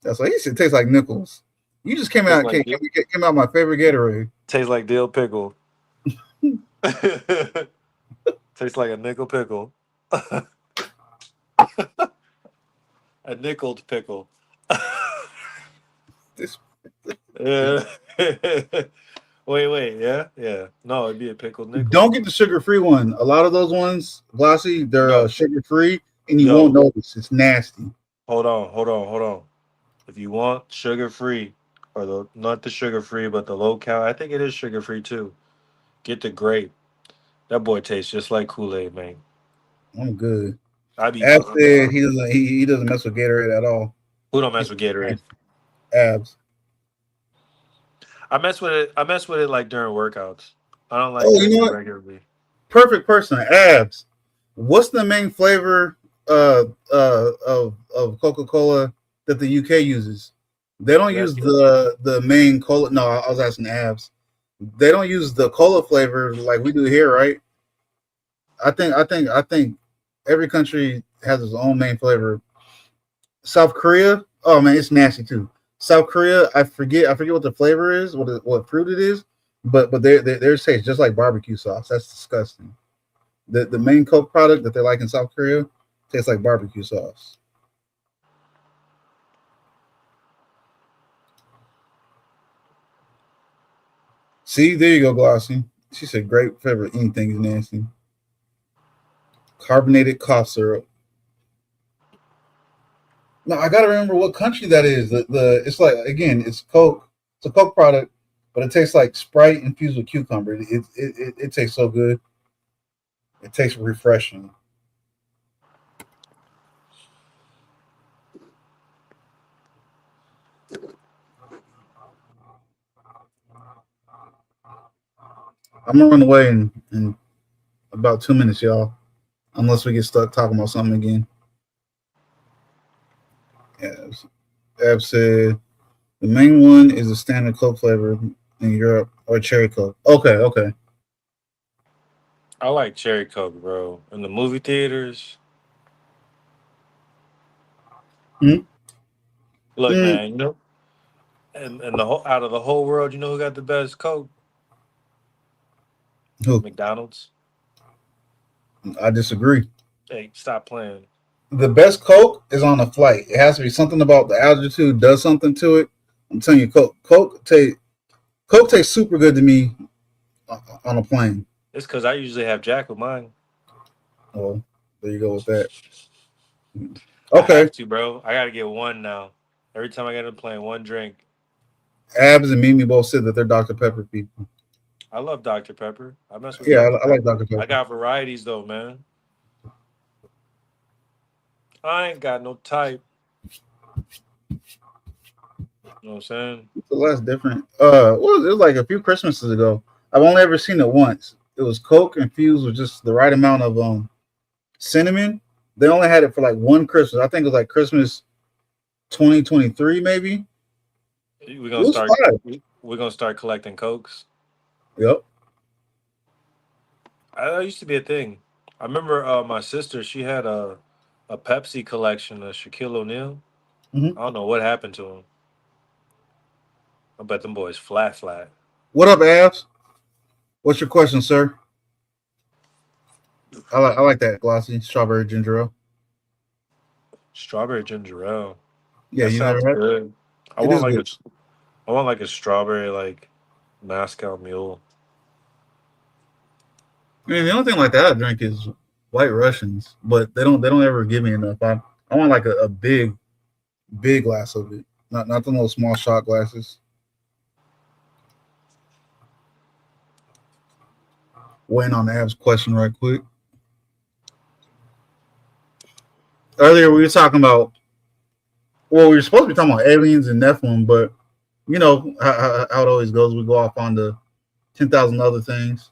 S2: That's why he said it tastes like nickels. You just
S1: Tastes like
S2: came out my favorite Gatorade.
S1: tastes like dill pickle. Tastes like a nickel pickle. A nickeled pickle.
S2: This
S1: Yeah. Wait, yeah. No, it'd be a pickled nickel.
S2: Don't get the sugar free one. A lot of those ones, glossy, they're
S1: Yo,
S2: sugar free, and you won't
S1: yo,
S2: notice. It's nasty.
S1: hold on. If you want sugar free, or the not the sugar free, but the low cal, I think it is sugar free too. Get the grape. That boy tastes just like Kool-Aid, man.
S2: I'm good.
S1: I be
S2: Ab said he doesn't mess with Gatorade at all.
S1: who don't mess
S2: He's
S1: with Gatorade?
S2: abs.
S1: I mess with it. I mess with it like during workouts. I don't like
S2: Oh, you
S1: drinking
S2: know
S1: it
S2: what?
S1: regularly.
S2: Perfect person. Abs. What's the main flavor of Coca Cola that the UK uses? They don't use
S1: Zesty.
S2: the main cola. No, I was asking abs. They don't use the cola flavor like we do here, right? I think every country has its own main flavor. South Korea, oh man, it's nasty too. South Korea, I forget what the flavor is, what fruit it is, but theirs tastes just like barbecue sauce. That's disgusting. The main Coke product that they like in South Korea tastes like barbecue sauce. See, there you go, Glossy. She said grape flavor, anything is nasty. Carbonated cough syrup. No, I gotta remember what country that is. The it's like again, it's Coke. It's a Coke product, but it tastes like Sprite infused with cucumber. It tastes so good. It tastes refreshing. I'm gonna run away in about 2 minutes, y'all. Unless we get stuck talking about something again. Yeah, Ab said the main one is a standard Coke flavor in Europe or cherry Coke. Okay.
S1: I like cherry coke, bro. In the movie theaters,
S2: Mm-hmm.
S1: look, man. You know, and the whole out of the whole world, you know who got the best coke?
S2: Who?
S1: McDonald's.
S2: I disagree.
S1: Hey, stop playing.
S2: The best Coke is on a flight. It has to be something about the altitude does something to it. I'm telling you, Coke tastes super good to me on a plane.
S1: It's because I usually have Jack with mine.
S2: Well, there you go with that.
S1: I
S2: Okay,
S1: have to, bro. I got to get one now. Every time I get on a plane, one drink.
S2: Abs and Mimi both said that they're Dr Pepper people.
S1: I love Dr. Pepper. I mess with
S2: Yeah,
S1: Dr.
S2: I like
S1: Pepper.
S2: Dr
S1: I
S2: Pepper.
S1: got varieties though, man. I ain't got no type. You know what I'm saying?
S2: It's a less different. It was like a few Christmases ago. I've only ever seen it once. It was Coke infused with just the right amount of cinnamon. They only had it for like one Christmas. I think it was like Christmas 2023, maybe.
S1: We're
S2: It
S1: gonna
S2: was
S1: start.
S2: fire.
S1: We're gonna start collecting cokes.
S2: Yep.
S1: That used to be a thing. I remember my sister. She had a Pepsi collection of Shaquille O'Neal.
S2: Hmm.
S1: I don't know what happened to him. I bet them boys flat.
S2: What up, Abs? What's your question, sir? I like that glossy strawberry ginger ale.
S1: Strawberry ginger ale.
S2: Yeah,
S1: That
S2: you never
S1: sounds
S2: had it?
S1: good. I
S2: It
S1: want
S2: is
S1: like
S2: good.
S1: a, I want like a strawberry like Moscow Mule.
S2: I mean, the only thing like that I drink is White Russians, but they don't ever give me enough. I want like a big glass of it, not the little small shot glasses. Waiting on the Ab's question right quick. Earlier we were talking about, well, we were supposed to be talking about aliens and Nephilim, but you know how it always goes. We go off on the 10,000 other things.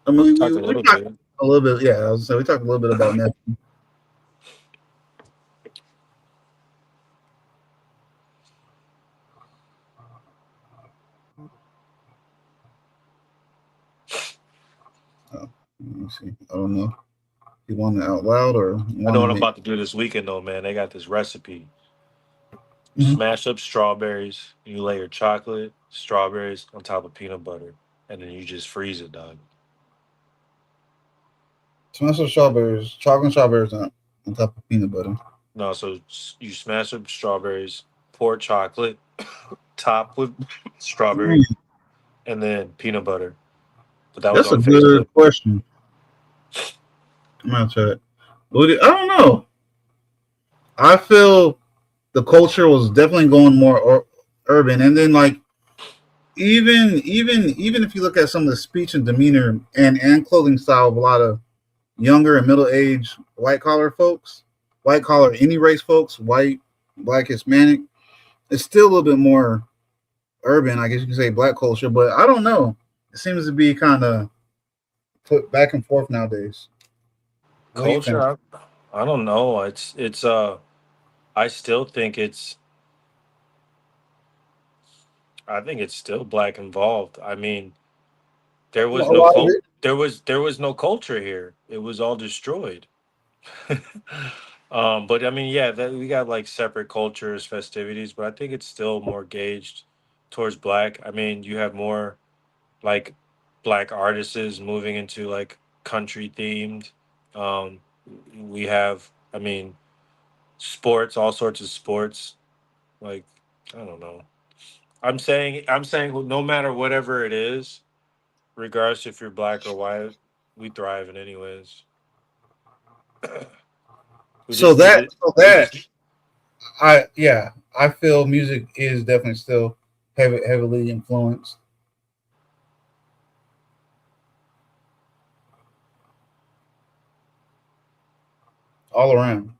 S2: I mean,
S1: Talked a
S2: we
S1: little
S2: talked
S1: bit.
S2: a little bit. Yeah, I was saying we talked a little bit about Nephilim. Oh, let me see. I don't know. You want it out loud or
S1: I
S2: want
S1: know
S2: to
S1: what I'm
S2: make?
S1: about to do this weekend though, man. They got this recipe.
S2: Mhm.
S1: Smash up strawberries. You layer chocolate, strawberries on top of peanut butter, and then you just freeze it, dog.
S2: Smash some strawberries, chocolate strawberries on top of peanut butter.
S1: No, so you smash up strawberries, pour chocolate, top with
S2: Mm,
S1: strawberry, and then peanut butter. But that was
S2: that's a
S1: on
S2: good
S1: Facebook.
S2: question. I'm gonna try it. I don't know. I feel the culture was definitely going more urban, and then like even if you look at some of the speech and demeanor and clothing style of a lot of younger and middle aged white collar folks, white collar any race folks, white, black, Hispanic, it's still a little bit more urban. I guess you can say black culture, but I don't know. It seems to be kind of put back and forth nowadays. What do you think?
S1: Culture, I don't know. It's I still think I think it's still black involved. I mean, there
S2: A
S1: was no
S2: lot of it.
S1: there was no culture here. It was all destroyed. But I mean, yeah, that we got like separate cultures, festivities, but I think it's still more gauged towards black. I mean, you have more like black artists moving into like country themed. Um, we have, I mean, sports, all sorts of sports. Like, I don't know. I'm saying no matter whatever it is, regardless if you're black or white, we thriving anyways. we
S2: So
S1: just need to. We
S2: that
S1: just
S2: I feel music is definitely still heavily influenced all around.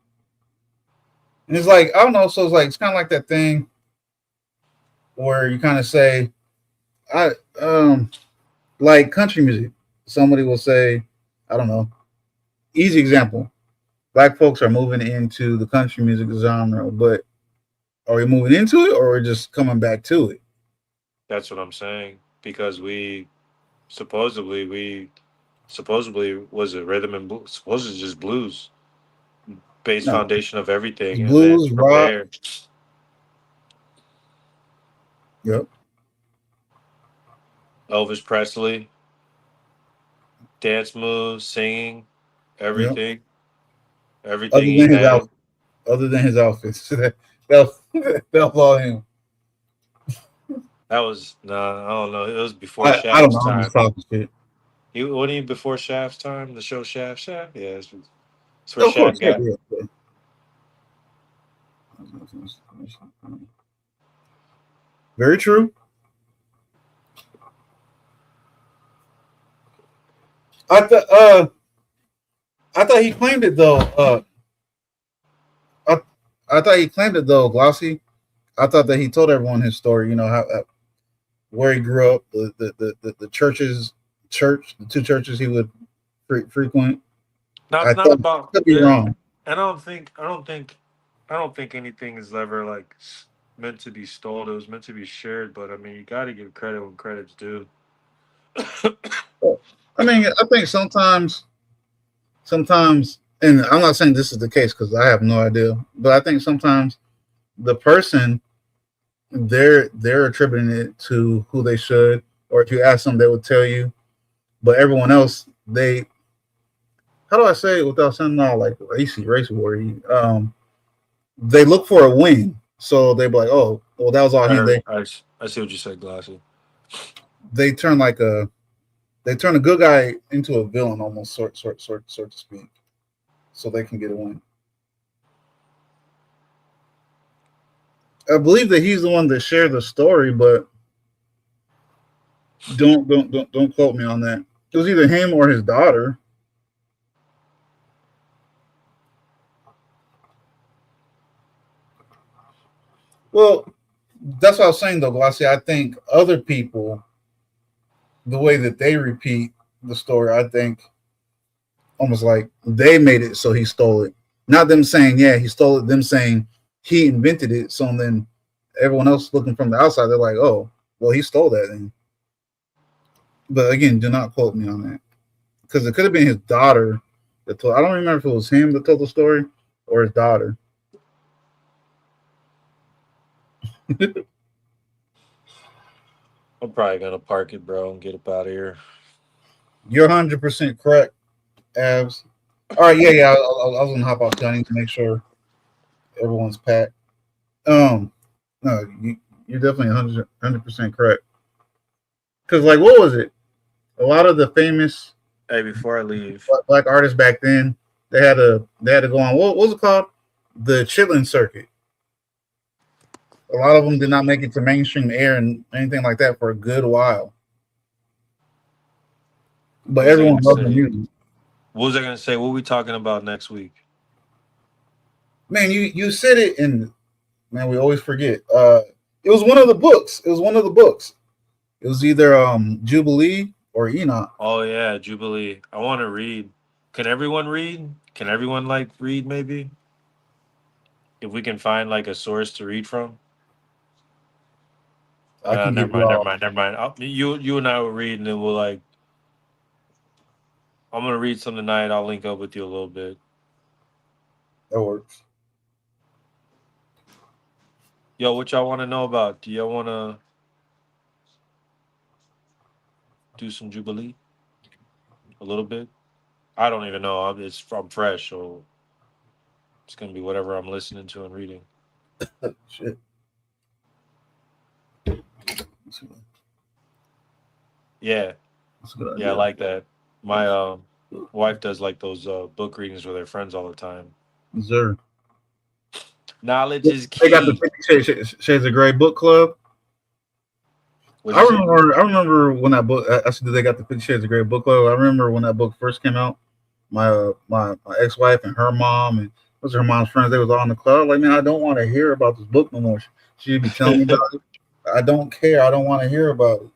S2: And it's like I don't know, so it's kind of like that thing where you kind of say I like country music. Somebody will say, I don't know. Easy example. Black folks are moving into the country music genre, but are we moving into it or are we just coming back to it?
S1: That's what I'm saying because we supposedly was it rhythm and blues. Supposedly just blues, base
S2: No.
S1: foundation of
S2: It's
S1: everything, and then
S2: blues,
S1: from
S2: rock.
S1: there,
S2: Yep.
S1: Elvis Presley, dance moves, singing,
S2: Yep.
S1: everything, everything
S2: Other
S1: he
S2: than his
S1: had.
S2: outfit. Other than his outfits. That was all him.
S1: That was I don't know. It was before
S2: I don't know.
S1: Shaft's
S2: I'm just
S1: time.
S2: talking shit.
S1: He wasn't he before Shaft's time. The show Shaft. Yeah, it's where
S2: Of course.
S1: Shaft
S2: Yeah,
S1: got.
S2: yeah. Very true. I thought I thought he claimed it though. I, I thought he claimed it though, Glossy. I thought that he told everyone his story. You know how where he grew up, the the two churches he would frequent.
S1: No,
S2: I
S1: it's not
S2: thought
S1: about
S2: could be
S1: yeah.
S2: wrong.
S1: I don't think anything is ever like meant to be stole. It was meant to be shared. But I mean, you got to give credit when credit's due.
S2: I mean, I think sometimes, and I'm not saying this is the case because I have no idea, but I think sometimes the person they're attributing it to who they should, or if you ask them, they would tell you. But everyone else, how do I say it without sounding all like race war? They look for a win, so they be like, oh, well, that was all
S1: I
S2: him.
S1: heard. I see what you said, Glassy.
S2: They turn they turn a good guy into a villain, almost sort to speak, so they can get a win. I believe that he's the one that shared the story, but don't quote me on that. It was either him or his daughter. Well, that's what I was saying though, Glossy. I think other people, the way that they repeat the story, I think almost like they made it so he stole it. Not them saying, yeah, he stole it, them saying he invented it. So then everyone else looking from the outside, they're like, oh, well, he stole that then. But again, do not quote me on that. Because it could have been his daughter that told. I don't remember if it was him that told the story or his daughter.
S1: I'm probably gonna park it, bro, and get up out of here.
S2: You're 100% correct, Abs. All right, yeah. I was gonna hop off. I need to make sure everyone's packed. No, you're definitely 100% correct. Because like, what was it? A lot of the famous
S1: Hey, before I leave,
S2: black artists back then, they had to go on. What was it called? The Chitlin Circuit. A lot of them did not make it to mainstream air and anything like that for a good while. But everyone loved the music.
S1: What was I gonna say? What are we talking about next week?
S2: Man, you said it, and man, we always forget. It was one of the books. It was either Jubilee or Enoch.
S1: Oh yeah, Jubilee. I want to read. Can everyone read? Can everyone like read? Maybe if we can find like a source to read from.
S2: I can
S1: Never
S2: give
S1: mind. You and I will read, and then we'll like. I'm gonna read some tonight. I'll link up with you a little bit.
S2: That works.
S1: Yo, what y'all want to know about? Do y'all want to do some Jubilee? A little bit. I don't even know. I'm fresh, so it's gonna be whatever I'm listening to and reading.
S2: Shit.
S1: Yeah, I like that. My wife does like those book readings with her friends all the time.
S2: Sure.
S1: Knowledge is key.
S2: They got the 50 Shades of Grey book club. I remember when that book. Actually, they got the 50 Shades of Grey book club. I remember when that book first came out. My ex-wife and her mom and those are her mom's friends. They was all in the club. Like, man, I don't want to hear about this book no more. She'd be telling me about it. I don't care. I don't want to hear about it.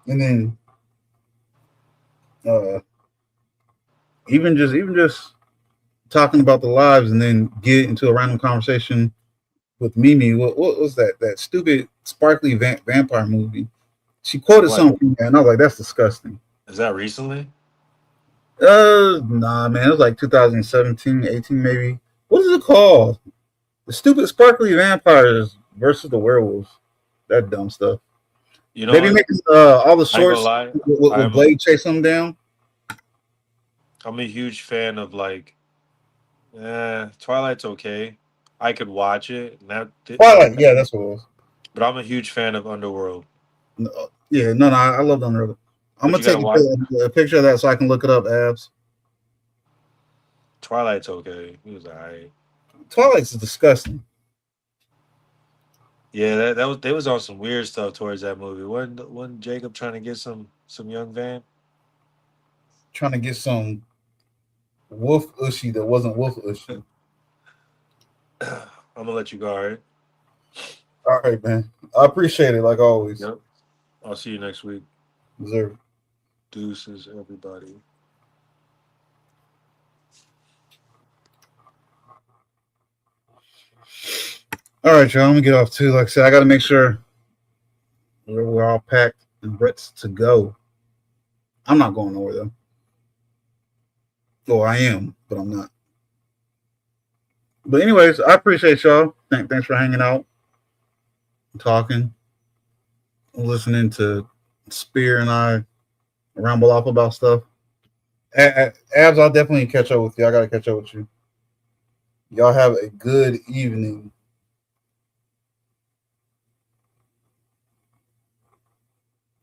S2: And then, even just talking about the lives, and then get into a random conversation with Mimi. What was that? That stupid sparkly vampire movie. She quoted something, and I was like, "That's disgusting."
S1: Is that recently?
S2: Nah, man. It was like 2017, 18, maybe. What is it called? The stupid sparkly vampires versus the werewolves. That dumb stuff.
S1: You know,
S2: they be making all the shorts with Blade chase them down.
S1: I'm a huge fan of like, Twilight's okay. I could watch it.
S2: Twilight, yeah, that's what it was.
S1: But I'm a huge fan of Underworld.
S2: Yeah, no, I love Underworld. I'm gonna take a picture of that so I can look it up, Abs.
S1: Twilight's okay. He was alright.
S2: Twilight's disgusting.
S1: Yeah, they was on some weird stuff towards that movie. Wasn't Jacob trying to get some young Van?
S2: Trying to get some wolf ushy that wasn't wolf ushy.
S1: I'm gonna let you go, all right?
S2: All right, man. I appreciate it like always.
S1: Yep. I'll see you next week.
S2: Deserve.
S1: Deuces, everybody.
S2: All right, y'all. I'm gonna get off too. Like I said, I got to make sure we're all packed and Brett's to go. I'm not going nowhere though. Well, I am, but I'm not. But anyways, I appreciate y'all. Thanks for hanging out. talking, listening to Spear and I ramble off about stuff. Abs, I'll definitely catch up with you. I gotta catch up with you. Y'all have a good evening.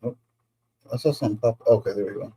S2: Oh, I saw something pop. Okay, there we go.